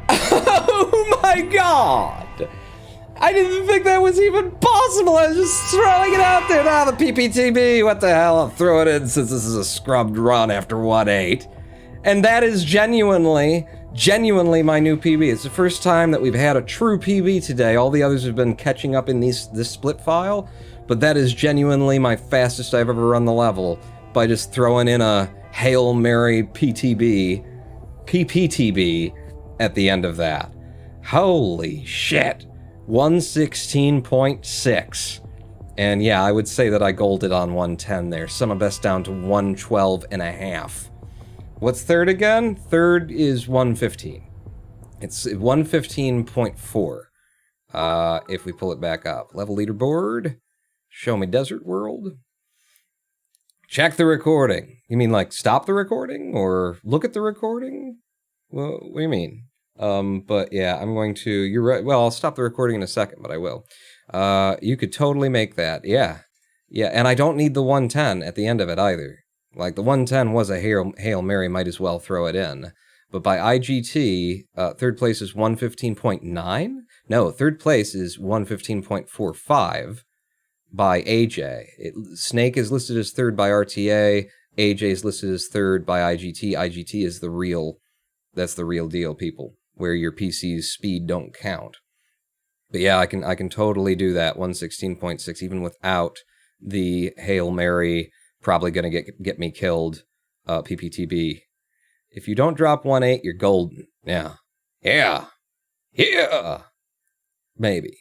Oh my god! I didn't think that was even possible. I was just throwing it out there. Now the PPTB, what the hell? I'll throw it in since this is a scrubbed run after 1-8. And that is genuinely my new PB. It's the first time that we've had a true PB today. All the others have been catching up in this split file, but that is genuinely my fastest I've ever run the level by just throwing in a Hail Mary PPTB at the end of that. Holy shit. 116.6. And yeah, I would say that I golded on 110 there. Summa best down to 112.5. What's third again? Third is 115. It's 115.4. If we pull it back up. Level leaderboard. Show me Desert World. Check the recording. You mean like stop the recording? Or look at the recording? Well, what do you mean? But yeah, I'm going to... You're right. Well, I'll stop the recording in a second, but I will. You could totally make that. Yeah. Yeah, and I don't need the 110 at the end of it either. Like, the 110 was a Hail Mary, might as well throw it in. But by IGT, third place is 115.9? No, third place is 115.45 by AJ. Snake is listed as third by RTA, AJ is listed as third by IGT. IGT is that's the real deal, people, where your PC's speed don't count. But yeah, I can totally do that, 116.6, even without the Hail Mary... Probably gonna get me killed, PPTB. If you don't drop 1-8, you're golden. Yeah. Yeah. Yeah. Maybe.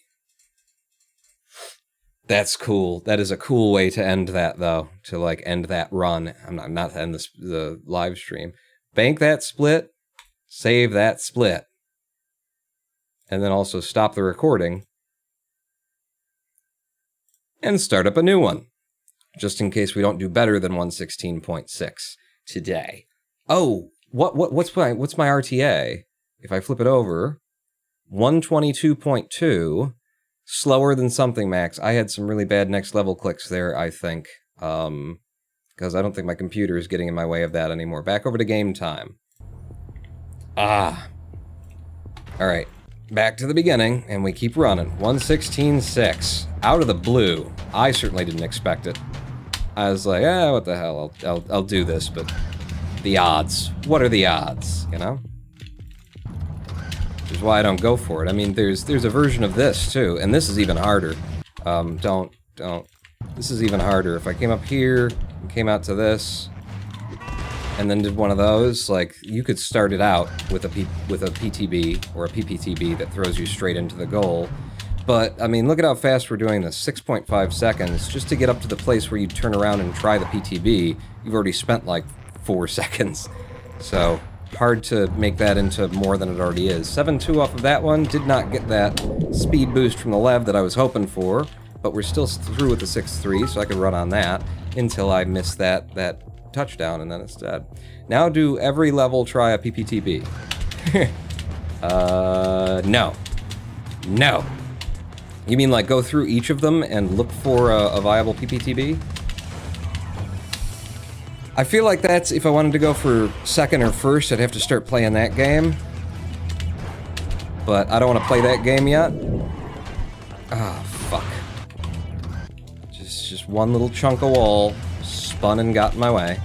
That's cool. That is a cool way to end that, though. To, like, end that run. I'm not to end the live stream. Bank that split. Save that split. And then also stop the recording. And start up a new one. Just in case we don't do better than 116.6 today. Oh, what's my RTA? If I flip it over, 122.2, slower than something max. I had some really bad next level clicks there, I think, because I don't think my computer is getting in my way of that anymore. Back over to game time. All right, back to the beginning, and we keep running. 116.6, out of the blue. I certainly didn't expect it. I was like, what the hell, I'll do this, but the odds. What are the odds, you know? Which is why I don't go for it. I mean, there's a version of this, too, and this is even harder. Don't. This is even harder. If I came up here, and came out to this, and then did one of those, like, you could start it out with a PTB, or a PPTB that throws you straight into the goal. But, I mean, look at how fast we're doing this. 6.5 seconds. Just to get up to the place where you turn around and try the PTB, you've already spent, like, 4 seconds. So, hard to make that into more than it already is. 7.2 off of that one. Did not get that speed boost from the Lev that I was hoping for. But we're still through with the 6.3, so I could run on that until I miss that touchdown, and then it's dead. Now do every level try a PPTB. No. No. You mean like go through each of them and look for a viable PPTB? I feel like that's, if I wanted to go for second or first, I'd have to start playing that game. But I don't want to play that game yet. Ah, fuck. Just one little chunk of wall spun and got in my way.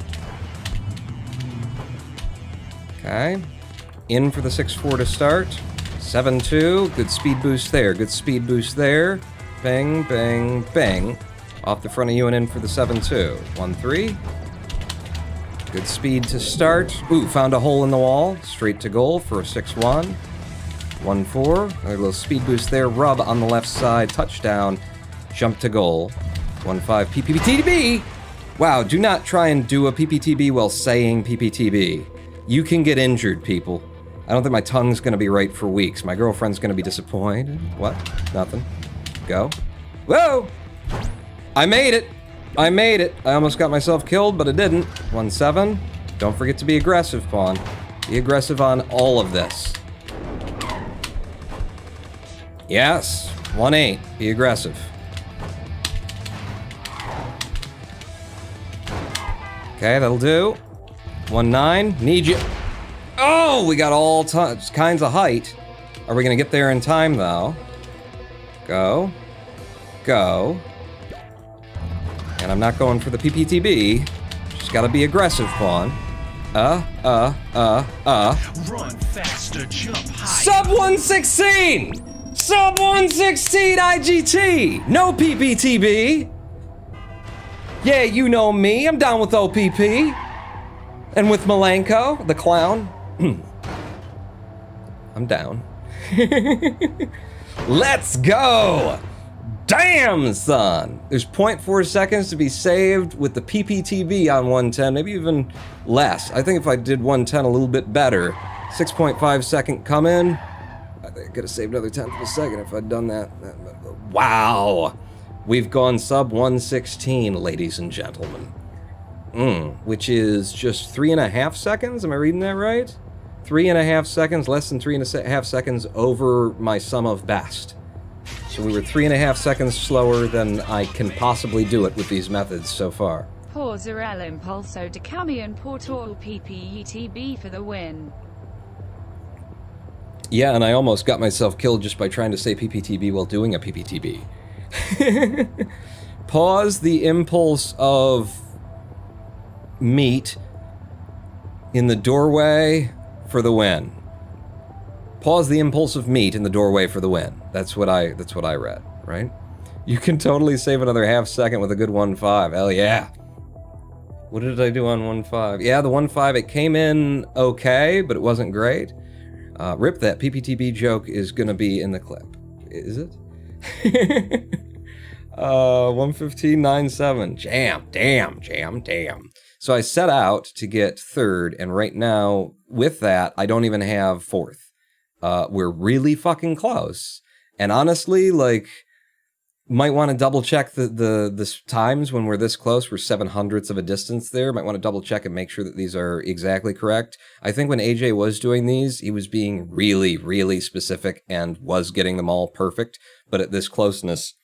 Okay. In for the 6-4 to start. 7-2. Good speed boost there. Good speed boost there. Bang, bang, bang. Off the front of you and in for the 7-2. 1-3. Good speed to start. Ooh, found a hole in the wall. Straight to goal for a 6-1. 1-4. A little speed boost there. Rub on the left side. Touchdown. Jump to goal. 1-5. PPTB! Wow, do not try and do a PPTB while saying PPTB. You can get injured, people. I don't think my tongue's gonna be right for weeks. My girlfriend's gonna be disappointed. What? Nothing. Go. Whoa! I made it! I made it! I almost got myself killed, but I didn't. 1-7. Don't forget to be aggressive, pawn. Be aggressive on all of this. Yes. 1-8. Be aggressive. Okay, that'll do. 1-9. Need you. Oh, we got all kinds of height. Are we gonna get there in time, though? Go. Go. And I'm not going for the PPTB. Just gotta be aggressive, pawn. Run faster, jump high. Sub 116! Sub 116 IGT! No PPTB! Yeah, you know me. I'm down with OPP. And with Malenko, the clown. I'm down. Let's go! Damn, son! There's 0.4 seconds to be saved with the PPTB on 110, maybe even less. I think if I did 110 a little bit better, 6.5 second come in, I think I could have saved another 10th of a second if I'd done that. Wow! We've gone sub 116, ladies and gentlemen. Which is just 3.5 seconds? Am I reading that right? 3.5 seconds, less than 3.5 seconds over my sum of best. So we were 3.5 seconds slower than I can possibly do it with these methods so far. Pauser el impulso de camion portal PPETB for the win. Yeah, and I almost got myself killed just by trying to say PPTB while doing a PPTB. Pause the impulse of meat in the doorway for the win. Pause the impulse of meat in the doorway for the win. That's what I read, right? You can totally save another half second with a good 1-5. Hell yeah. What did I do on 1-5? Yeah, the 1-5, it came in okay, but it wasn't great. Rip that PPTB joke is gonna be in the clip. Is it? 115.97. Jam, damn. So I set out to get third, and right now, with that, I don't even have fourth. We're really fucking close. And honestly, like, might want to double check the times when we're this close. We're 7/100ths of a distance there. Might want to double check and make sure that these are exactly correct. I think when AJ was doing these, he was being really, really specific and was getting them all perfect. But at this closeness,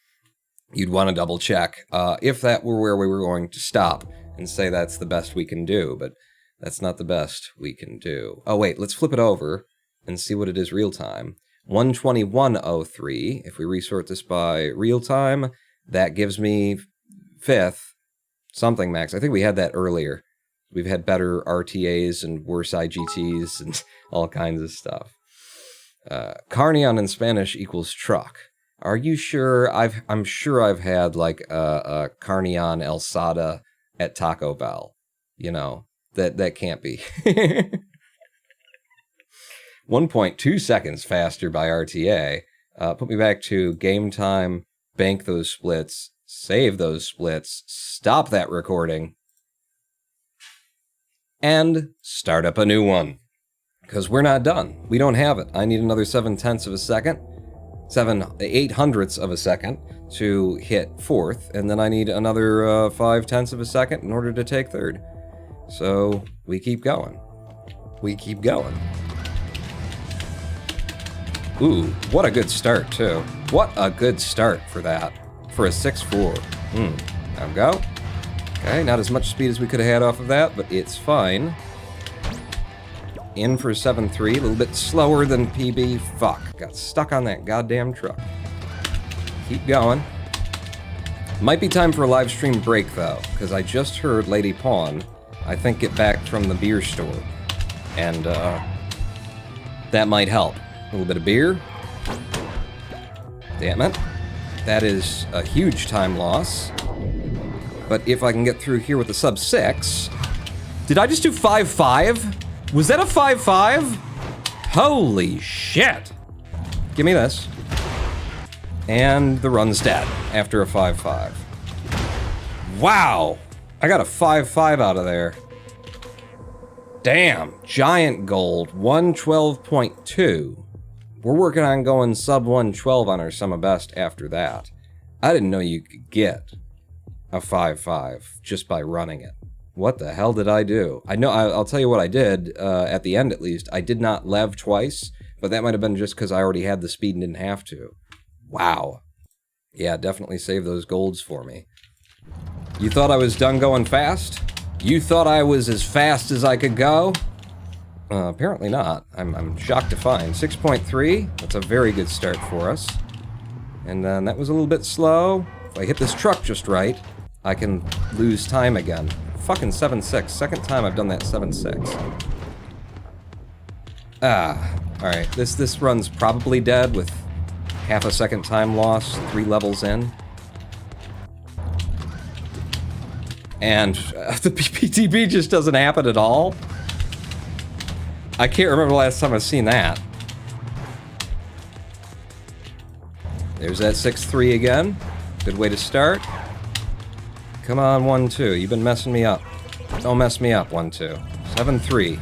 you'd want to double check if that were where we were going to stop and say that's the best we can do. But that's not the best we can do. Oh, wait, let's flip it over and see what it is real time. 121.03. If we resort this by real time, that gives me fifth something max. I think we had that earlier. We've had better RTAs and worse IGTs and all kinds of stuff. Carnion in Spanish equals truck. Are you sure? I'm sure I've had like a Carnion Alsada at Taco Bell. You know, that can't be. 1.2 seconds faster by RTA. Put me back to game time, bank those splits, save those splits, stop that recording, and start up a new one. Because we're not done. We don't have it. I need another 7/10ths of a second, 7/800ths of a second to hit fourth, and then I need another 5/10ths of a second in order to take third. So we keep going. We keep going. Ooh, what a good start, too. What a good start for that. For a 6-4. Now go. Okay, not as much speed as we could have had off of that, but it's fine. In for 7-3, a little bit slower than PB. Fuck, got stuck on that goddamn truck. Keep going. Might be time for a live stream break, though, because I just heard Lady Pawn, I think, get back from the beer store. And, that might help. A little bit of beer. Damn it. That is a huge time loss. But if I can get through here with the sub 6... Did I just do 5-5? Was that a 5-5? Holy shit! Give me this. And the run's dead after a 5-5. Wow! I got a 5-5 out of there. Damn. Giant gold, 112.2. We're working on going sub 112 on our sum of best after that. I didn't know you could get a 5-5 just by running it. What the hell did I do? I know, I'll tell you what I did, at the end at least. I did not lev twice, but that might have been just because I already had the speed and didn't have to. Wow. Yeah, definitely save those golds for me. You thought I was done going fast? You thought I was as fast as I could go? Apparently not. I'm shocked to find. 6.3, that's a very good start for us. And then that was a little bit slow. If I hit this truck just right, I can lose time again. Fucking 7-6. Second time I've done that 7-6. Alright. This run's probably dead with half a second time loss, 3 levels in. And the PTB just doesn't happen at all. I can't remember the last time I've seen that. There's that 6-3 again. Good way to start. Come on, 1-2. You've been messing me up. Don't mess me up, 1-2. 7-3.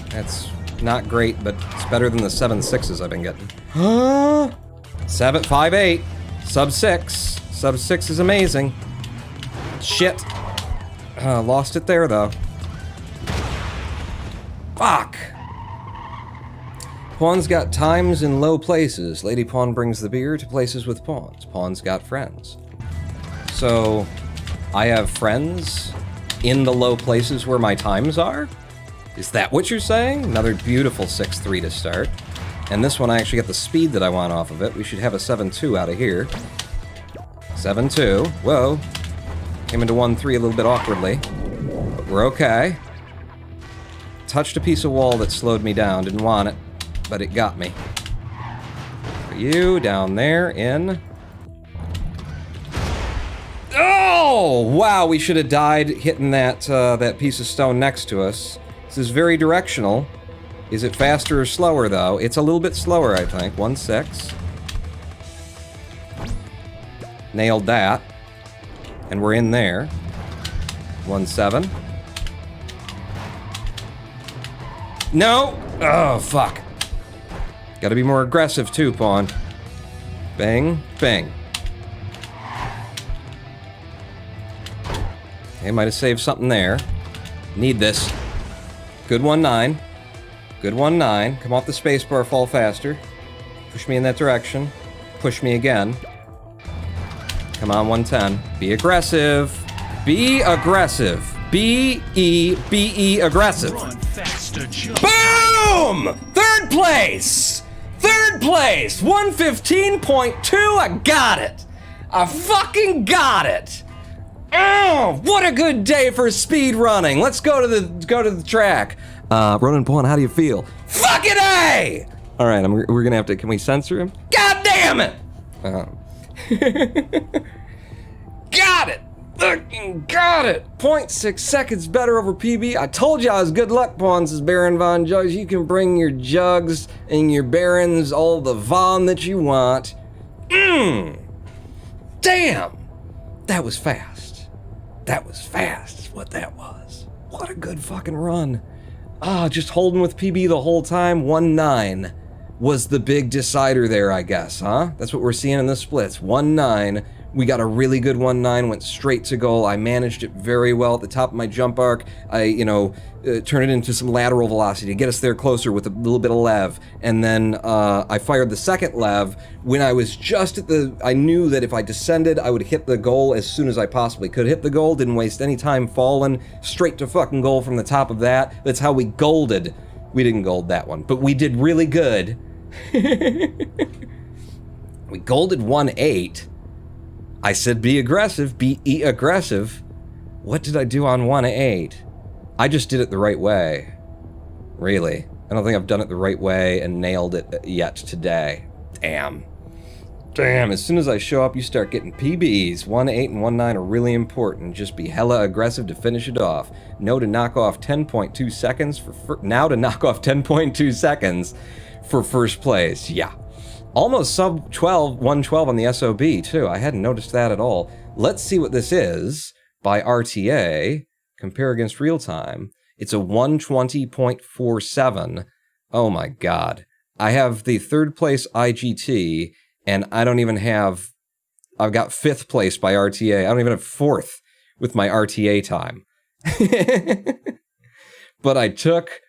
That's not great, but it's better than the 7-6s I've been getting. 7-5-8. Sub 6. Sub 6 is amazing. Shit. Lost it there, though. Fuck! Pawn's got times in low places. Lady Pawn brings the beer to places with pawns. Pawn's got friends. So, I have friends in the low places where my times are? Is that what you're saying? Another beautiful 6-3 to start. And this one I actually got the speed that I want off of it. We should have a 7-2 out of here. 7-2. Whoa. Came into 1-3 a little bit awkwardly. But we're okay. Touched a piece of wall that slowed me down. Didn't want it. But it got me. For you, down there, in. Oh! Wow, we should have died hitting that, that piece of stone next to us. This is very directional. Is it faster or slower, though? It's a little bit slower, I think. 1-6. Nailed that. And we're in there. 1-7. No! Oh, fuck. Gotta be more aggressive, too, Pawn. Bang, bang. Okay, might have saved something there. Need this. Good 1-9. Good 1-9. Come off the spacebar, fall faster. Push me in that direction. Push me again. Come on, 110. Be aggressive. Be aggressive. B-E-B-E aggressive. Run faster, jump. Boom! Third place! Third place! 115.2, I got it! I fucking got it! Oh, what a good day for speed running! Let's go to the track. Ronan Pawn, how do you feel? Fucking A! Alright, we're gonna have to, can we censor him? God damn it! Got it! Fucking got it! 0.6 seconds better over PB. I told you I was good luck, Pawn, says Baron Von Jugs. You can bring your jugs and your barons all the Von that you want. Damn! That was fast. That was fast, is what that was. What a good fucking run. Just holding with PB the whole time. 1-9 was the big decider there, I guess, huh? That's what we're seeing in the splits. 1-9 We got a really good 1-9, went straight to goal. I managed it very well at the top of my jump arc. I, turned it into some lateral velocity to get us there closer with a little bit of lev. And then I fired the second lev when I was just at I knew that if I descended, I would hit the goal as soon as I possibly could. Hit the goal, didn't waste any time falling, straight to fucking goal from the top of that. That's how we golded. We didn't gold that one, but we did really good. We golded 1-8. I said be aggressive, be aggressive. What did I do on 1-8? I just did it the right way. Really. I don't think I've done it the right way and nailed it yet today. Damn. Damn, as soon as I show up, you start getting PBs. 1-8 and 1-9 are really important. Just be hella aggressive to finish it off. Now to knock off 10.2 seconds for first place. Yeah. Almost sub 12, 112 on the SOB, too. I hadn't noticed that at all. Let's see what this is by RTA. Compare against real time. It's a 120.47. Oh my god. I have the third place IGT, and I don't even have... I've got 5th place by RTA. I don't even have 4th with my RTA time. But I took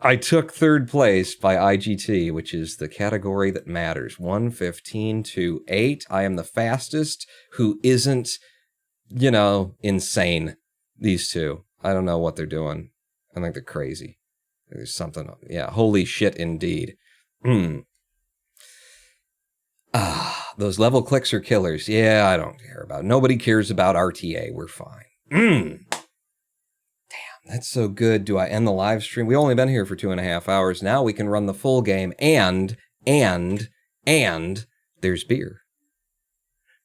3rd place by IGT, which is the category that matters. 1:15.28. I am the fastest who isn't, insane. These two. I don't know what they're doing. I think they're crazy. There's something. Yeah, holy shit indeed. Those level clicks are killers. Yeah, I don't care about it. Nobody cares about RTA. We're fine. Damn, that's so good. Do I end the live stream? We've only been here for 2.5 hours. Now we can run the full game, and there's beer.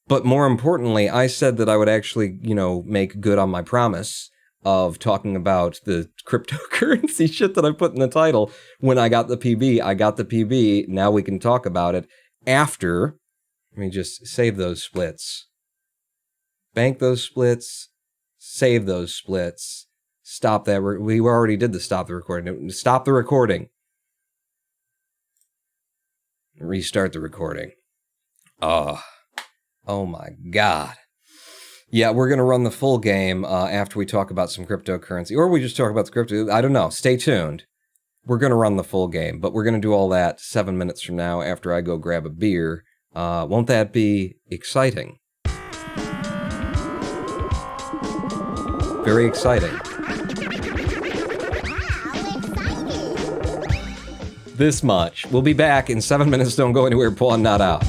But more importantly, I said that I would actually, make good on my promise of talking about the cryptocurrency shit that I put in the title. When I got the PB, I got the PB. Now we can talk about it after. Let me just save those splits. Bank those splits. Save those splits. Stop that. We already did the stop the recording. Stop the recording. Restart the recording. Oh my god. Yeah, we're going to run the full game after we talk about some cryptocurrency. Or we just talk about the crypto. I don't know. Stay tuned. We're going to run the full game. But we're going to do all that 7 minutes from now after I go grab a beer. Won't that be exciting? Very exciting. This much. We'll be back in 7 minutes. Don't go anywhere. Pull on not out.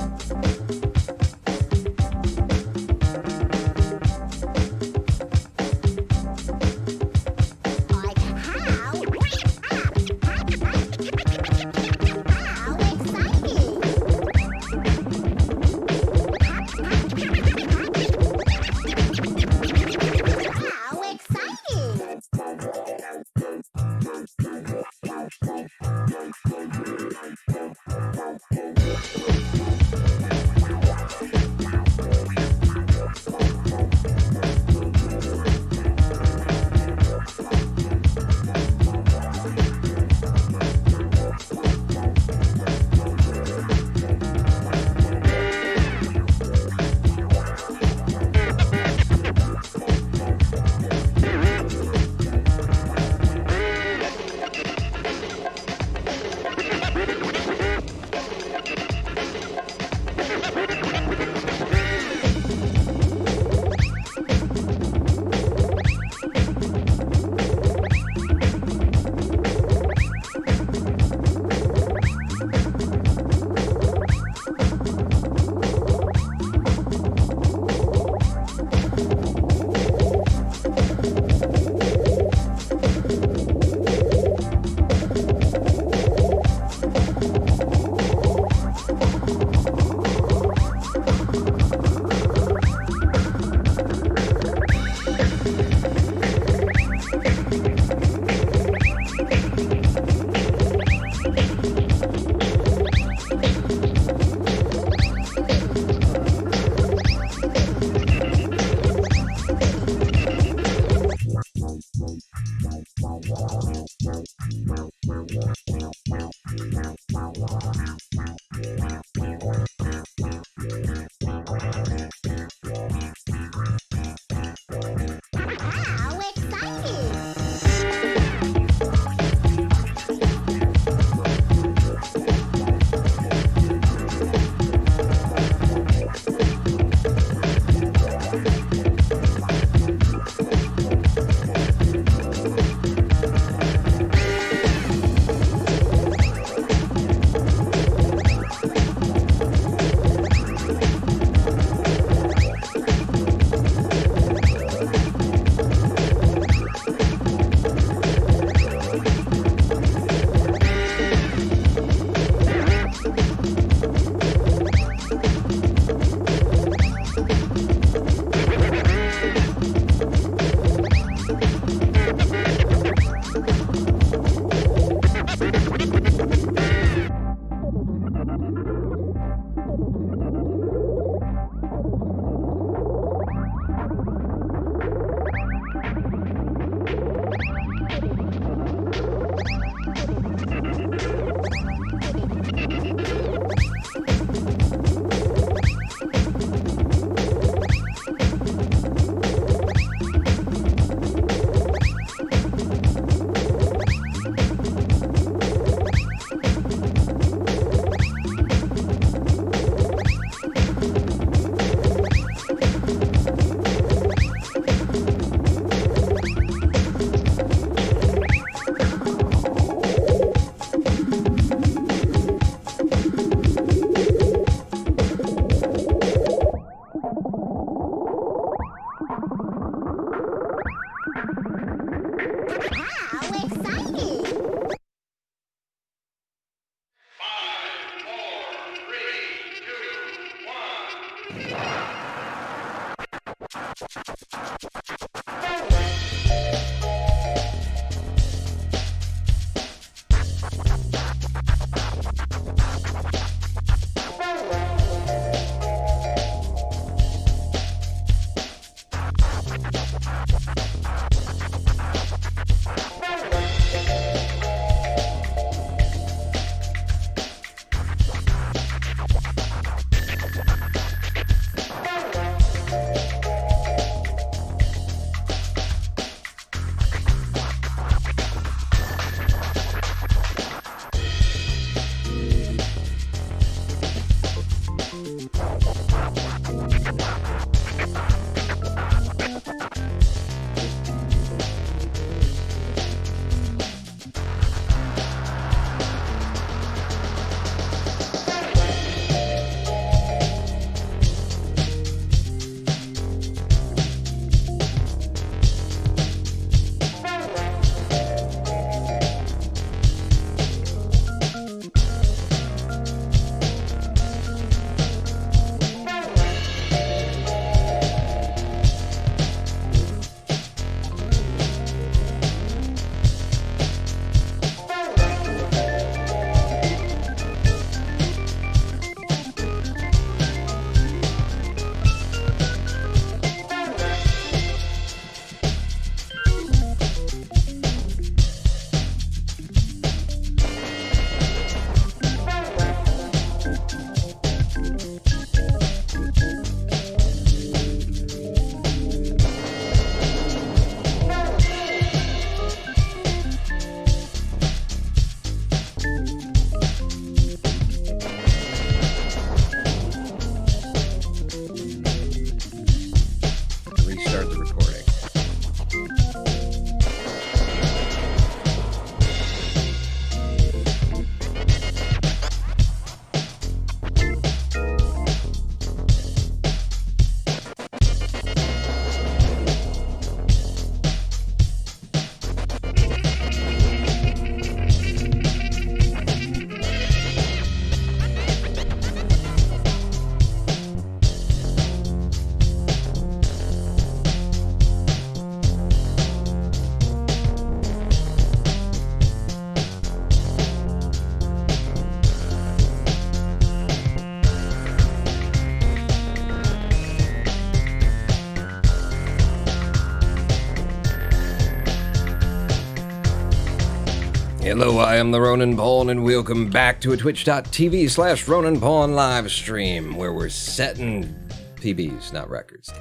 Hello, I am the Ronan Pawn, and welcome back to a twitch.tv/Ronan Pawn live stream, where we're setting PBs, not records,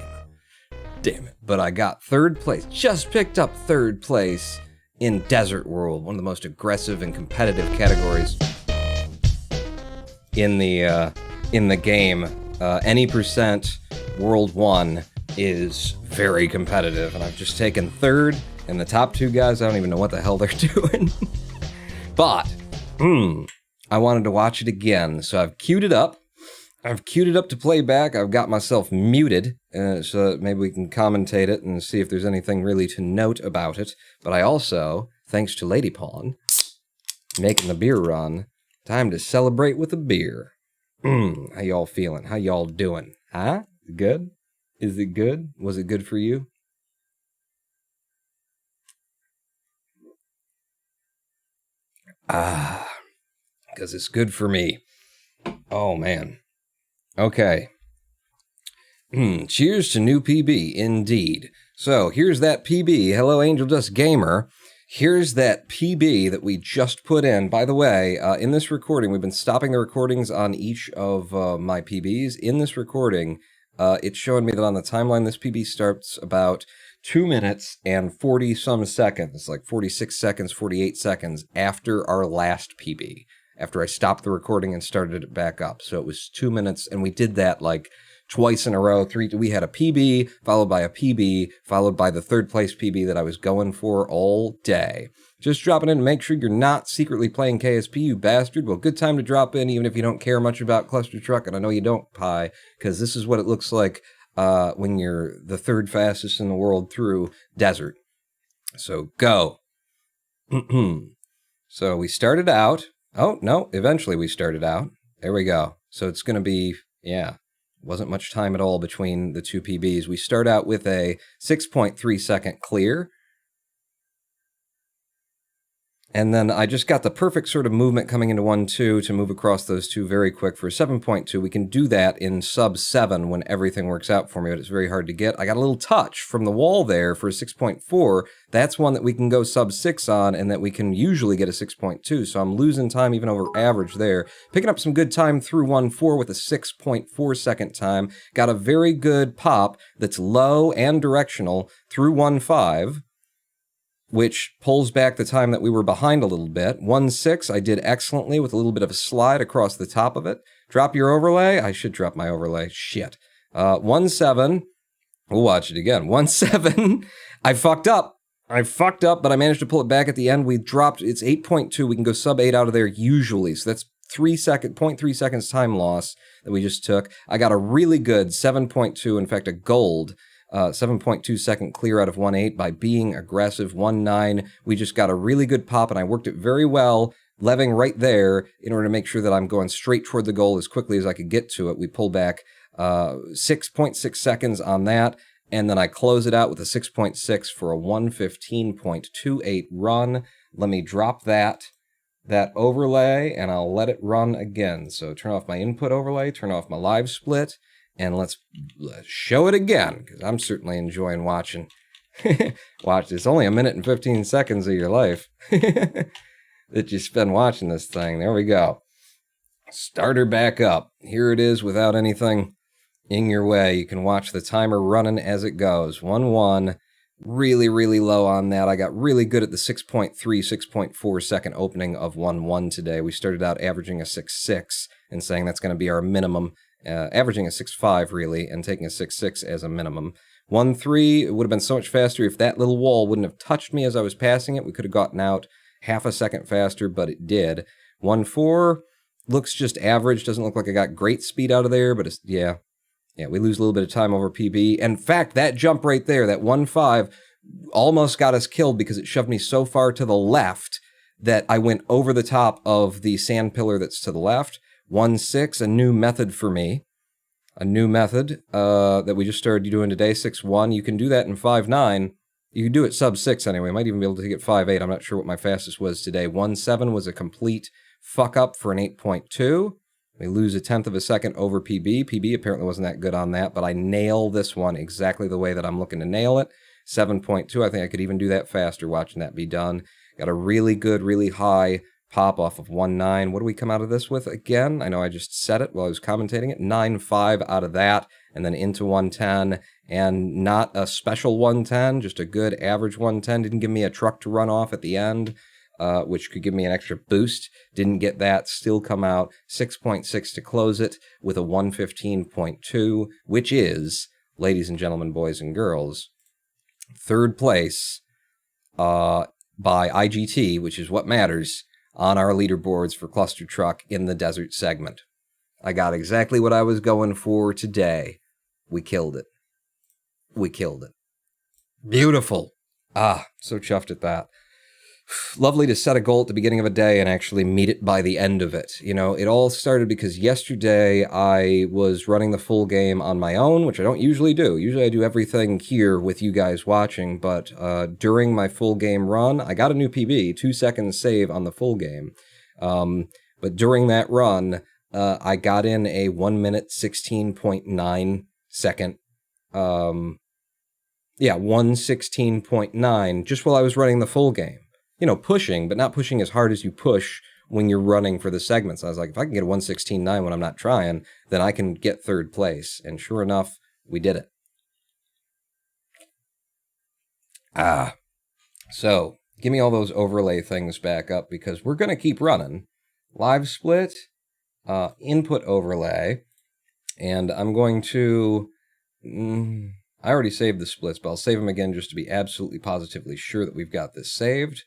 damn it. But I got third place, just picked up third place in Desert World, one of the most aggressive and competitive categories in the game. Any percent World 1 is very competitive, and I've just taken third, and the top two guys, I don't even know what the hell they're doing. But, I wanted to watch it again, so I've queued it up. I've queued it up to play back. I've got myself muted, so that maybe we can commentate it and see if there's anything really to note about it. But I also, thanks to Lady Pawn, making the beer run, time to celebrate with a beer. How y'all feeling? How y'all doing? Huh? Good? Is it good? Was it good for you? Because it's good for me. Oh, man. Okay. Cheers to new PB, indeed. So, here's that PB. Hello, Angel Dust Gamer. Here's that PB that we just put in. By the way, in this recording, we've been stopping the recordings on each of my PBs. In this recording, it's showing me that on the timeline, this PB starts about 2 minutes and 40-some seconds, like 46 seconds, 48 seconds after our last PB, after I stopped the recording and started it back up. So it was 2 minutes, and we did that like twice in a row. We had a PB, followed by a PB, followed by the third place PB that I was going for all day. Just dropping in to make sure you're not secretly playing KSP, you bastard. Well, good time to drop in, even if you don't care much about Clustertruck, and I know you don't, Pi, because this is what it looks like when you're the third fastest in the world through Desert. So, go. So, we started out. Oh, no, eventually we started out. There we go. So, it's going to be, yeah, wasn't much time at all between the two PBs. We start out with a 6.3 second clear. And then I just got the perfect sort of movement coming into 1-2 to move across those two very quick for 7.2. We can do that in sub 7 when everything works out for me, but it's very hard to get. I got a little touch from the wall there for a 6.4. That's one that we can go sub 6 on and that we can usually get a 6.2. So I'm losing time even over average there. Picking up some good time through 1-4 with a 6.4 second time. Got a very good pop that's low and directional through 1-5. Which pulls back the time that we were behind a little bit. 1-6, I did excellently with a little bit of a slide across the top of it. Drop your overlay. I should drop my overlay. Shit. 1-7. We'll watch it again. 1-7. I fucked up, but I managed to pull it back at the end. We dropped, it's 8.2. We can go sub 8 out of there usually. So that's 0.3 seconds time loss that we just took. I got a really good 7.2, in fact, a gold 7.2 second clear out of 1-8 by being aggressive. 1-9, we just got a really good pop, and I worked it very well, leving right there in order to make sure that I'm going straight toward the goal as quickly as I could get to it. We pull back 6.6 seconds on that, and then I close it out with a 6.6 for a 1:15.28 run. Let me drop that overlay, and I'll let it run again. So turn off my input overlay, turn off my live split, and let's show it again, because I'm certainly enjoying watching. Watch, it's only 1 minute and 15 seconds of your life that you spend watching this thing. There we go. Start her back up. Here it is without anything in your way. You can watch the timer running as it goes. 1-1. Really, really low on that. I got really good at the 6.3, 6.4 second opening of 1-1 today. We started out averaging a 6.6 and saying that's going to be our minimum. Averaging a 6.5 really, and taking a 6.6 as a minimum. 1-3, it would have been so much faster if that little wall wouldn't have touched me as I was passing it. We could have gotten out half a second faster, but it did. 1-4 looks just average. Doesn't look like I got great speed out of there, but it's, yeah, we lose a little bit of time over PB. In fact, that jump right there, that 1-5, almost got us killed because it shoved me so far to the left that I went over the top of the sand pillar that's to the left. 1-6, a new method for me. A new method that we just started doing today, 6-1. You can do that in 5-9. You can do it sub 6 anyway. Might even be able to get 5-8. I'm not sure what my fastest was today. 1-7 was a complete fuck up for an 8.2. We lose 1/10 of a second over PB. PB apparently wasn't that good on that, but I nail this one exactly the way that I'm looking to nail it. 7.2, I think I could even do that faster watching that be done. Got a really good, really high pop off of 1.9. What do we come out of this with again? I know I just said it while I was commentating it. 9.5 out of that, and then into 110, and not a special 110, just a good average 110. Didn't give me a truck to run off at the end, which could give me an extra boost. Didn't get that. Still come out 6.6 to close it with a 115.2, which is, ladies and gentlemen, boys and girls, third place by IGT, which is what matters, on our leaderboards for Clustertruck in the desert segment. I got exactly what I was going for today. We killed it. We killed it. Beautiful. So chuffed at that. Lovely to set a goal at the beginning of a day and actually meet it by the end of it. You know, it all started because yesterday I was running the full game on my own, which I don't usually do. Usually I do everything here with you guys watching, but during my full game run, I got a new PB, 2 seconds save on the full game. But during that run, I got in a 1 minute 16.9 second 116.9 just while I was running the full game. You know, pushing, but not pushing as hard as you push when you're running for the segments. I was like, if I can get a 116.9 when I'm not trying, then I can get third place. And sure enough, we did it. So, give me all those overlay things back up because we're going to keep running. Live split, input overlay, and I'm going to... I already saved the splits, but I'll save them again just to be absolutely positively sure that we've got this saved.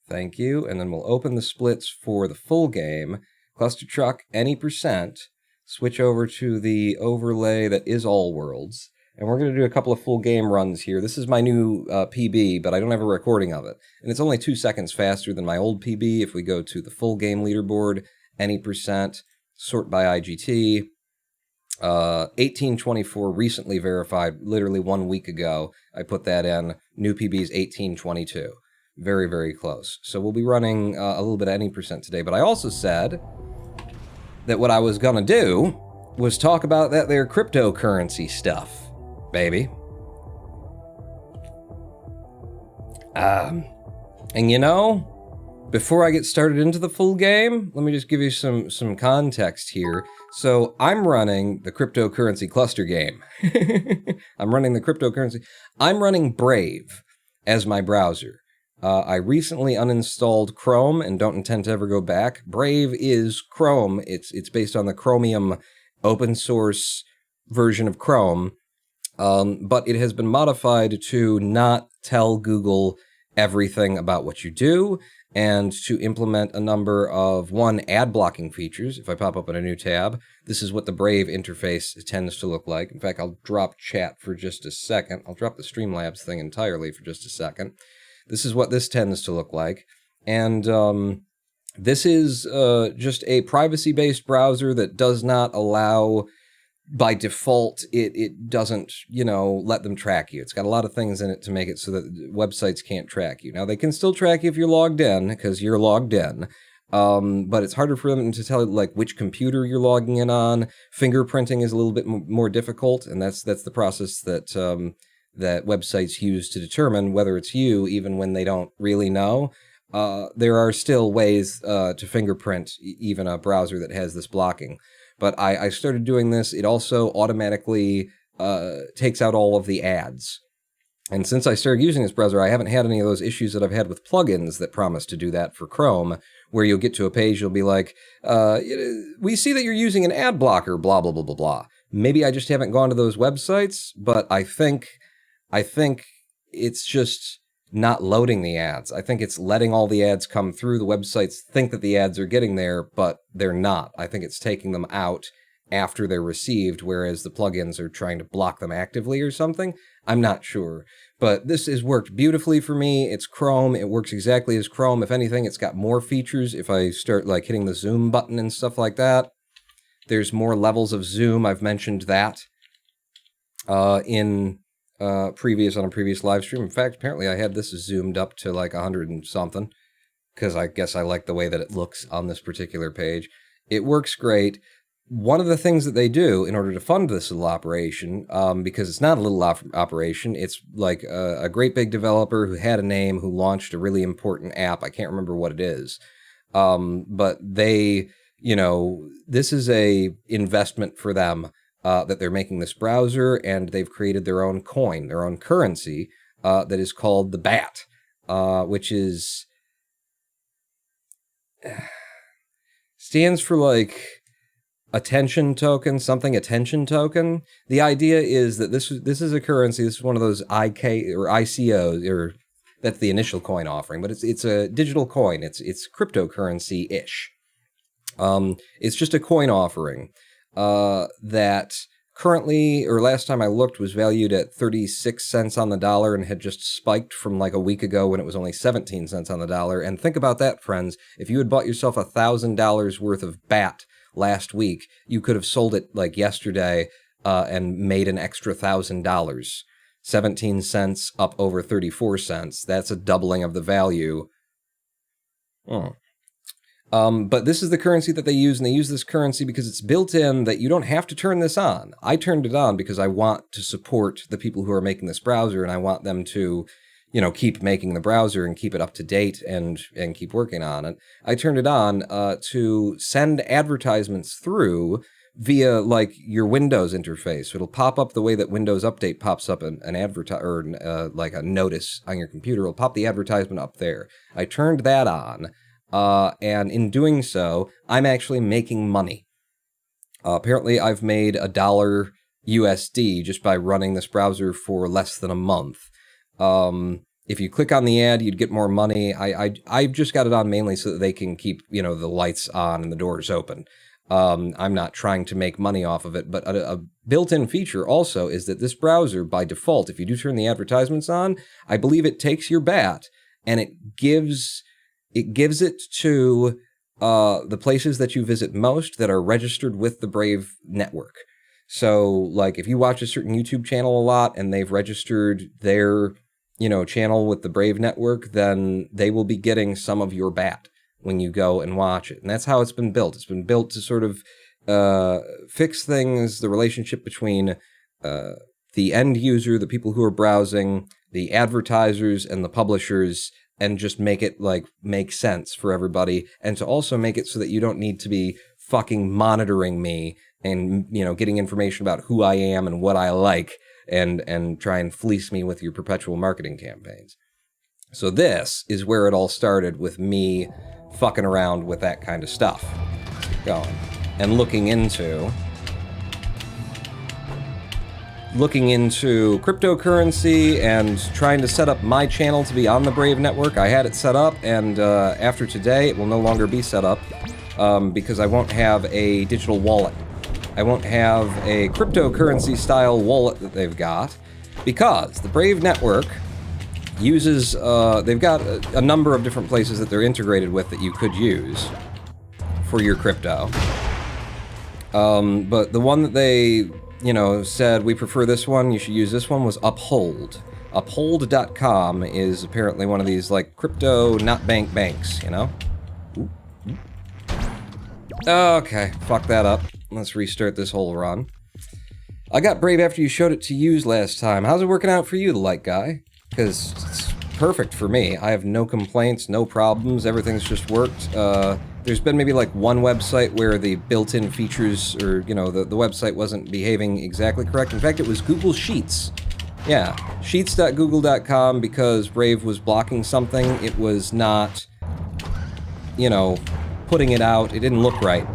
Thank you. And then we'll open the splits for the full game. Clustertruck, any %. Switch over to the overlay that is all worlds. And we're going to do a couple of full game runs here. This is my new PB, but I don't have a recording of it. And it's only 2 seconds faster than my old PB. If we go to the full game leaderboard, any %, sort by IGT. 1824 recently verified, literally 1 week ago. I put that in. New PB is 1822. Very, very close. So we'll be running a little bit of any % today. But I also said that what I was going to do was talk about that there cryptocurrency stuff, baby. And you know, before I get started into the full game, let me just give you some context here. So I'm running the cryptocurrency cluster game. I'm running Brave as my browser. I recently uninstalled Chrome and don't intend to ever go back. Brave is Chrome. It's based on the Chromium open source version of Chrome, but it has been modified to not tell Google everything about what you do and to implement a number of, ad blocking features. If I pop up in a new tab, this is what the Brave interface tends to look like. In fact, I'll drop chat for just a second. I'll drop the Streamlabs thing entirely for just a second. This is what this tends to look like. And this is just a privacy-based browser that does not allow, by default, it doesn't, let them track you. It's got a lot of things in it to make it so that websites can't track you. Now, they can still track you if you're logged in, because you're logged in. But it's harder for them to tell, which computer you're logging in on. Fingerprinting is a little bit more difficult, and that's the process that that websites use to determine whether it's you, even when they don't really know. There are still ways to fingerprint even a browser that has this blocking. But I started doing this. It also automatically takes out all of the ads. And since I started using this browser, I haven't had any of those issues that I've had with plugins that promise to do that for Chrome, where you'll get to a page, you'll be like, we see that you're using an ad blocker, blah, blah, blah, blah, blah. Maybe I just haven't gone to those websites, but I think it's just not loading the ads. I think it's letting all the ads come through. The websites think that the ads are getting there, but they're not. I think it's taking them out after they're received, whereas the plugins are trying to block them actively or something. I'm not sure. But this has worked beautifully for me. It's Chrome. It works exactly as Chrome. If anything, it's got more features. If I start hitting the zoom button and stuff like that, there's more levels of zoom. I've mentioned that in on a previous live stream. In fact, apparently I had this zoomed up to 100 and something, because I guess I like the way that it looks on this particular page. It works great. one of the things that they do in order to fund this little operation, because it's not a little operation, it's like a great big developer who had a name, who launched a really important app. I can't remember what it is. But they, this is a investment for them, that they're making this browser, and they've created their own coin, their own currency, that is called the BAT, which is, stands for like attention token, something attention token. The idea is that this is a currency. This is one of those ICOs, or that's the initial coin offering, but it's a digital coin. It's cryptocurrency-ish. It's just a coin offering that currently, or last time I looked, was valued at 36 cents on the dollar and had just spiked from like a week ago when it was only 17 cents on the dollar. And think about that, friends. If you had bought yourself $1,000 worth of BAT last week, you could have sold it like yesterday and made an extra $1,000. 17 cents up over 34 cents. That's a doubling of the value. But this is the currency that they use, and they use this currency because it's built in that you don't have to turn this on. I turned it on because I want to support the people who are making this browser, and I want them to, keep making the browser and keep it up to date and keep working on it. I turned it on to send advertisements through via like your Windows interface. It'll pop up the way that Windows Update pops up an like a notice on your computer. It'll pop the advertisement up there. I turned that on. And in doing so, I'm actually making money. Apparently, I've made $1 USD just by running this browser for less than a month. If you click on the ad, you'd get more money. I've just got it on mainly so that they can keep, the lights on and the doors open. I'm not trying to make money off of it, but a built-in feature also is that this browser, by default, if you do turn the advertisements on, I believe it takes your BAT and it gives it to the places that you visit most that are registered with the Brave network. So, like, if you watch a certain YouTube channel a lot and they've registered their, channel with the Brave network, then they will be getting some of your BAT when you go and watch it. And that's how it's been built. It's been built to sort of fix things, the relationship between the end user, the people who are browsing, the advertisers, and the publishers, and just make it, make sense for everybody, and to also make it so that you don't need to be fucking monitoring me and, getting information about who I am and what I like, and try and fleece me with your perpetual marketing campaigns. So this is where it all started, with me fucking around with that kind of stuff. Going. And looking into cryptocurrency and trying to set up my channel to be on the Brave network. I had it set up, and after today, it will no longer be set up because I won't have a digital wallet. I won't have a cryptocurrency-style wallet that they've got, because the Brave network uses, they've got a number of different places that they're integrated with that you could use for your crypto. But the one that they said, we prefer this one, you should use this one, was Uphold. Uphold.com is apparently one of these, crypto not banks, Okay, fuck that up. Let's restart this whole run. I got Brave after you showed it to use last time. How's it working out for you, the light guy? Because it's perfect for me. I have no complaints, no problems, everything's just worked. There's been maybe one website where the built-in features, or, the website wasn't behaving exactly correct. In fact, it was Google Sheets. Yeah, sheets.google.com, because Brave was blocking something. It was not, putting it out. It didn't look right.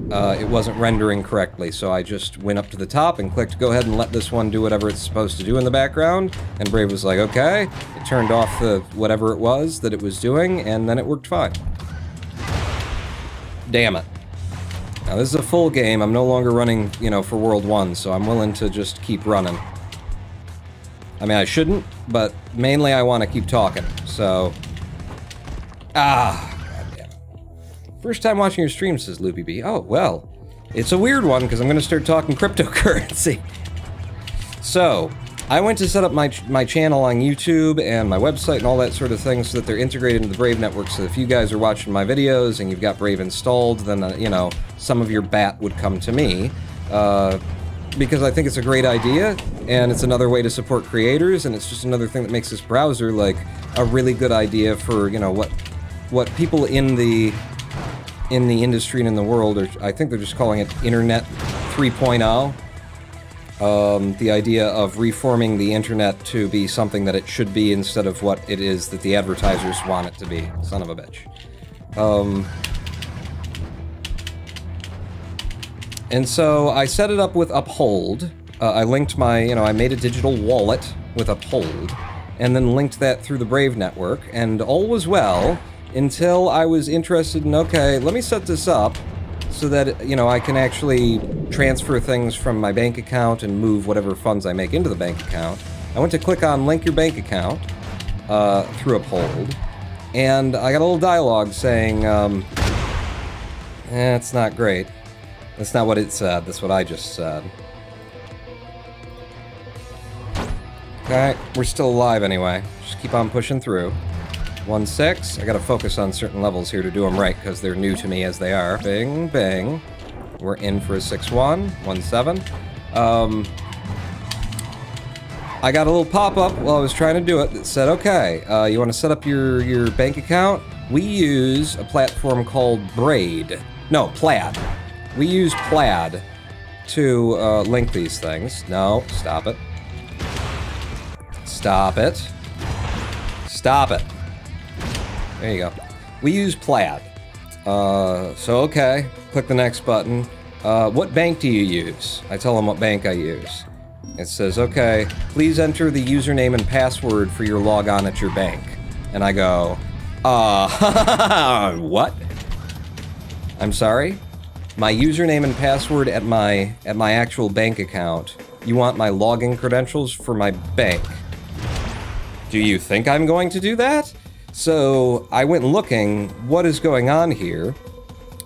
It wasn't rendering correctly, so I just went up to the top and clicked go ahead and let this one do whatever it's supposed to do in the background, and Brave was like, okay. It turned off the whatever it was that it was doing, and then it worked fine. Damn it. Now this is a full game. I'm no longer running, for World 1, so I'm willing to just keep running. I mean, I shouldn't, but mainly I want to keep talking, so... First time watching your stream, says Loopy B. Oh, well, it's a weird one, because I'm going to start talking cryptocurrency. So, I went to set up my channel on YouTube and my website and all that sort of thing so that they're integrated into the Brave network, so if you guys are watching my videos and you've got Brave installed, then, you know, some of your bat would come to me, because I think it's a great idea, and it's another way to support creators, and it's just another thing that makes this browser, like, a really good idea for, you know, what people in the industry and in the world are, I think they're just calling it Internet 3.0. The idea of reforming the internet to be something that it should be instead of what it is that the advertisers want it to be. Son of a bitch. And so I set it up with Uphold. I linked my, you know, I made a digital wallet with Uphold, and then linked that through the Brave network, and all was well until I was interested in, okay, let me set this up so that, you know, I can actually transfer things from my bank account and move whatever funds I make into the bank account. I went to click on link your bank account through Uphold, and I got a little dialogue saying, it's not great. That's not what it said, that's what I just said. Okay, we're still alive anyway. Just keep on pushing through. 1-6. I gotta focus on certain levels here to do them right, because they're new to me as they are. Bing, bing. We're in for a 6-1. 1-7. I got a little pop-up while I was trying to do it that said, okay, you want to set up your bank account? We use a platform called Plaid. We use Plaid to link these things. No, stop it. Stop it. Stop it. There you go. We use Plaid. So okay, click the next button. What bank do you use? I tell them what bank I use. It says, okay, please enter the username and password for your logon at your bank. And I go, what? I'm sorry? My username and password at my actual bank account. You want my login credentials for my bank. Do you think I'm going to do that? So I went looking, what is going on here?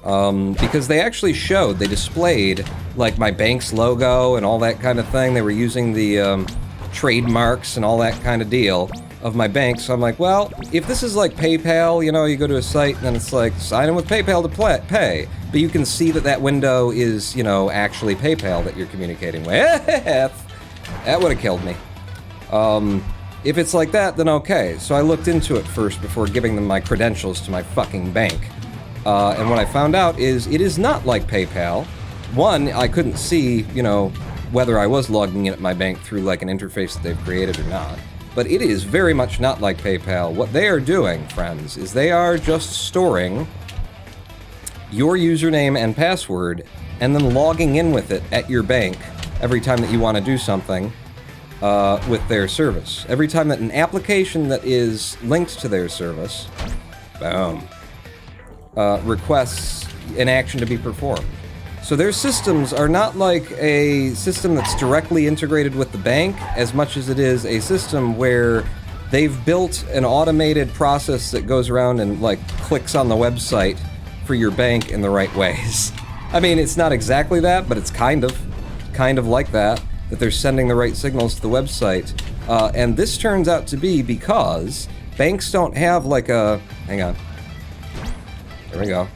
Because they actually showed, they displayed, like, my bank's logo and all that kind of thing. They were using the trademarks and all that kind of deal of my bank. So I'm like, well, if this is like PayPal, you know, you go to a site and then it's like, sign in with PayPal to pay. But you can see that that window is, you know, actually PayPal that you're communicating with. That would have killed me. If it's like that, then okay. So I looked into it first before giving them my credentials to my fucking bank. And what I found out is it is not like PayPal. One, I couldn't see, you know, whether I was logging in at my bank through like an interface that they've created or not. But it is very much not like PayPal. What they are doing, friends, is they are just storing your username and password and then logging in with it at your bank every time that you want to do something with their service. Every time that an application that is linked to their service, boom, requests an action to be performed. So their systems are not like a system that's directly integrated with the bank as much as it is a system where they've built an automated process that goes around and like clicks on the website for your bank in the right ways. I mean, it's not exactly that, but it's kind of like that they're sending the right signals to the website. And this turns out to be because banks don't have like a... Hang on. There we go.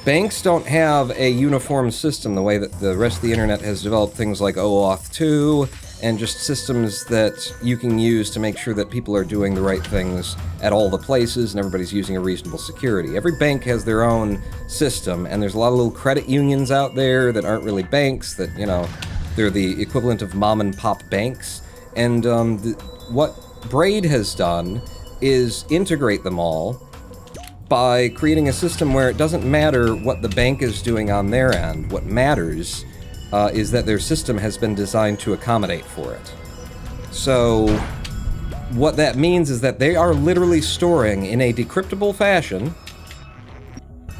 Banks don't have a uniform system the way that the rest of the internet has developed things like OAuth 2 and just systems that you can use to make sure that people are doing the right things at all the places and everybody's using a reasonable security. Every bank has their own system, and there's a lot of little credit unions out there that aren't really banks, that, you know, they're the equivalent of mom and pop banks. And what Braid has done is integrate them all by creating a system where it doesn't matter what the bank is doing on their end. What matters is that their system has been designed to accommodate for it. So what that means is that they are literally storing in a decryptable fashion,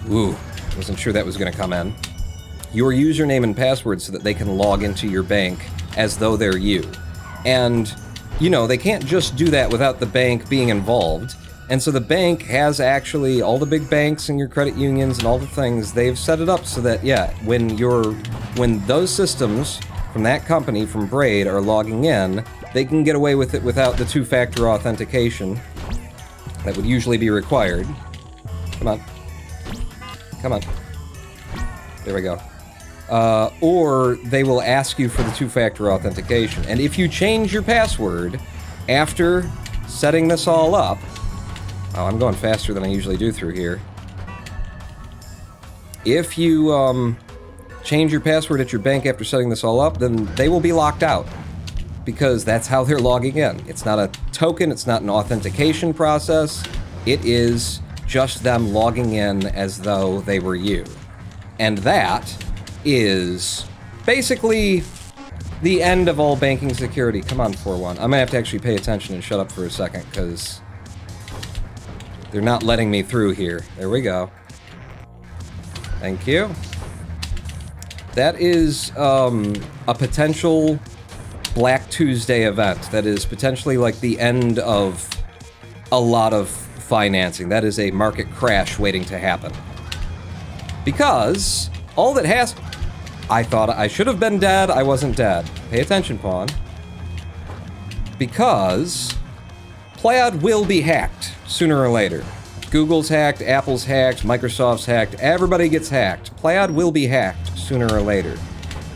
wasn't sure that was going to come in, your username and password so that they can log into your bank as though they're you. And, you know, they can't just do that without the bank being involved. And so the bank has actually, all the big banks and your credit unions and all the things, they've set it up so that, yeah, when those systems from that company, from Braid, are logging in, they can get away with it without the two-factor authentication that would usually be required. Come on. Come on. There we go. Or they will ask you for the two-factor authentication. And if you change your password after setting this all up... Oh, I'm going faster than I usually do through here. If you change your password at your bank after setting this all up, then they will be locked out. Because that's how they're logging in. It's not a token, it's not an authentication process. It is just them logging in as though they were you. And that is basically the end of all banking security. Come on, 4-1. I'm gonna have to actually pay attention and shut up for a second, because they're not letting me through here. There we go. Thank you. That is a potential Black Tuesday event. That is potentially like the end of a lot of financing. That is a market crash waiting to happen. Because all that has... I thought I should have been dead. I wasn't dead. Pay attention, Pawn. Because Plaid will be hacked sooner or later. Google's hacked, Apple's hacked, Microsoft's hacked, everybody gets hacked. Plaid will be hacked sooner or later.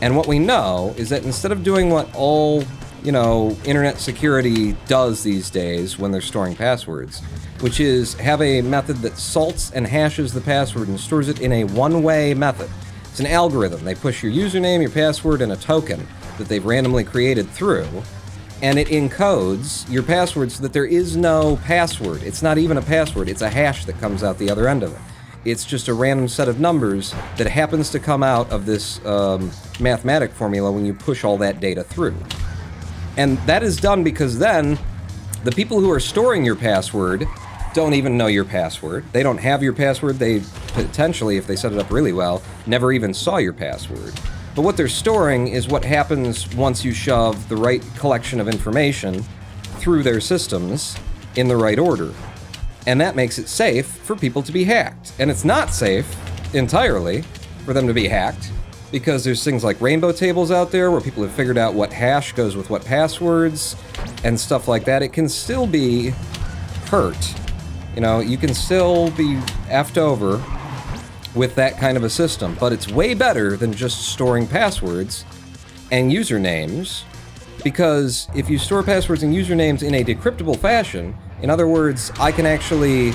And what we know is that instead of doing what all, internet security does these days when they're storing passwords, which is have a method that salts and hashes the password and stores it in a one-way method. It's an algorithm. They push your username, your password, and a token that they've randomly created through, and it encodes your password so that there is no password. It's not even a password, it's a hash that comes out the other end of it. It's just a random set of numbers that happens to come out of this mathematic formula when you push all that data through. And that is done because then the people who are storing your password don't even know your password. They don't have your password. They potentially, if they set it up really well, never even saw your password. But what they're storing is what happens once you shove the right collection of information through their systems in the right order. And that makes it safe for people to be hacked. And it's not safe entirely for them to be hacked, because there's things like rainbow tables out there where people have figured out what hash goes with what passwords and stuff like that. It can still be hurt. You can still be effed over with that kind of a system, but it's way better than just storing passwords and usernames, because if you store passwords and usernames in a decryptable fashion, in other words, I can actually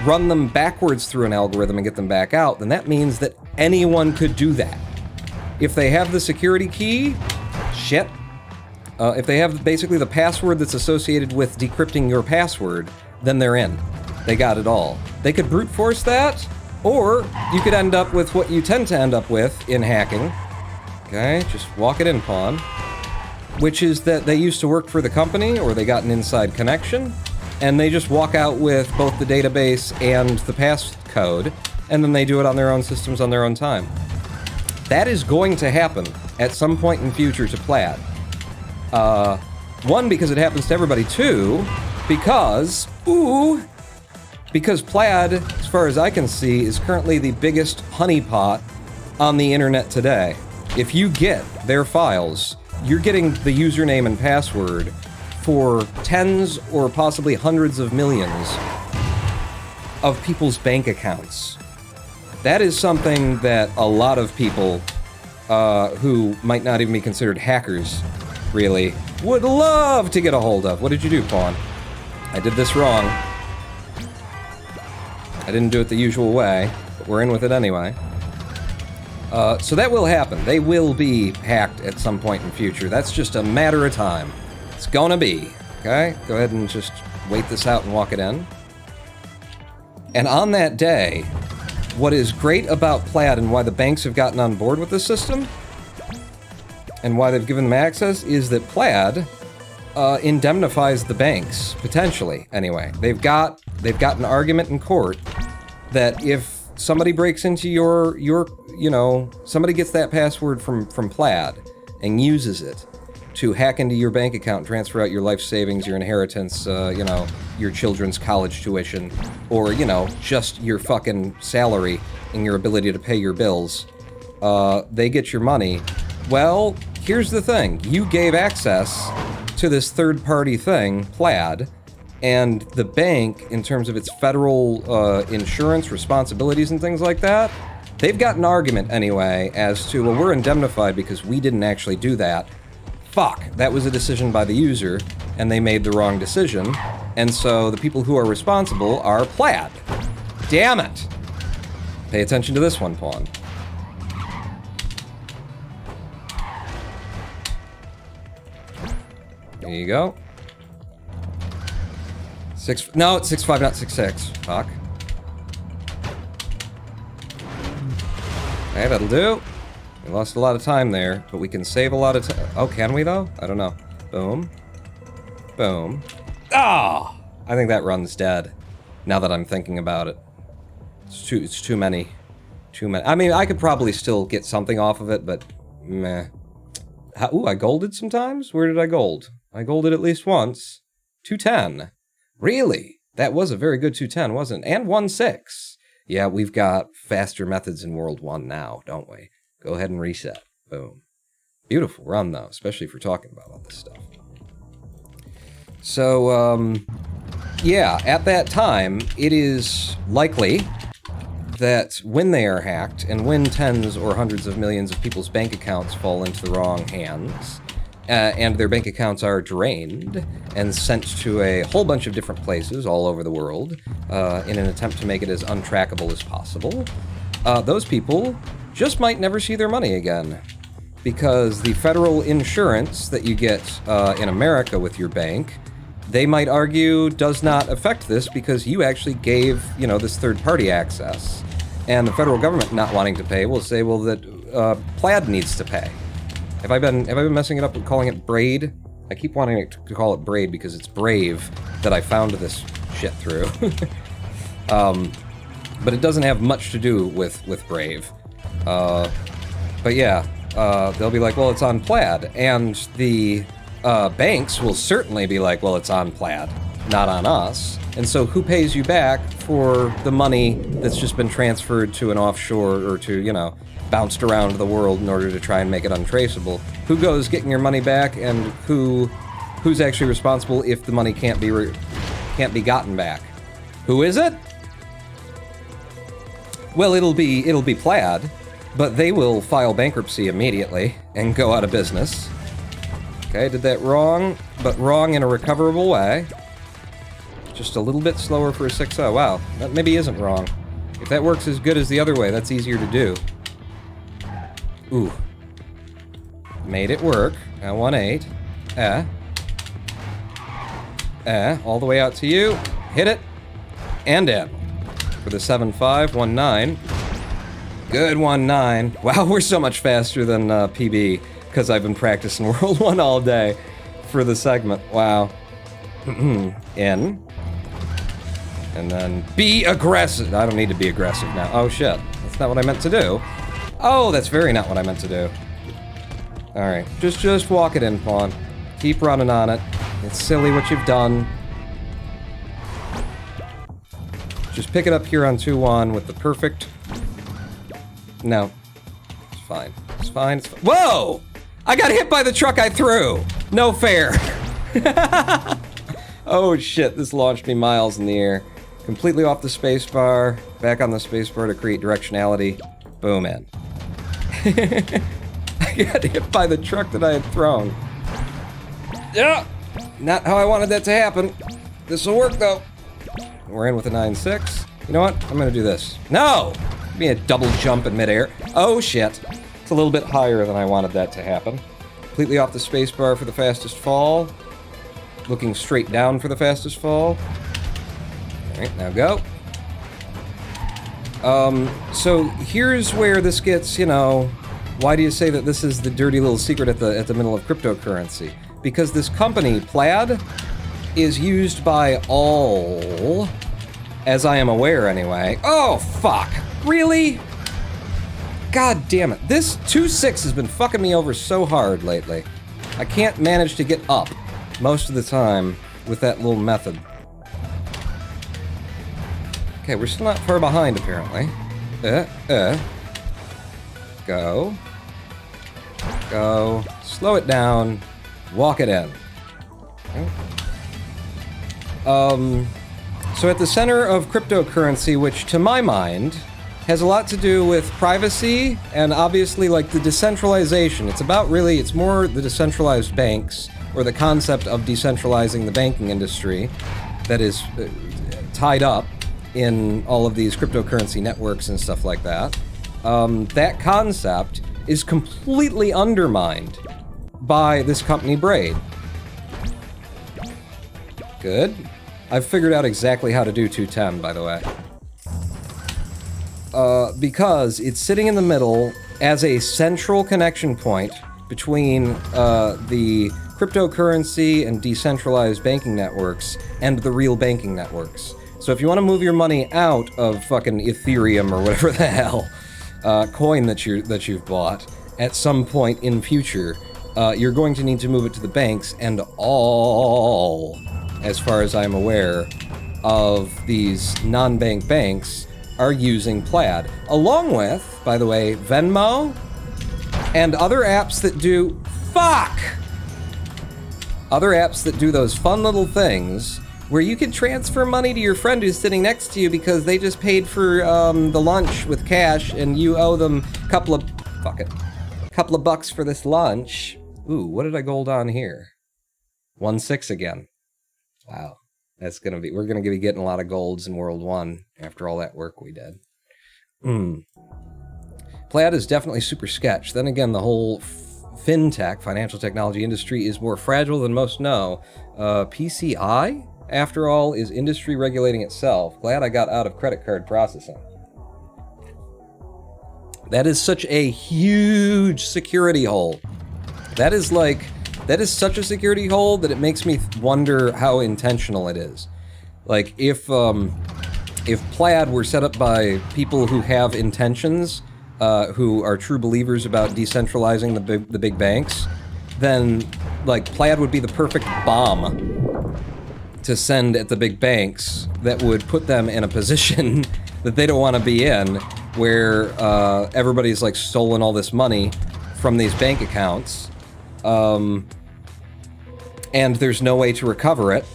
run them backwards through an algorithm and get them back out, then that means that anyone could do that. If they have the security key, shit. If they have basically the password that's associated with decrypting your password, then they're in. They got it all. They could brute force that, or you could end up with what you tend to end up with in hacking. Okay, just walk it in, Pawn. Which is that they used to work for the company, or they got an inside connection, and they just walk out with both the database and the passcode, and then they do it on their own systems on their own time. That is going to happen at some point in future to Plaid. One, because it happens to everybody. Two, because Plaid, as far as I can see, is currently the biggest honeypot on the internet today. If you get their files, you're getting the username and password for tens or possibly hundreds of millions of people's bank accounts. That is something that a lot of people who might not even be considered hackers, really, would love to get a hold of. What did you do, Pawn? I did this wrong. I didn't do it the usual way, but we're in with it anyway. So that will happen. They will be hacked at some point in future. That's just a matter of time. It's gonna be, okay? Go ahead and just wait this out and walk it in. And on that day, what is great about Plaid and why the banks have gotten on board with this system, and why they've given them access, is that Plaid indemnifies the banks, potentially, anyway. They've got an argument in court that if somebody breaks into your somebody gets that password from Plaid and uses it to hack into your bank account, transfer out your life savings, your inheritance, your children's college tuition, or, just your fucking salary and your ability to pay your bills, they get your money. Well, here's the thing. You gave access to this third-party thing, Plaid, and the bank, in terms of its federal insurance responsibilities and things like that, they've got an argument anyway as to, well, we're indemnified because we didn't actually do that. Fuck, that was a decision by the user, and they made the wrong decision, and so the people who are responsible are Plaid. Damn it! Pay attention to this one, Pawn. There you go. No, it's 6.5, not 6.6. Fuck. Okay, that'll do. We lost a lot of time there, but we can save a lot of time. Oh, can we though? I don't know. Boom. Boom. Ah! I think that run's dead. Now that I'm thinking about it. It's too many. Too many. I mean, I could probably still get something off of it, but meh. Ooh, I golded sometimes? Where did I gold? I golded at least once. 210. Really? That was a very good 210, wasn't it? And 1.6. Yeah, we've got faster methods in World 1 now, don't we? Go ahead and reset. Boom. Beautiful run, though, especially if we're talking about all this stuff. So, yeah, at that time, it is likely that when they are hacked, and when tens or hundreds of millions of people's bank accounts fall into the wrong hands, and their bank accounts are drained and sent to a whole bunch of different places all over the world in an attempt to make it as untrackable as possible, those people just might never see their money again. Because the federal insurance that you get in America with your bank, they might argue does not affect this because you actually gave, you know, this third-party access. And the federal government not wanting to pay will say, well, that Plaid needs to pay. Have I been messing it up with calling it Braid? I keep wanting to call it Braid because it's Brave that I found this shit through. But it doesn't have much to do with Brave. But yeah, they'll be like, well, it's on Plaid. And the banks will certainly be like, well, it's on Plaid, not on us. And so who pays you back for the money that's just been transferred to an offshore or to, you know, bounced around the world in order to try and make it untraceable? Who goes getting your money back, and who's actually responsible if the money can't be gotten back? Who is it? Well, it'll be Plaid, but they will file bankruptcy immediately and go out of business. Okay, did that wrong, but wrong in a recoverable way. Just a little bit slower for a 6.0. Wow, that maybe isn't wrong. If that works as good as the other way, that's easier to do. Ooh. Made it work. Now 1.8. All the way out to you. Hit it. And in. For the 7.5, 1.9. Good 1.9. Wow, we're so much faster than PB, because I've been practicing World 1 all day for the segment. Wow. In. And then be aggressive. I don't need to be aggressive now. Oh shit. That's not what I meant to do. Oh, that's very not what I meant to do. Alright. Just walk it in, Pawn. Keep running on it. It's silly what you've done. Just pick it up here on 2-1 with the perfect... No. It's fine. It's fine. It's fine. Whoa! I got hit by the truck I threw! No fair. Oh shit, this launched me miles in the air. Completely off the spacebar, back on the spacebar to create directionality. Boom, in. I got hit by the truck that I had thrown. Yeah! Not how I wanted that to happen. This'll work though. We're in with a 9.6. You know what? I'm gonna do this. No! Give me a double jump in midair. Oh shit. It's a little bit higher than I wanted that to happen. Completely off the spacebar for the fastest fall. Looking straight down for the fastest fall. Alright, now go. So here's where this gets, you know, why do you say that this is the dirty little secret at the middle of cryptocurrency? Because this company, Plaid, is used by all, as I am aware anyway. Oh, fuck. Really? God damn it. This 2.6 has been fucking me over so hard lately. I can't manage to get up most of the time with that little method. Okay, we're still not far behind, apparently. Go. Go. Slow it down. Walk it in. So at the center of cryptocurrency, which to my mind has a lot to do with privacy and obviously like the decentralization. It's more the decentralized banks, or the concept of decentralizing the banking industry that is tied up in all of these cryptocurrency networks and stuff like that. That concept is completely undermined by this company Braid. Good. I've figured out exactly how to do 210, by the way. Because it's sitting in the middle as a central connection point between the cryptocurrency and decentralized banking networks and the real banking networks. So if you want to move your money out of fucking Ethereum or whatever the hell coin that you've bought at some point in future, you're going to need to move it to the banks, and all, as far as I'm aware, of these non-bank banks are using Plaid, along with, by the way, Venmo and other apps that do other apps that do those fun little things where you can transfer money to your friend who's sitting next to you because they just paid for the lunch with cash and you owe them a couple of bucks for this lunch. Ooh, what did I gold on here? 1-6 again. Wow. We're gonna be getting a lot of golds in World 1 after all that work we did. Plaid is definitely super sketch. Then again, the whole fintech, financial technology industry, is more fragile than most know. PCI, after all, is industry regulating itself. Glad I got out of credit card processing. That is such a huge security hole. That is such a security hole that it makes me wonder how intentional it is. Like, if Plaid were set up by people who have intentions, who are true believers about decentralizing the big banks, then, like, Plaid would be the perfect bomb to send at the big banks that would put them in a position that they don't want to be in, where everybody's, like, stolen all this money from these bank accounts, and there's no way to recover it,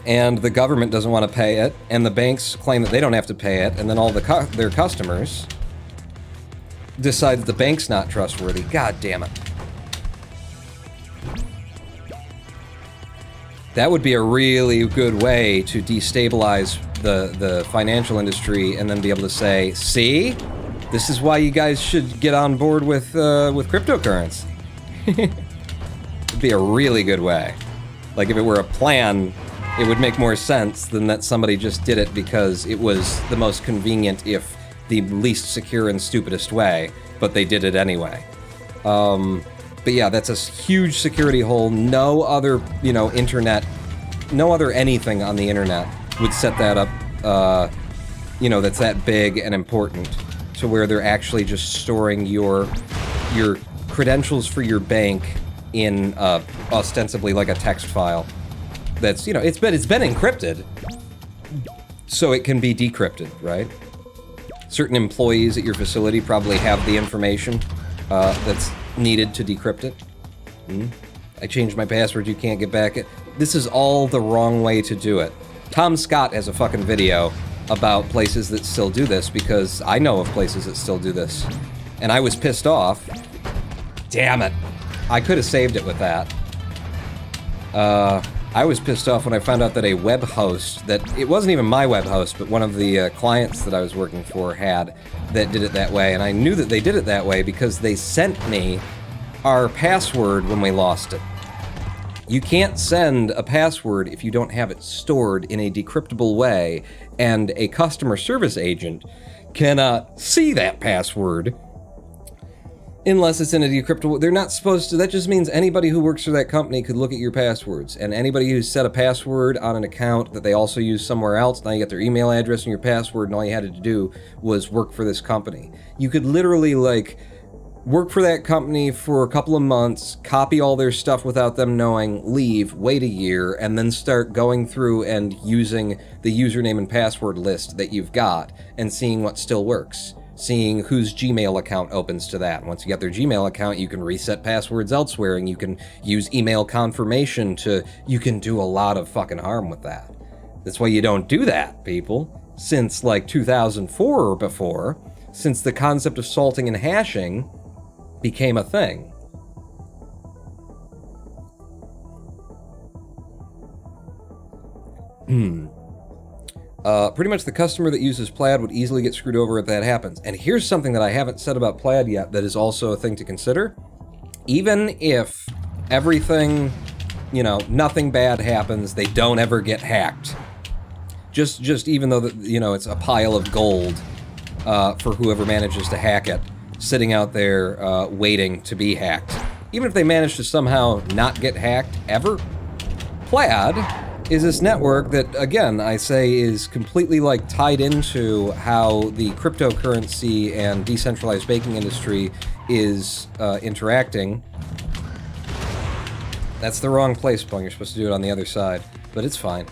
and the government doesn't want to pay it, and the banks claim that they don't have to pay it, and then all their customers decide that the bank's not trustworthy. God damn it. That would be a really good way to destabilize the financial industry and then be able to say, see? This is why you guys should get on board with cryptocurrency. It'd be a really good way. Like, if it were a plan, it would make more sense than that somebody just did it because it was the most convenient, if the least secure and stupidest way, but they did it anyway. But yeah, that's a huge security hole. No other, internet, no other anything on the internet would set that up, that's that big and important, to where they're actually just storing your credentials for your bank in ostensibly like a text file. That's, it's been encrypted, so it can be decrypted, right? Certain employees at your facility probably have the information that's needed to decrypt it. I changed my password, you can't get back it. This is all the wrong way to do it. Tom Scott has a fucking video about places that still do this, because I know of places that still do this. And I was pissed off. Damn it. I could have saved it with that. I was pissed off when I found out that a web host, that it wasn't even my web host, but one of the clients that I was working for had, that did it that way. And I knew that they did it that way because they sent me our password when we lost it. You can't send a password if you don't have it stored in a decryptable way, and a customer service agent cannot see that password unless it's in a decryptable. They're not supposed to. That just means anybody who works for that company could look at your passwords, and anybody who's set a password on an account that they also use somewhere else, now you got their email address and your password, and all you had to do was work for this company. You could literally, like, work for that company for a couple of months, copy all their stuff without them knowing, leave, wait a year, and then start going through and using the username and password list that you've got and seeing what still works. seeing whose Gmail account opens to that. Once you get their Gmail account, you can reset passwords elsewhere, and you can use email confirmation to... You can do a lot of fucking harm with that. That's why you don't do that, people. Since, like, 2004 or before, since the concept of salting and hashing became a thing. Pretty much the customer that uses Plaid would easily get screwed over if that happens. And here's something that I haven't said about Plaid yet that is also a thing to consider. Even if everything, you know, nothing bad happens, they don't ever get hacked. Just even though, you know, it's a pile of gold for whoever manages to hack it, sitting out there waiting to be hacked. Even if they manage to somehow not get hacked ever, Plaid is this network that, again, I say is completely, like, tied into how the cryptocurrency and decentralized banking industry is interacting. That's the wrong place, Pong. You're supposed to do it on the other side, but it's fine.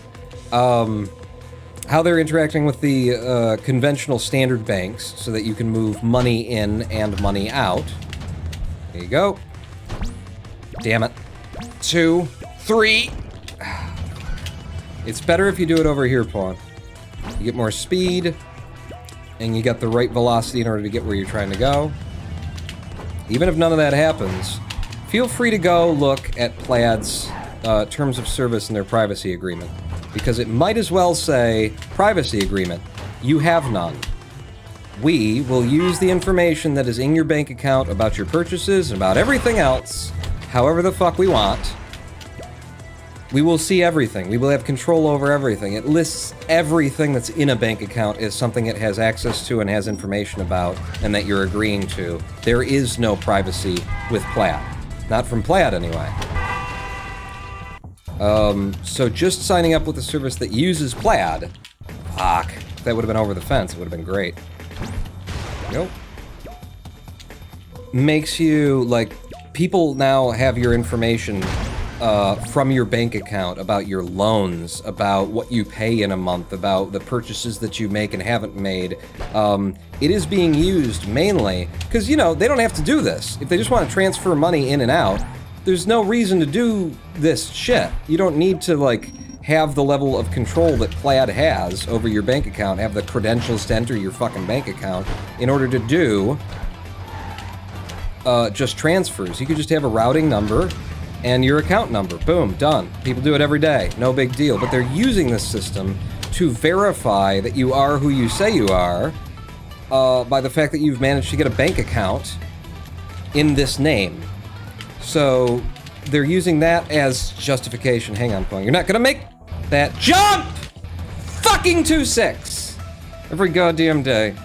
How they're interacting with the conventional standard banks so that you can move money in and money out. There you go. Damn it. 2, 3... It's better if you do it over here, Pawn. You get more speed, and you get the right velocity in order to get where you're trying to go. Even if none of that happens, feel free to go look at Plaid's terms of service and their privacy agreement, because it might as well say, privacy agreement, you have none. We will use the information that is in your bank account about your purchases and about everything else, however the fuck we want. We will see everything. We will have control over everything. It lists everything that's in a bank account as something it has access to and has information about, and that you're agreeing to. There is no privacy with Plaid. Not from Plaid, anyway. So just signing up with a service that uses Plaid... Fuck. If that would have been over the fence, it would have been great. Nope. Makes you, like... People now have your information... from your bank account, about your loans, about what you pay in a month, about the purchases that you make and haven't made. It is being used mainly, because, you know, they don't have to do this. If they just want to transfer money in and out, there's no reason to do this shit. You don't need to, like, have the level of control that Plaid has over your bank account, have the credentials to enter your fucking bank account in order to do just transfers. You could just have a routing number and your account number. Boom, done. People do it every day. No big deal. But they're using this system to verify that you are who you say you are by the fact that you've managed to get a bank account in this name. So they're using that as justification. Hang on, Pong. You're not gonna make that jump! Fucking 2-6! Every goddamn day.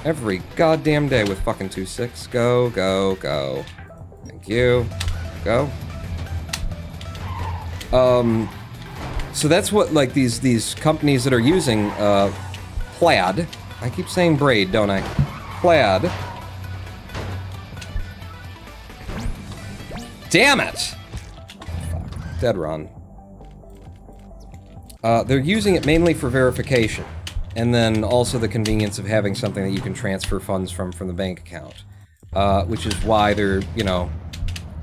Every goddamn day with fucking 2-6. Go, go, go. Thank you. Go. So that's what, like, these companies that are using, Plaid. I keep saying braid, don't I? Plaid. Damn it! Fuck. Dead run. They're using it mainly for verification. And then also the convenience of having something that you can transfer funds from the bank account. Which is why they're, you know,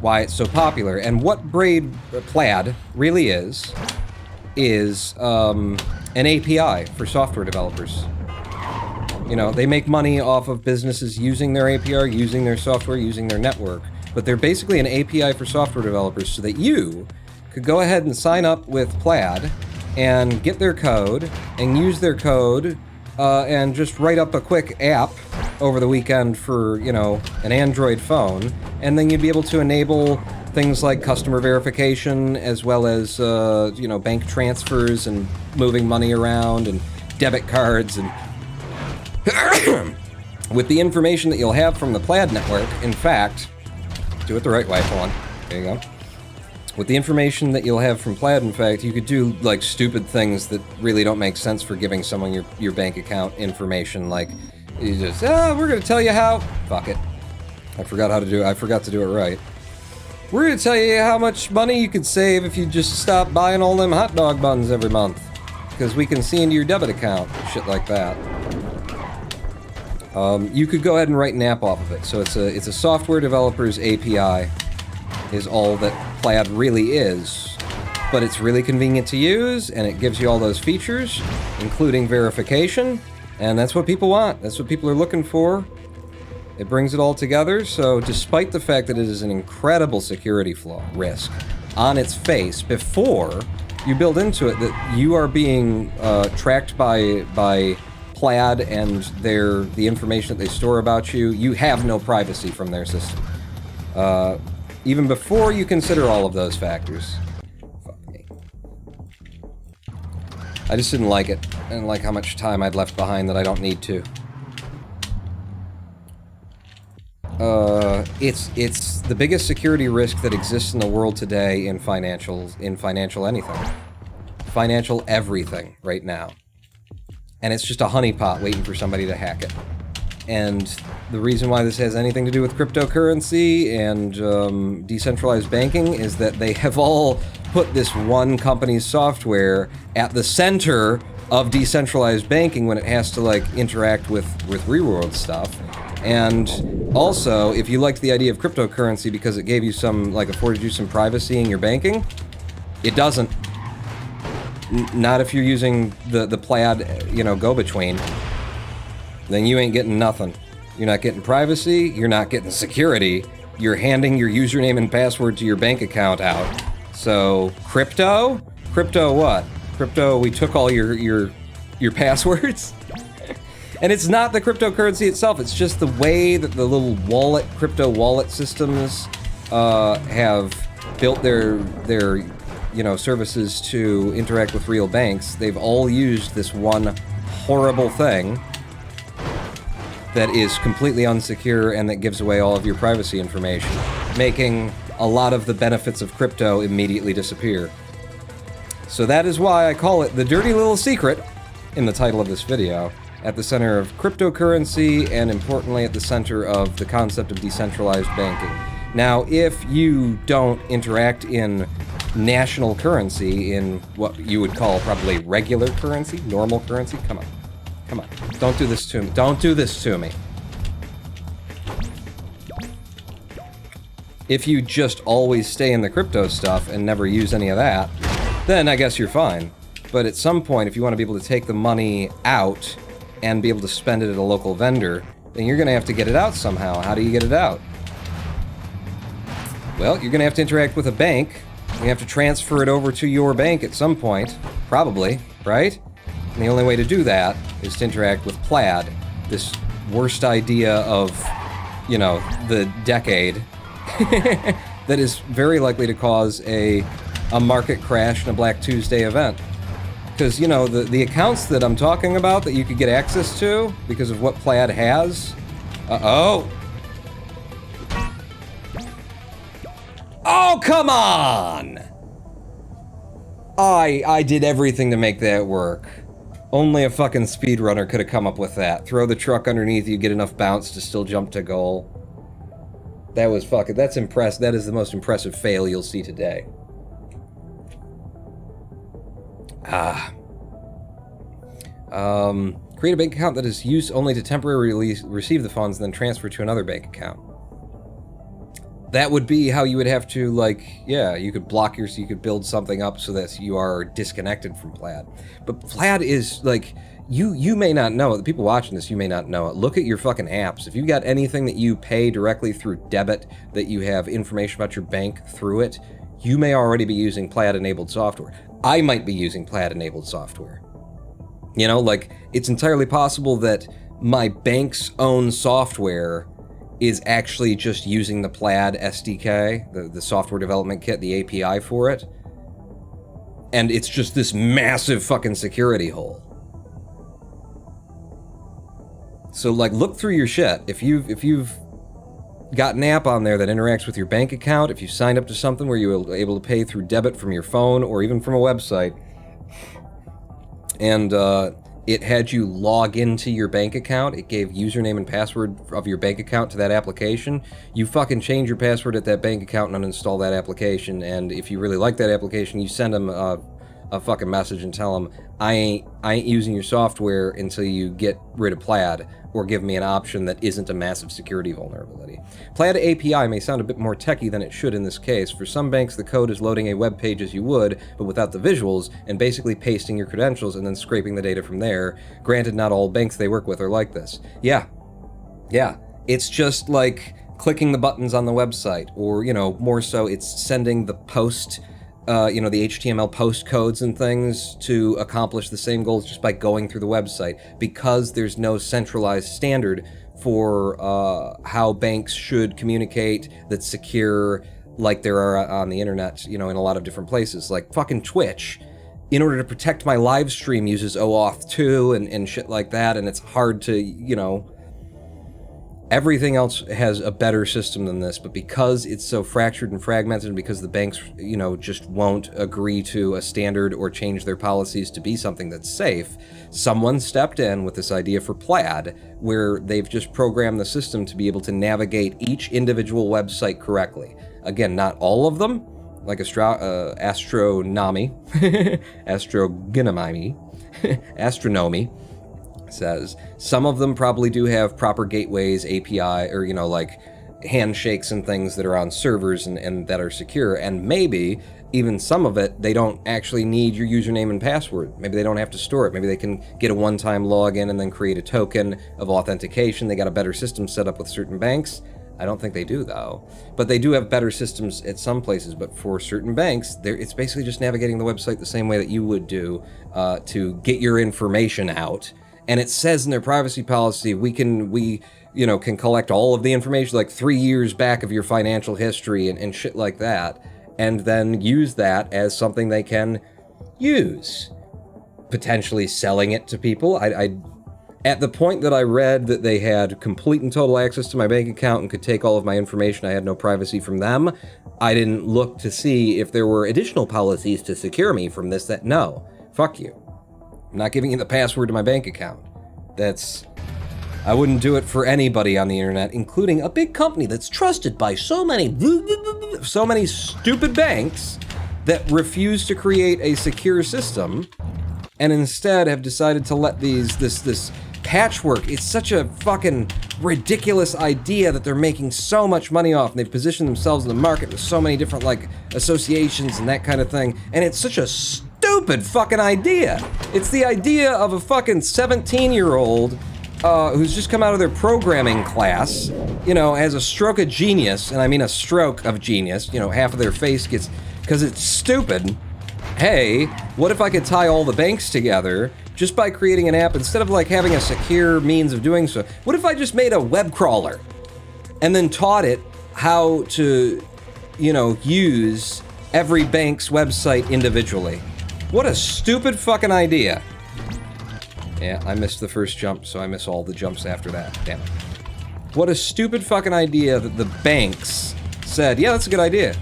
why it's so popular. And what Plaid really is an API for software developers. You know, they make money off of businesses using their API, using their software, using their network. But they're basically an API for software developers so that you could go ahead and sign up with Plaid and get their code and use their code and just write up a quick app over the weekend for, you know, an Android phone, and then you'd be able to enable things like customer verification as well as, you know, bank transfers and moving money around and debit cards and... With the information that you'll have from the Plaid network, in fact, do it the right way, hold on, there you go. With the information that you'll have from Plaid, in fact, you could do, like, stupid things that really don't make sense for giving someone your bank account information, like, you just, we're gonna tell you how... Fuck it. I forgot how to do it. I forgot to do it right. We're gonna tell you how much money you could save if you just stop buying all them hot dog buns every month. Because we can see into your debit account, shit like that. You could go ahead and write an app off of it. So it's a software developer's API is all that Plaid really is. But it's really convenient to use, and it gives you all those features, including verification, and that's what people want. That's what people are looking for. It brings it all together, so despite the fact that it is an incredible security flaw, risk, on its face, before you build into it that you are being tracked by Plaid and the information that they store about you, you have no privacy from their system. Even before you consider all of those factors. Fuck me. I just didn't like it. I didn't like how much time I'd left behind that I don't need to. It's the biggest security risk that exists in the world today in financial anything. Financial everything right now. And it's just a honeypot waiting for somebody to hack it. And the reason why this has anything to do with cryptocurrency and decentralized banking is that they have all put this one company's software at the center of decentralized banking when it has to, like, interact with real-world stuff. And also, if you liked the idea of cryptocurrency because it gave you some, like, afforded you some privacy in your banking, it doesn't. Not if you're using the Plaid, you know, go-between. Then you ain't getting nothing. You're not getting privacy, you're not getting security, you're handing your username and password to your bank account out. So, crypto? Crypto what? Crypto, we took all your passwords? And it's not the cryptocurrency itself, it's just the way that the little crypto wallet systems have built their you know, services to interact with real banks. They've all used this one horrible thing that is completely unsecure and that gives away all of your privacy information, making a lot of the benefits of crypto immediately disappear. So that is why I call it the dirty little secret in the title of this video, at the center of cryptocurrency and, importantly, at the center of the concept of decentralized banking. Now, if you don't interact in national currency, in what you would call probably regular currency, normal currency, come on. Come on, don't do this to me. Don't do this to me. If you just always stay in the crypto stuff and never use any of that, then I guess you're fine. But at some point, if you want to be able to take the money out and be able to spend it at a local vendor, then you're going to have to get it out somehow. How do you get it out? Well, you're going to have to interact with a bank. You have to transfer it over to your bank at some point, probably, right? And the only way to do that is to interact with Plaid, this worst idea of, you know, the decade that is very likely to cause a market crash and a Black Tuesday event. Because, you know, the accounts that I'm talking about that you could get access to because of what Plaid has... Oh, come on! I did everything to make that work. Only a fucking speedrunner could have come up with that. Throw the truck underneath you, get enough bounce to still jump to goal. That was fucking... That's impressive. That is the most impressive fail you'll see today. Create a bank account that is used only to temporarily receive the funds and then transfer to another bank account. That would be how you would have to, like, yeah, you could block you could build something up so that you are disconnected from Plaid. But Plaid is, like, you may not know it. The people watching this, you may not know it. Look at your fucking apps. If you've got anything that you pay directly through debit, that you have information about your bank through it, you may already be using Plaid-enabled software. I might be using Plaid-enabled software. You know, like, it's entirely possible that my bank's own software is actually just using the Plaid SDK, the software development kit, the API for it. And it's just this massive fucking security hole. So, like, look through your shit. If you've got an app on there that interacts with your bank account, if you signed up to something where you were able to pay through debit from your phone or even from a website, and it had you log into your bank account, it gave username and password of your bank account to that application, you fucking change your password at that bank account and uninstall that application, and if you really like that application, you send them a fucking message and tell them, I ain't using your software until you get rid of Plaid, or give me an option that isn't a massive security vulnerability. Plaid API may sound a bit more techy than it should in this case. For some banks, the code is loading a web page as you would, but without the visuals, and basically pasting your credentials and then scraping the data from there. Granted, not all banks they work with are like this. Yeah. It's just like clicking the buttons on the website, or, you know, more so it's sending the post, you know, the HTML post codes and things to accomplish the same goals just by going through the website, because there's no centralized standard for how banks should communicate that's secure, like there are on the internet, you know, in a lot of different places. Like fucking Twitch, in order to protect my live stream, uses OAuth 2 and shit like that, and it's hard to, you know, everything else has a better system than this, but because it's so fractured and fragmented, and because the banks, you know, just won't agree to a standard or change their policies to be something that's safe, someone stepped in with this idea for Plaid, where they've just programmed the system to be able to navigate each individual website correctly. Again, not all of them, like Astronomy says. Some of them probably do have proper gateways, API, or, you know, like handshakes and things that are on servers and that are secure, and maybe even some of it, they don't actually need your username and password. Maybe they don't have to store it. Maybe they can get a one-time login and then create a token of authentication. They got a better system set up with certain banks. I don't think they do, though. But they do have better systems at some places, but for certain banks, it's basically just navigating the website the same way that you would do to get your information out. And it says in their privacy policy, we can collect all of the information, like 3 years back of your financial history and shit like that, and then use that as something they can use. Potentially selling it to people. At the point that I read that they had complete and total access to my bank account and could take all of my information, I had no privacy from them, I didn't look to see if there were additional policies to secure me from this. No. Fuck you. I'm not giving you the password to my bank account. I wouldn't do it for anybody on the internet, including a big company that's trusted by so many stupid banks that refuse to create a secure system and instead have decided to let this patchwork. It's such a fucking ridiculous idea that they're making so much money off, and they've positioned themselves in the market with so many different, like, associations and that kind of thing, and it's such a stupid fucking idea. It's the idea of a fucking 17-year-old who's just come out of their programming class, you know, has a stroke of genius, and I mean a stroke of genius, you know, half of their face gets, because it's stupid. Hey, what if I could tie all the banks together just by creating an app instead of like having a secure means of doing so? What if I just made a web crawler and then taught it how to, you know, use every bank's website individually? What a stupid fucking idea. Yeah, I missed the first jump, so I miss all the jumps after that. Damn it. What a stupid fucking idea that the banks said, yeah, that's a good idea.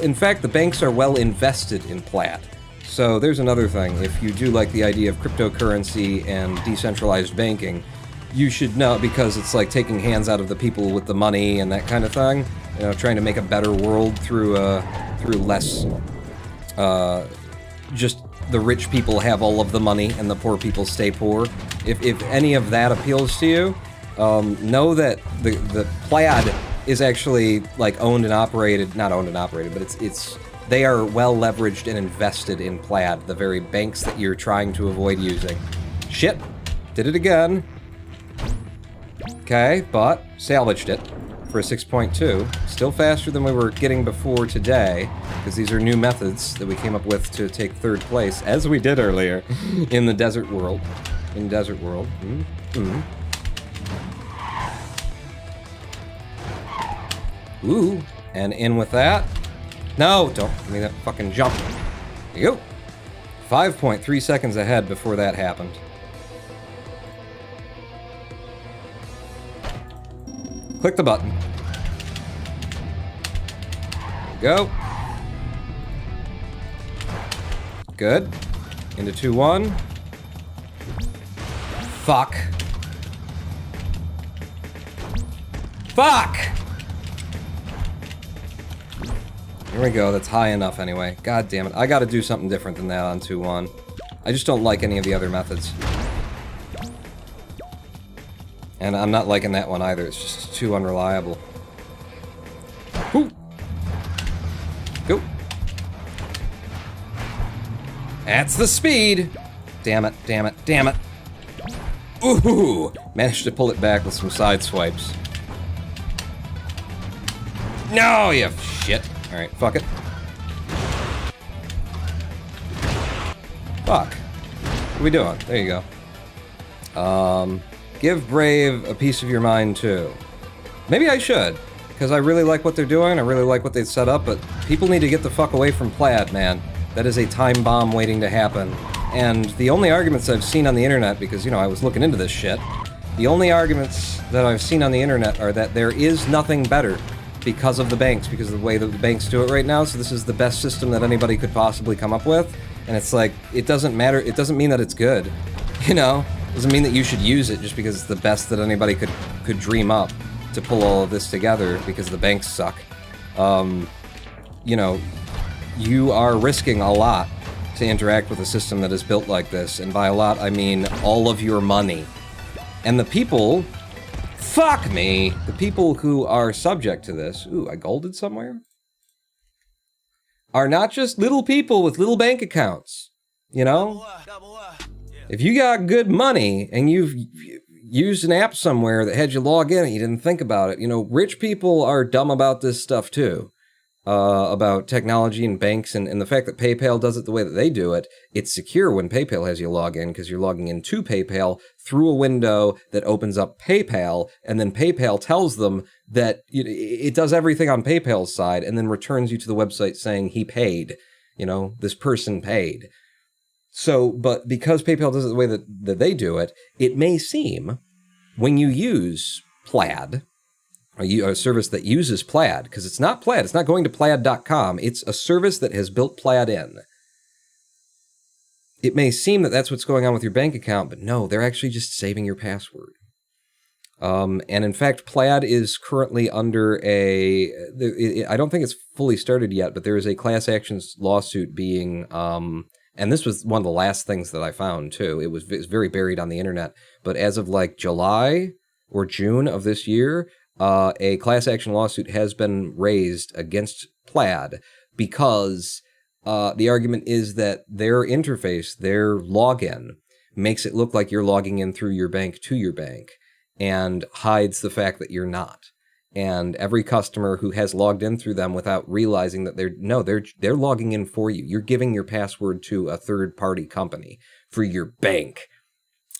In fact, the banks are well invested in Plaid. So there's another thing. If you do like the idea of cryptocurrency and decentralized banking, you should know, because it's like taking hands out of the people with the money and that kind of thing. You know, trying to make a better world through less, just the rich people have all of the money and the poor people stay poor. If any of that appeals to you, know that the Plaid is actually like not owned and operated, but they are well leveraged and invested in Plaid, the very banks that you're trying to avoid using. Shit, did it again. Okay, but salvaged it for a 6.2. Still faster than we were getting before today, because these are new methods that we came up with to take third place, as we did earlier in the desert world. Ooh, and in with that. No, don't give me that fucking jump. There you go. 5.3 seconds ahead before that happened. Click the button. Go. Good. Into 2-1. Fuck. Here we go, that's high enough anyway. God damn it, I gotta do something different than that on 2-1. I just don't like any of the other methods. And I'm not liking that one either, it's just too unreliable. Woo! Go! That's the speed! Damn it, damn it, damn it! Ooh! Managed to pull it back with some side swipes. No, you shit! Alright, fuck it. Fuck. What are we doing? There you go. Give Brave a piece of your mind, too. Maybe I should, because I really like what they're doing, I really like what they've set up, but people need to get the fuck away from Plaid, man. That is a time bomb waiting to happen. And the only arguments I've seen on the internet, because, you know, I was looking into this shit, the only arguments that I've seen on the internet are that there is nothing better because of the banks, because of the way that the banks do it right now, so this is the best system that anybody could possibly come up with. And it's like, it doesn't matter, it doesn't mean that it's good, you know? It doesn't mean that you should use it just because it's the best that anybody could dream up to pull all of this together, because the banks suck. You know, you are risking a lot to interact with a system that is built like this, and by a lot, I mean all of your money. And the people, fuck me, the people who are subject to this, ooh, I golded somewhere? Are not just little people with little bank accounts, you know? If you got good money and you've used an app somewhere that had you log in and you didn't think about it, you know, rich people are dumb about this stuff too. About technology and banks and the fact that PayPal does it the way that they do it. It's secure when PayPal has you log in because you're logging into PayPal through a window that opens up PayPal, and then PayPal tells them that it does everything on PayPal's side and then returns you to the website saying he paid, you know, this person paid. So, but because PayPal does it the way that they do it, it may seem when you use Plaid, a service that uses Plaid, because it's not Plaid, it's not going to plaid.com, it's a service that has built Plaid in. It may seem that that's what's going on with your bank account, but no, they're actually just saving your password. And in fact, Plaid is currently under I don't think it's fully started yet, but there is a class actions lawsuit being, and this was one of the last things that I found too, it was very buried on the internet, but as of like July or June of this year, a class action lawsuit has been raised against Plaid because the argument is that their interface, their login, makes it look like you're logging in through your bank to your bank and hides the fact that you're not. And every customer who has logged in through them without realizing that they're logging in for you. You're giving your password to a third-party company for your bank.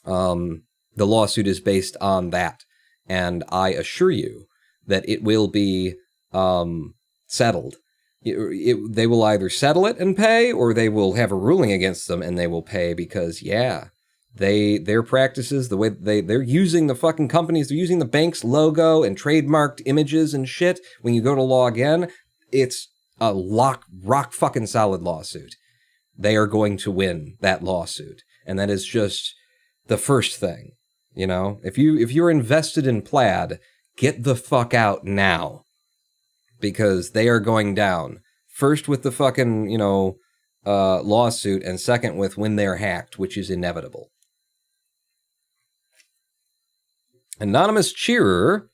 The lawsuit is based on that. And I assure you that it will be settled. They will either settle it and pay, or they will have a ruling against them and they will pay because, yeah, their practices, the way they're using the fucking companies, they're using the bank's logo and trademarked images and shit. When you go to log in, it's a rock fucking solid lawsuit. They are going to win that lawsuit. And that is just the first thing. You know, if you're invested in Plaid, get the fuck out now, because they are going down. First with the fucking, you know, lawsuit, and second with when they're hacked, which is inevitable. Anonymous Cheerer,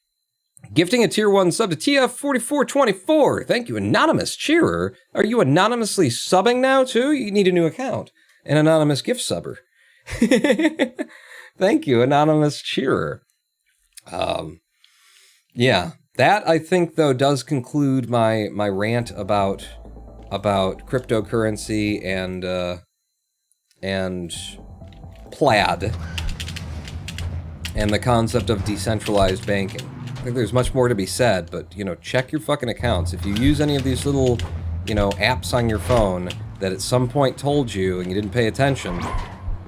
gifting a tier 1 sub to TF4424. Thank you, Anonymous Cheerer. Are you anonymously subbing now too? You need a new account. An anonymous gift subber. Thank you, Anonymous Cheerer. Yeah, that I think though does conclude my rant about cryptocurrency and Plaid and the concept of decentralized banking. I think there's much more to be said, but you know, check your fucking accounts. If you use any of these little, you know, apps on your phone that at some point told you and you didn't pay attention,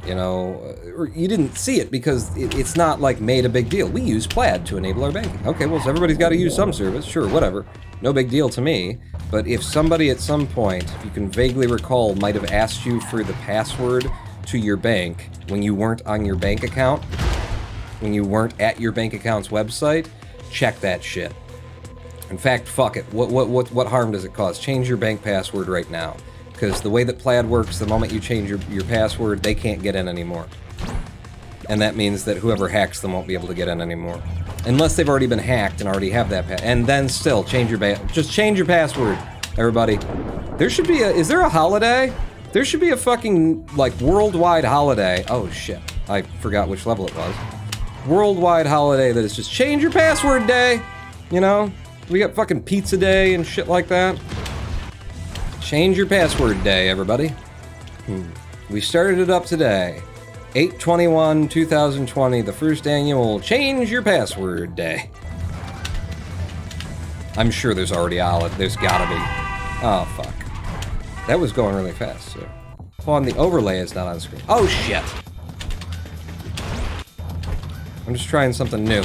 you know, or you didn't see it because it's not like made a big deal. We use Plaid to enable our banking. Okay, well, so everybody's got to use some service. Sure, whatever. No big deal to me. But if somebody at some point, if you can vaguely recall, might have asked you for the password to your bank when you weren't on your bank account, when you weren't at your bank account's website, check that shit. In fact, fuck it. What harm does it cause? Change your bank password right now. Because the way that Plaid works, the moment you change your password, they can't get in anymore. And that means that whoever hacks them won't be able to get in anymore. Unless they've already been hacked and already have that and then still, change your just change your password, everybody. There should be is there a holiday? There should be a fucking, like, worldwide holiday. Oh, shit. I forgot which level it was. Worldwide holiday that is just change your password day! You know? We got fucking pizza day and shit like that. Change your password day, everybody. We started it up today. 8/21/2020, the first annual Change Your Password Day. I'm sure there's already there's gotta be. Oh, fuck. That was going really fast, so. Hold on, the overlay is not on screen. Oh, shit! I'm just trying something new.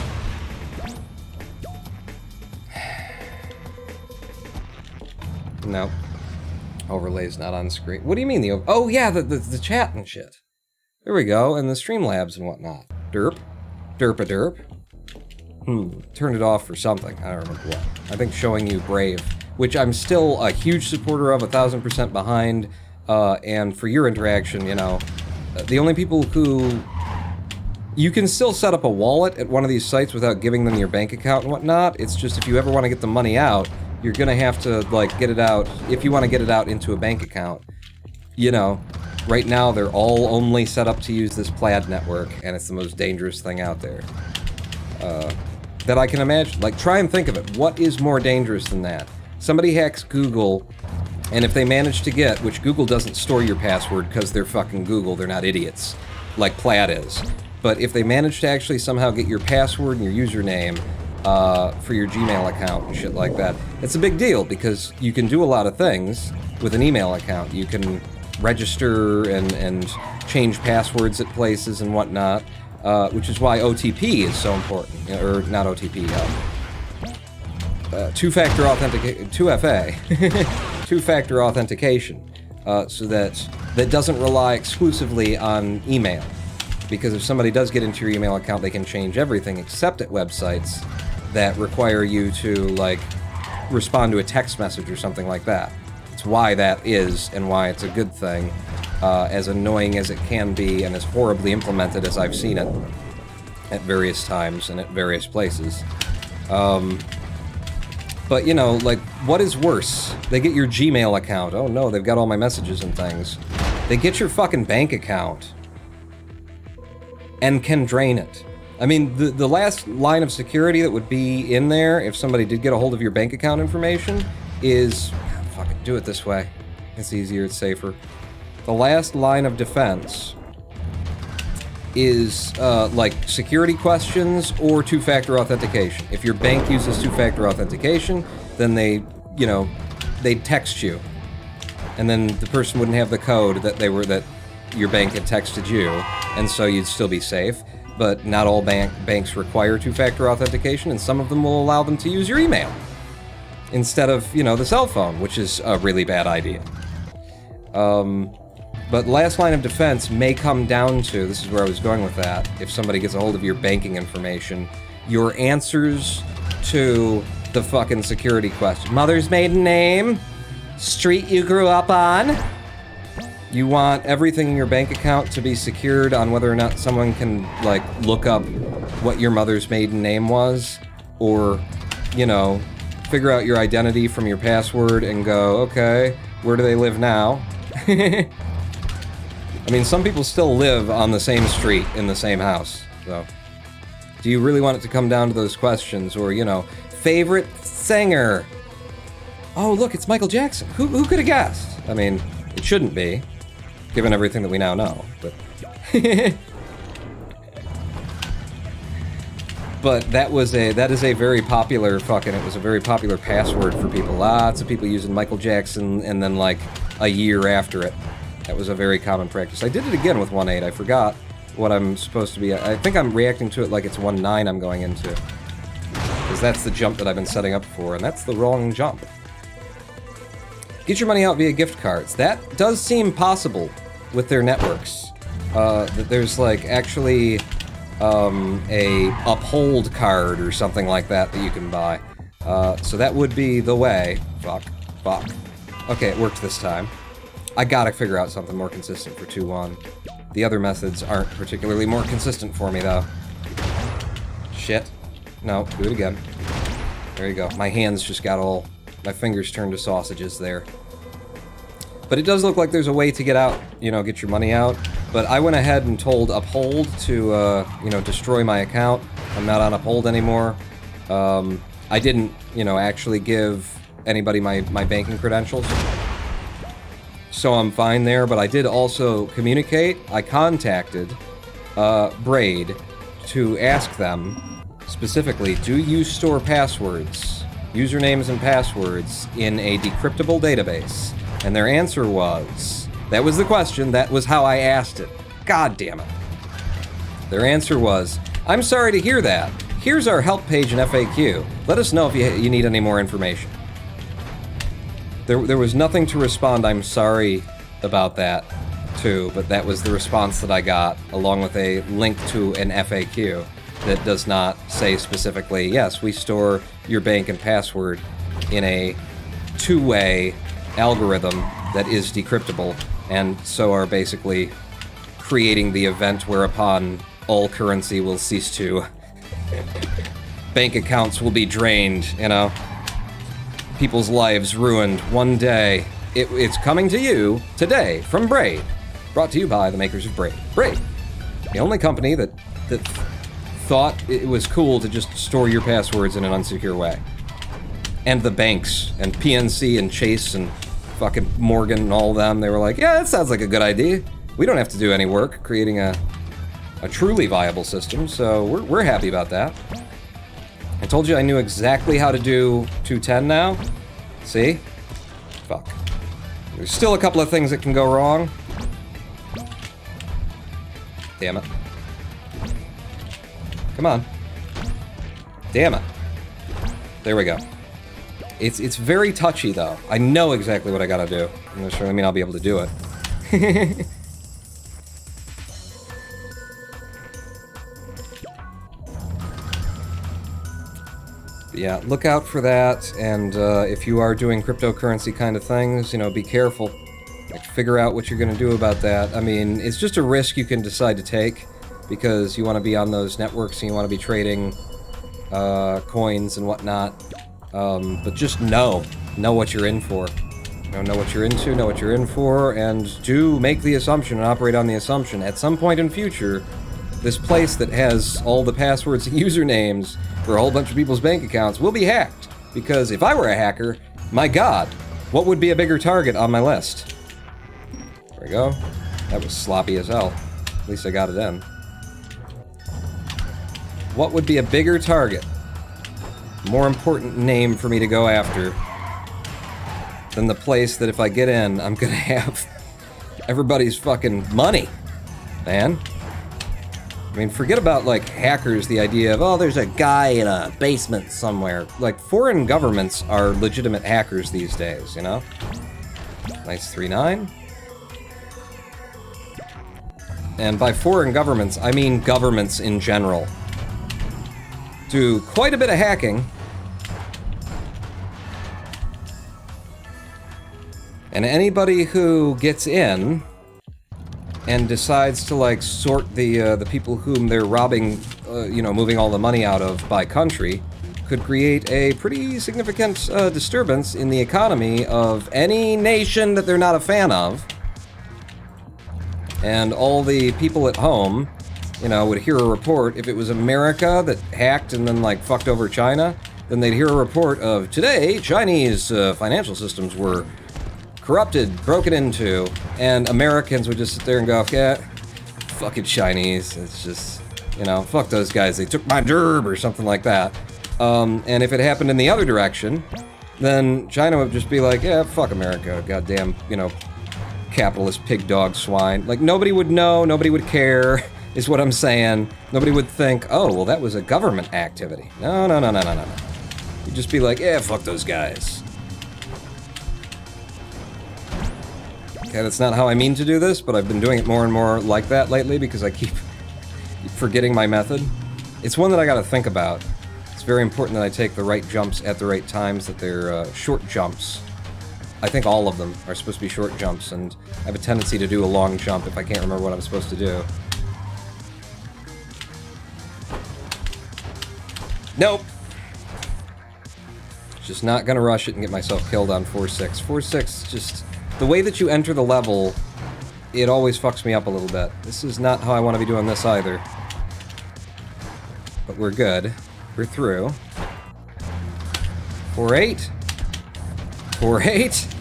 No. Overlay's not on screen. What do you mean the oh, yeah, the chat and shit. There we go, and the Streamlabs and whatnot. Derp. Derp-a-derp. Turned it off for something. I don't remember what. I think showing you Brave, which I'm still a huge supporter of, 1000% behind, and for your interaction, you know, the only people who... You can still set up a wallet at one of these sites without giving them your bank account and whatnot. It's just if you ever want to get the money out, you're gonna have to, like, get it out, if you want to get it out into a bank account. You know, right now they're all only set up to use this Plaid network, and it's the most dangerous thing out there. That I can imagine. Like, try and think of it. What is more dangerous than that? Somebody hacks Google, and if they manage to get, which Google doesn't store your password because they're fucking Google, they're not idiots, like Plaid is. But if they manage to actually somehow get your password and your username for your Gmail account and shit like that, it's a big deal because you can do a lot of things with an email account. You can register and change passwords at places and whatnot, which is why OTP is so important, or not OTP, two-factor authentication, 2FA, two-factor authentication, so that doesn't rely exclusively on email. Because if somebody does get into your email account, they can change everything except at websites that require you to, like, respond to a text message or something like that. It's why that is, and why it's a good thing, as annoying as it can be, and as horribly implemented as I've seen it at various times and at various places. But, you know, like, what is worse? They get your Gmail account. Oh no, they've got all my messages and things. They get your fucking bank account and can drain it. I mean, the last line of security that would be in there if somebody did get a hold of your bank account information is... Fuck it, do it this way. It's easier, it's safer. The last line of defense is, like, security questions or two-factor authentication. If your bank uses two-factor authentication, then they, you know, they'd text you. And then the person wouldn't have the code that your bank had texted you, and so you'd still be safe. But not all banks require two-factor authentication, and some of them will allow them to use your email instead of, you know, the cell phone, which is a really bad idea. But last line of defense may come down to, this is where I was going with that, if somebody gets a hold of your banking information, your answers to the fucking security question. Mother's maiden name? Street you grew up on? You want everything in your bank account to be secured on whether or not someone can, like, look up what your mother's maiden name was, or, you know, figure out your identity from your password and go, okay, where do they live now? I mean, some people still live on the same street in the same house, so. Do you really want it to come down to those questions, or, you know, favorite singer? Oh, look, it's Michael Jackson. Who could have guessed? I mean, it shouldn't be, given everything that we now know, but... But that is a very popular it was a very popular password for people. Lots of people using Michael Jackson, and then, like, a year after it. That was a very common practice. I did it again with 1.8. I forgot what I'm supposed to be. I think I'm reacting to it like it's 1.9 I'm going into. Because that's the jump that I've been setting up for, and that's the wrong jump. Get your money out via gift cards. That does seem possible with their networks. That there's, like, actually a Uphold card or something like that that you can buy. So that would be the way. Fuck. Okay, it worked this time. I gotta figure out something more consistent for 2-1. The other methods aren't particularly more consistent for me, though. Shit. No, do it again. There you go. My hands just got all... My fingers turned to sausages there. But it does look like there's a way to get out, you know, get your money out. But I went ahead and told Uphold to, you know, destroy my account. I'm not on Uphold anymore. I didn't, you know, actually give anybody my banking credentials. So I'm fine there, but I did also communicate. I contacted Braid to ask them specifically, do you store passwords, usernames and passwords, in a decryptable database? And their answer was, that was the question, that was how I asked it. God damn it. Their answer was, I'm sorry to hear that. Here's our help page and FAQ. Let us know if you need any more information. There was nothing to respond, I'm sorry about that, to, but that was the response that I got, along with a link to an FAQ that does not say specifically, yes, we store your bank and password in a two-way algorithm that is decryptable, and so are basically creating the event whereupon all currency will cease to. Bank accounts will be drained, you know? People's lives ruined one day. It's coming to you today from Braid. Brought to you by the makers of Braid. Braid, the only company that thought it was cool to just store your passwords in an unsecure way. And the banks, and PNC and Chase and fucking Morgan and all of them, they were like, yeah, that sounds like a good idea. We don't have to do any work creating a truly viable system, so we're happy about that. I told you I knew exactly how to do 210 now. See? Fuck. There's still a couple of things that can go wrong. Damn it. Come on. Damn it. There we go. It's very touchy, though. I know exactly what I gotta do. I'm not sure, I mean, I'll be able to do it. Yeah, look out for that, and if you are doing cryptocurrency kind of things, you know, be careful. Like, figure out what you're gonna do about that. I mean, it's just a risk you can decide to take, because you want to be on those networks and you want to be trading coins and whatnot. But just know what you're in for. You know what you're into, know what you're in for, and do make the assumption and operate on the assumption. At some point in future, this place that has all the passwords and usernames for a whole bunch of people's bank accounts will be hacked. Because if I were a hacker, my god, what would be a bigger target on my list? There we go. That was sloppy as hell. At least I got it in. What would be a bigger target? More important name for me to go after than the place that if I get in, I'm gonna have everybody's fucking money, man. I mean, forget about, like, hackers, the idea of, oh, there's a guy in a basement somewhere. Like, foreign governments are legitimate hackers these days, you know? Nice 3-9. And by foreign governments, I mean governments in general. Do quite a bit of hacking. And anybody who gets in and decides to, like, sort the people whom they're robbing, you know, moving all the money out of by country, could create a pretty significant disturbance in the economy of any nation that they're not a fan of. And all the people at home, you know, would hear a report. If it was America that hacked and then, like, fucked over China, then they'd hear a report of, today, Chinese financial systems were corrupted, broken into, and Americans would just sit there and go, yeah, fucking Chinese, it's just, you know, fuck those guys, they took my derb, or something like that. And if it happened in the other direction, then China would just be like, yeah, fuck America, goddamn, you know, capitalist pig dog swine. Like, nobody would know, nobody would care, is what I'm saying. Nobody would think, oh, well, that was a government activity. No. You'd just be like, yeah, fuck those guys. Okay, that's not how I mean to do this, but I've been doing it more and more like that lately because I keep forgetting my method. It's one that I gotta think about. It's very important that I take the right jumps at the right times, that they're short jumps. I think all of them are supposed to be short jumps, and I have a tendency to do a long jump if I can't remember what I'm supposed to do. Nope! Just not gonna rush it and get myself killed on 4-6. 4-6, just... the way that you enter the level, it always fucks me up a little bit. This is not how I want to be doing this either. But we're good. We're through. 4-8. 4-8.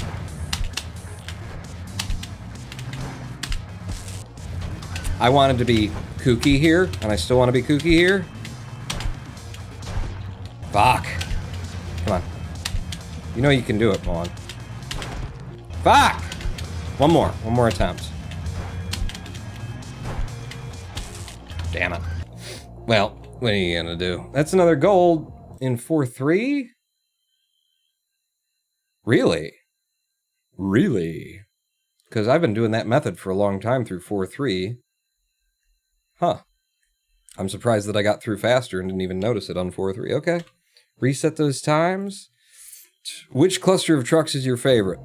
I wanted to be kooky here, and I still want to be kooky here. Fuck. Come on. You know you can do it, go on. Fuck! One more attempt. Damn it. Well, what are you gonna do? That's another gold in 4-3? Really? Really? Because I've been doing that method for a long time through 4-3. Huh. I'm surprised that I got through faster and didn't even notice it on 4-3. Okay. Reset those times. Which cluster of trucks is your favorite?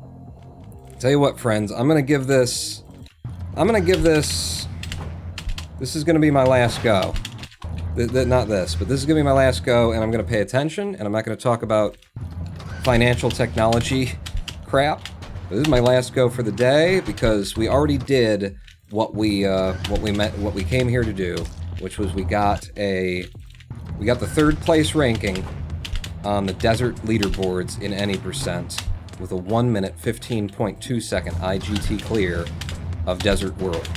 Tell you what, friends, I'm gonna give this... This is gonna be my last go. Not this, but this is gonna be my last go, and I'm gonna pay attention, and I'm not gonna talk about financial technology crap. This is my last go for the day, because we already did what we came here to do, which was we got the third place ranking on the desert leaderboards in any percent, with a 1 minute 15.2 second IGT clear of Desert World.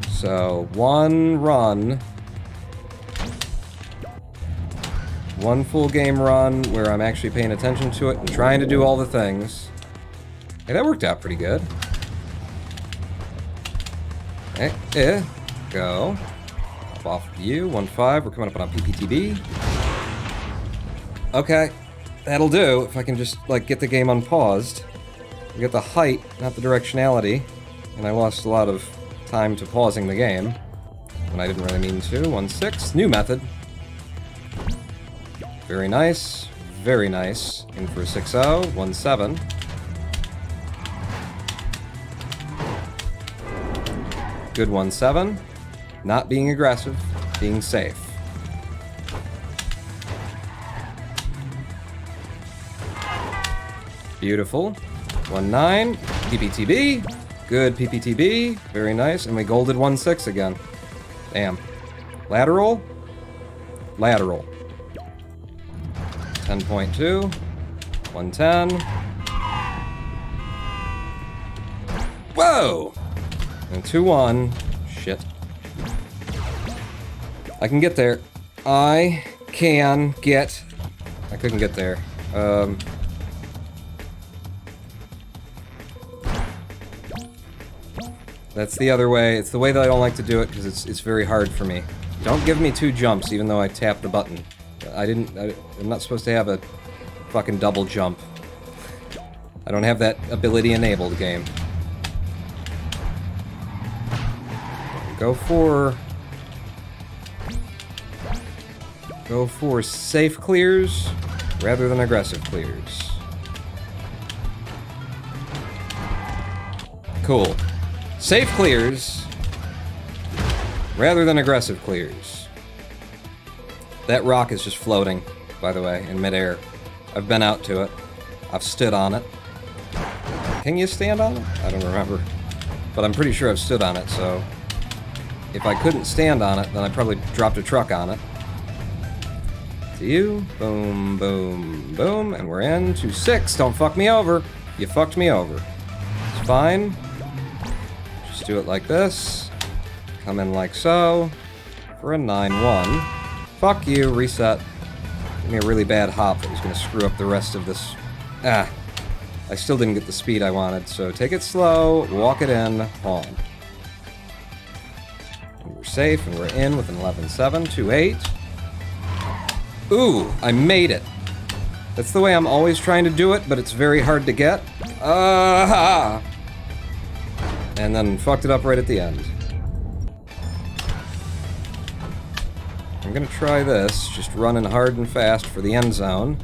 So, one run, one full game run where I'm actually paying attention to it and trying to do all the things. Hey, that worked out pretty good. Hey, go. Hop off view, 1-5, we're coming up on a PPTB. Okay, that'll do, if I can just, like, get the game unpaused. I get the height, not the directionality, and I lost a lot of time to pausing the game, when I didn't really mean to. 1-6, new method. Very nice, very nice. In for a 6-0, 1-7. Good 1-7. Not being aggressive, being safe. Beautiful. 1-9. PPTB. Good PPTB. Very nice. And we golded 1-6 again. Damn. Lateral. Lateral. 10.2. 110. Whoa! And 2-1. Shit. I can get there. I can get... I couldn't get there. That's the other way. It's the way that I don't like to do it, because it's very hard for me. Don't give me 2 jumps, even though I tapped the button. I'm not supposed to have a fucking double jump. I don't have that ability enabled, game. Go for safe clears rather than aggressive clears. Cool. Safe clears rather than aggressive clears. That rock is just floating, by the way, in midair. I've been out to it. I've stood on it. Can you stand on it? I don't remember. But I'm pretty sure I've stood on it, so... if I couldn't stand on it, then I probably dropped a truck on it. To you. Boom, boom, boom. And we're in to 6. Don't fuck me over. You fucked me over. It's fine. Just do it like this. Come in like so. For a 9-1. Fuck you. Reset. Give me a really bad hop that was going to screw up the rest of this. Ah. I still didn't get the speed I wanted, so take it slow. Walk it in. Home. We're safe, and we're in with an 11-7, 2-8. Ooh, I made it. That's the way I'm always trying to do it, but it's very hard to get. And then fucked it up right at the end. I'm gonna try this, just running hard and fast for the end zone.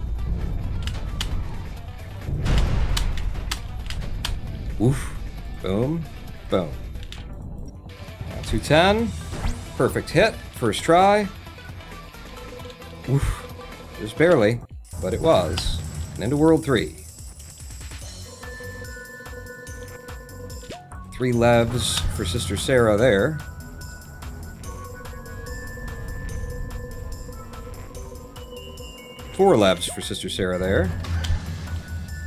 Oof. Boom. Boom. 210. Perfect hit. First try. Oof. Just barely, but it was. And into World 3. 3 levs for Sister Sarah there. Four levs for Sister Sarah there.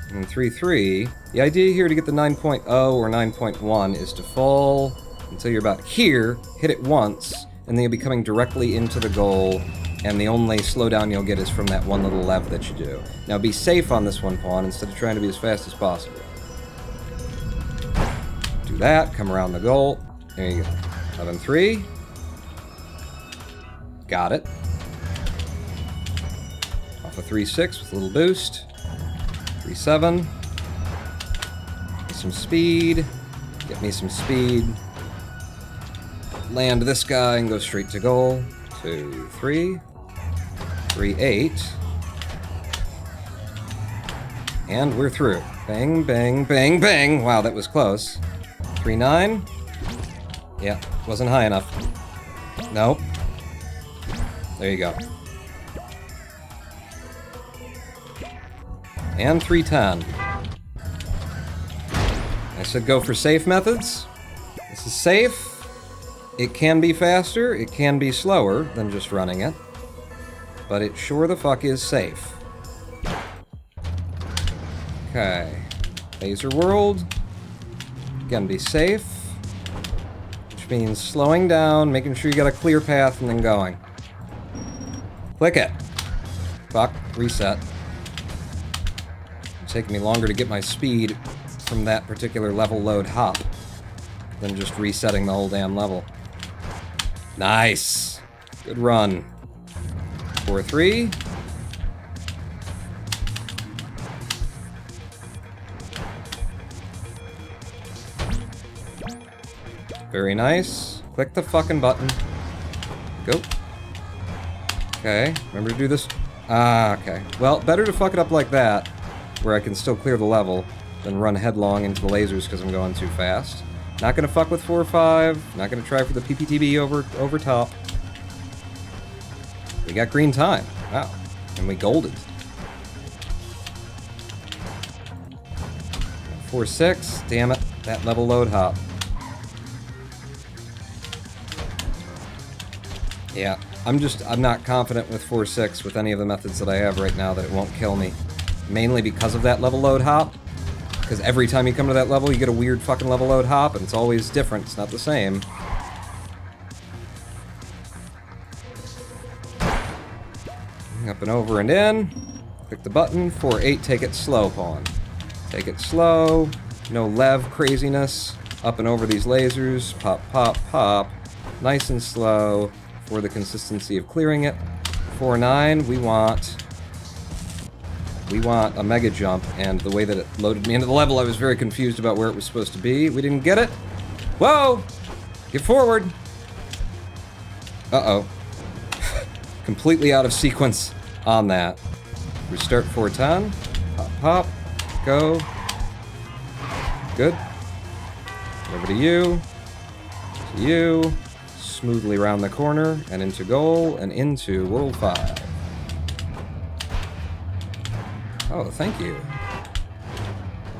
And 3-3. The idea here to get the 9.0 or 9.1 is to fall until you're about here, hit it once, and then you'll be coming directly into the goal, and the only slowdown you'll get is from that one little lev that you do. Now be safe on this one pawn instead of trying to be as fast as possible. Do that, come around the goal. There you go. 11-3. Got it. Off a 3-6 with a little boost. 3-7. Get some speed. Get me some speed. Land this guy and go straight to goal. 2-3. 3-8. And we're through. Bang, bang, bang, bang. Wow, that was close. 3-9. Yeah, wasn't high enough. Nope. There you go. And 3-10. I said go for safe methods. This is safe. It can be faster, it can be slower than just running it. But it sure the fuck is safe. Okay. Laser World. Again, be safe. Which means slowing down, making sure you got a clear path, and then going. Click it. Fuck. Reset. It's taking me longer to get my speed from that particular level load hop than just resetting the whole damn level. Nice. Good run. 4-3. Very nice. Click the fucking button. Go. Okay, remember to do this. Ah, okay. Well, better to fuck it up like that, where I can still clear the level, than run headlong into the lasers because I'm going too fast. Not gonna fuck with 4-5. Not gonna try for the PPTB over top. We got green time. Wow. And we golded. 4-6. Damn it. That level load hop. Yeah. I'm not confident with 4-6 with any of the methods that I have right now that it won't kill me. Mainly because of that level load hop. Because every time you come to that level, you get a weird fucking level load hop, and it's always different. It's not the same. Up and over and in. Click the button. 4-8, take it slow, pawn. Take it slow. No lev craziness. Up and over these lasers. Pop, pop, pop. Nice and slow for the consistency of clearing it. 4-9, we want a mega jump, and the way that it loaded me into the level, I was very confused about where it was supposed to be. We didn't get it. Whoa! Get forward! Uh-oh. Completely out of sequence on that. Restart 4-10. Pop, pop. Go. Good. Over to you. To you. Smoothly around the corner, and into goal, and into World 5. Oh, thank you.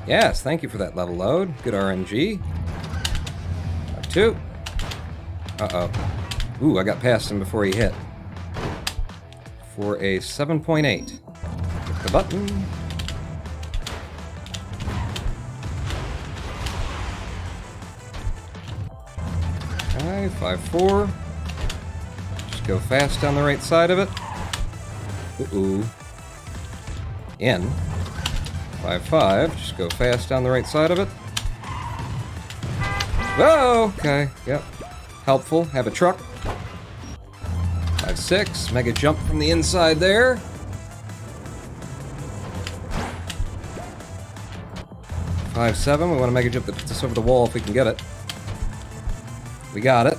Yes, thank you for that level load. Good RNG. 2. Uh-oh. Ooh, I got past him before he hit. For a 7.8. Click the button. Okay, 5-4. Just go fast down the right side of it. Ooh. In. 5-5. Just go fast down the right side of it. Whoa! Okay, yep. Helpful. Have a truck. 5-6. Mega jump from the inside there. 5-7. We want to mega jump that puts us over the wall if we can get it. We got it.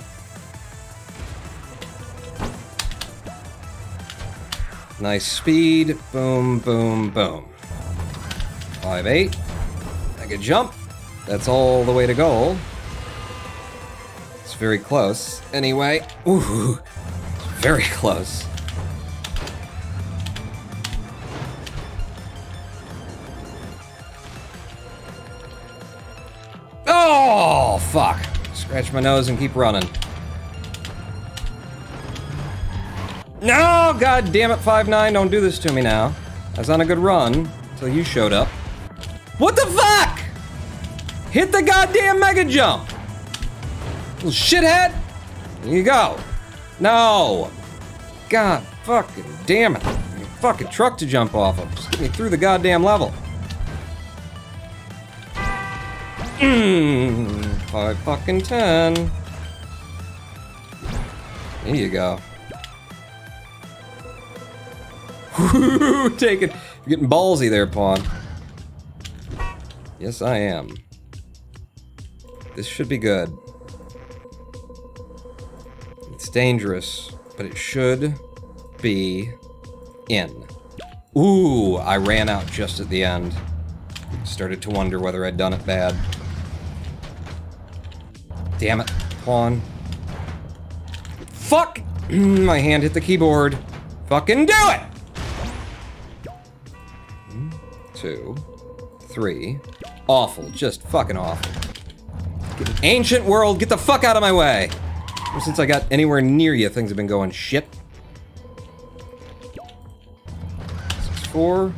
Nice speed. Boom, boom, boom. 5-8. Mega jump. That's all the way to goal. It's very close. Anyway. Ooh. Very close. Oh, fuck. Scratch my nose and keep running. No, god damn it, 5-9, don't do this to me now. I was on a good run until you showed up. What the fuck? Hit the goddamn mega jump. Little shithead. There you go. No. God fucking damn it. Fucking truck to jump off of. Just get me through the goddamn level. 5-10. There you go. Take it. You're getting ballsy there, Pawn. Yes, I am. This should be good. It's dangerous, but it should be in. Ooh, I ran out just at the end. Started to wonder whether I'd done it bad. Damn it, Pawn. Fuck! My hand hit the keyboard. Fucking do it! 1, 2, 3. Awful, just fucking awful. Ancient world, get the fuck out of my way! Ever since I got anywhere near you, things have been going shit. 6-4.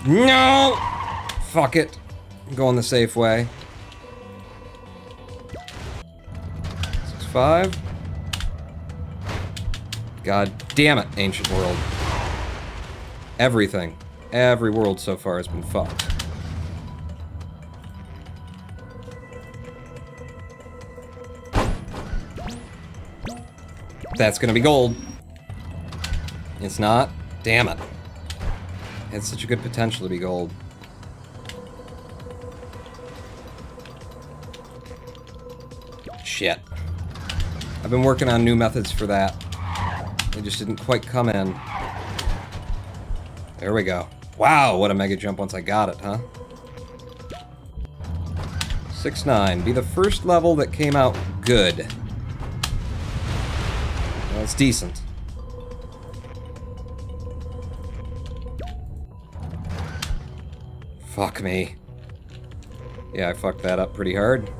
No! Fuck it. I'm going the safe way. 6-5. God damn it, ancient world. Everything. Every world so far has been fucked. That's gonna be gold. It's not? Damn it. It had such a good potential to be gold. Shit. I've been working on new methods for that. They just didn't quite come in. There we go. Wow, what a mega jump once I got it, huh? 6-9. Be the first level that came out good. That's decent. Fuck me. Yeah, I fucked that up pretty hard.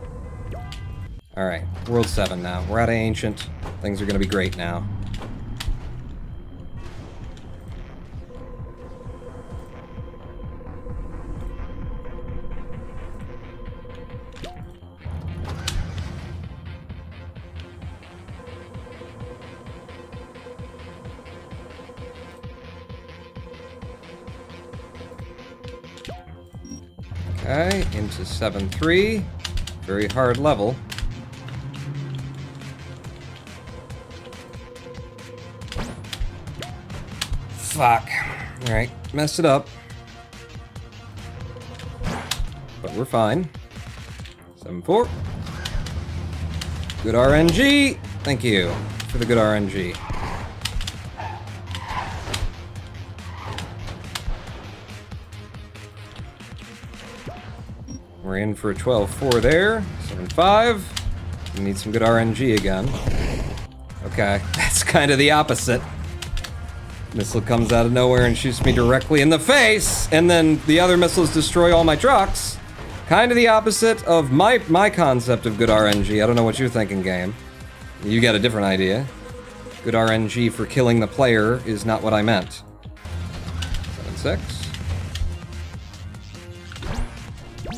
Alright, World 7 now. We're out of Ancient. Things are gonna be great now. Okay, into 7-3. Very hard level. Fuck. Alright, messed it up. But we're fine. 7-4. Good RNG! Thank you for the good RNG. We're in for a 12-4 there. 7-5. We need some good RNG again. Okay, that's kind of the opposite. Missile comes out of nowhere and shoots me directly in the face, and then the other missiles destroy all my trucks. Kind of the opposite of my concept of good RNG. I don't know what you're thinking, game. You got a different idea. Good RNG for killing the player is not what I meant. 7-6.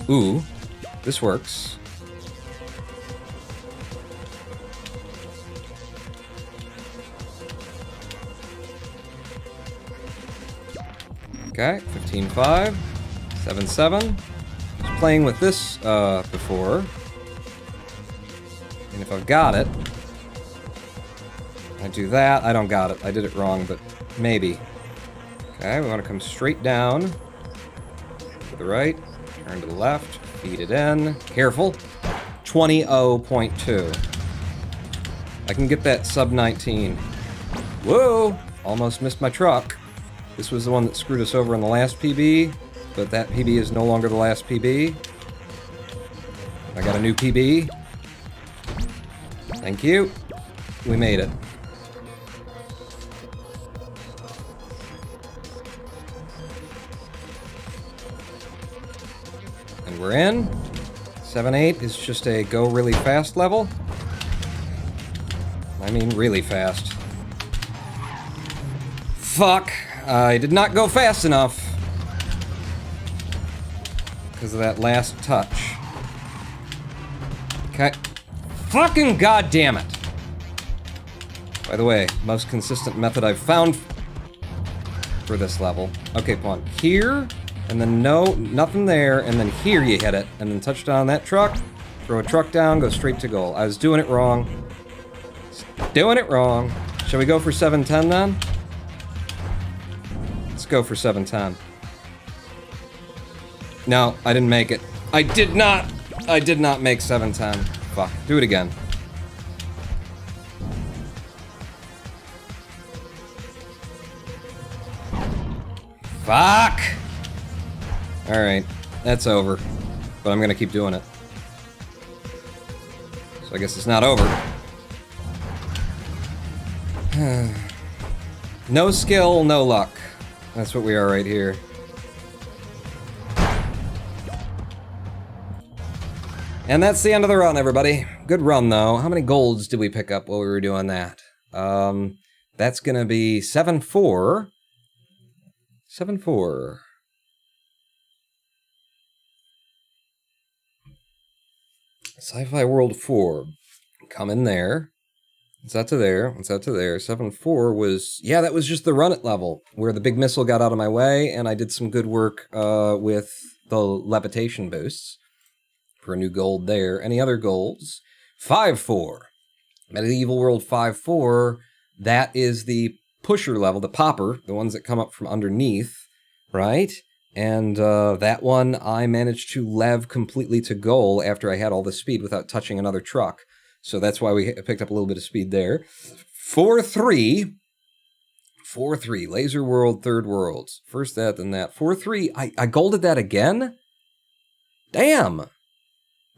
Ooh, this works. Okay, 15-5, 7-7. I was playing with this before. And if I've got it, I do that. I don't got it. I did it wrong, but maybe. Okay, we want to come straight down. To the right. Turn to the left, feed it in. Careful. 20-0.2. I can get that sub 19. Whoa! Almost missed my truck. This was the one that screwed us over in the last PB, but that PB is no longer the last PB. I got a new PB. Thank you. We made it. And we're in. 7-8 is just a go really fast level. I mean really fast. Fuck. I did not go fast enough. Because of that last touch. Okay. Fucking goddamn it. By the way, most consistent method I've found for this level. Okay, Pawn. Here, and then no, nothing there, and then here you hit it, and then touch down that truck, throw a truck down, go straight to goal. I was doing it wrong. Doing it wrong. Shall we go for 7-10 then? Let's go for 7-10. No, I didn't make it. I did not make 7-10. Fuck. Do it again. Fuck! Alright. That's over. But I'm gonna keep doing it. So I guess it's not over. No skill, no luck. That's what we are right here. And that's the end of the run, everybody. Good run, though. How many golds did we pick up while we were doing that? That's gonna be 7-4. 7-4. Sci-Fi World 4. Come in there. What's that to there? What's that to there? 7-4 was... Yeah, that was just the run it level, where the big missile got out of my way, and I did some good work with the levitation boosts. For a new gold there. Any other golds? 5-4. Medieval World 5-4. That is the pusher level, the popper, the ones that come up from underneath, right? And that one I managed to lev completely to goal after I had all the speed without touching another truck. So that's why we picked up a little bit of speed there. 4-3. 4-3. Laser World, Third Worlds. First that, then that. 4-3. I golded that again? Damn!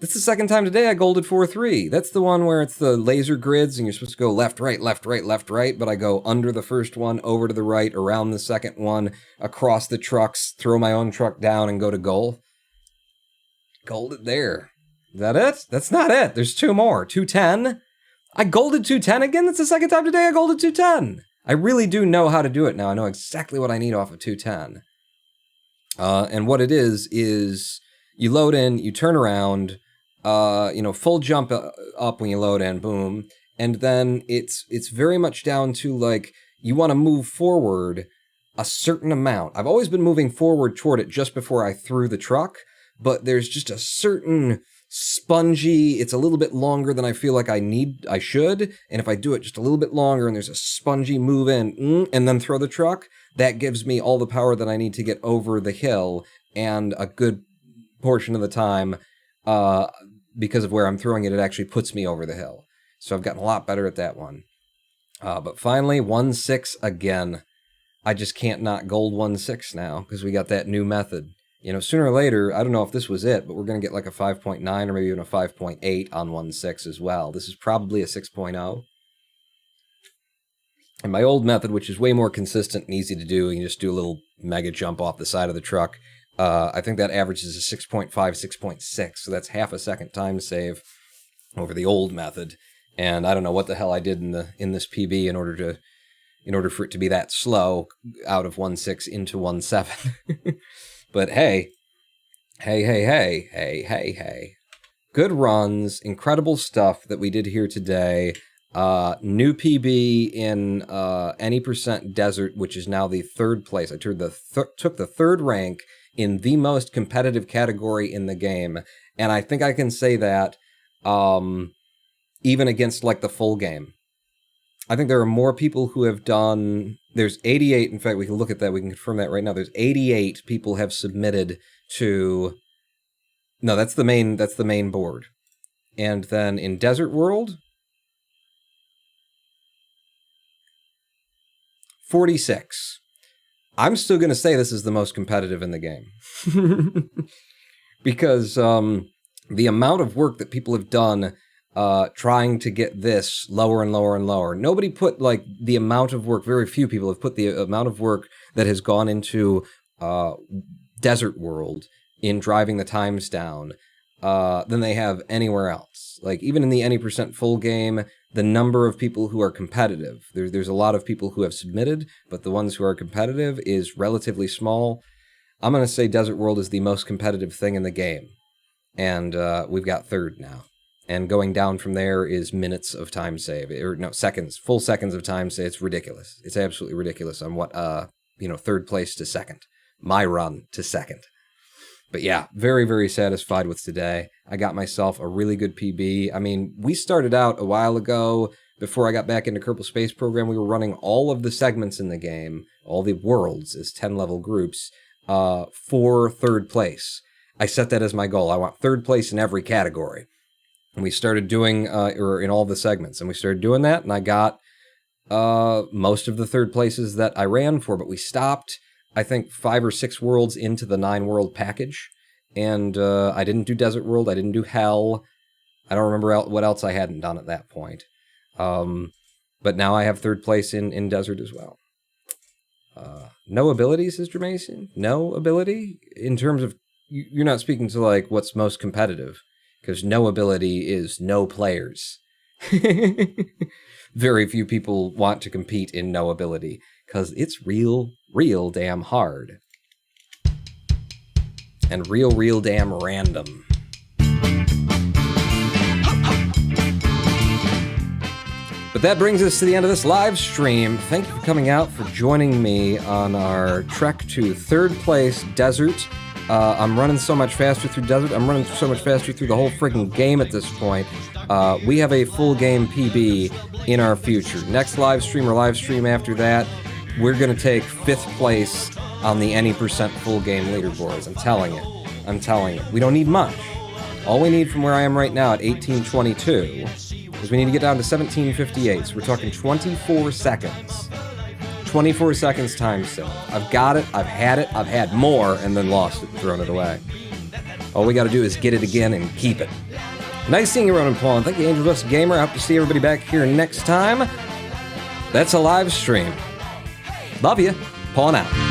That's the second time today I golded 4-3. That's the one where it's the laser grids and you're supposed to go left, right, left, right, left, right, but I go under the first one, over to the right, around the second one, across the trucks, throw my own truck down and go to goal. Golded there. Is that it? That's not it. There's two more. 2-10. I golded 2-10 again? That's the second time today I golded 2-10. I really do know how to do it now. I know exactly what I need off of 2-10. And what it is you load in, you turn around, full jump up when you load in, boom. And then it's very much down to, like, you want to move forward a certain amount. I've always been moving forward toward it just before I threw the truck, but there's just a certain spongy, it's a little bit longer than I feel like I should, and if I do it just a little bit longer and there's a spongy move in, and then throw the truck, that gives me all the power that I need to get over the hill, and a good portion of the time, because of where I'm throwing it, it actually puts me over the hill. So I've gotten a lot better at that one. But finally, 1-6 again. I just can't not gold 1-6 now, because we got that new method. You know, sooner or later, I don't know if this was it, but we're going to get like a 5.9 or maybe even a 5.8 on 1-6 as well. This is probably a 6.0. And my old method, which is way more consistent and easy to do, you just do a little mega jump off the side of the truck. I think that averages a 6.5, 6.6, so that's half a second time save over the old method. And I don't know what the hell I did in this PB in order for it to be that slow out of 1-6 into 1-7. But hey. Good runs, incredible stuff that we did here today. New PB in any percent desert, which is now the third place. I took the third rank in the most competitive category in the game. And I think I can say that even against like the full game. I think there are more people who have done... There's 88, in fact, we can look at that, we can confirm that right now. There's 88 people have submitted to... No, that's the main board. And then in Desert World, 46. I'm still going to say this is the most competitive in the game. Because the amount of work that people have done trying to get this lower and lower and lower. Nobody put, like, the amount of work, very few people have put the amount of work that has gone into Desert World in driving the times down than they have anywhere else. Like, even in the any percent full game, the number of people who are competitive, there's a lot of people who have submitted, but the ones who are competitive is relatively small. I'm going to say Desert World is the most competitive thing in the game. And we've got third now. And going down from there is minutes of time save. Or no, seconds. Full seconds of time save. It's ridiculous. It's absolutely ridiculous on what, third place to second. My run to second. But yeah, very, very satisfied with today. I got myself a really good PB. I mean, we started out a while ago, before I got back into Kerbal Space Program, we were running all of the segments in the game, all the worlds as 10-level groups, for third place. I set that as my goal. I want third place in every category. And we started doing, or in all the segments, and we started doing that, and I got most of the third places that I ran for, but we stopped, I think, 5 or 6 worlds into the 9-world package, and I didn't do Desert World, I didn't do Hell, I don't remember what else I hadn't done at that point. But now I have third place in Desert as well. No ability, Sister Mason? No ability? In terms of, you're not speaking to, like, what's most competitive. Because no ability is no players. Very few people want to compete in no ability. Because it's real damn hard. And real damn random. But that brings us to the end of this live stream. Thank you for coming out, for joining me on our trek to third place Desert. I'm running so much faster through Desert. I'm running so much faster through the whole freaking game at this point. We have a full game PB in our future. Next live stream or live stream after that, we're going to take 5th place on the any percent full game leaderboards. I'm telling you. We don't need much. All we need from where I am right now at 1822 is we need to get down to 1758. So we're talking 24 seconds. 24 seconds time save. I've got it, I've had it, I've had more, and then lost it and thrown it away. All we gotta do is get it again and keep it. Nice seeing you, Ronan Paul, and thank you, Angel Dust Gamer. I hope to see everybody back here next time. That's a live stream. Love you. Paul out.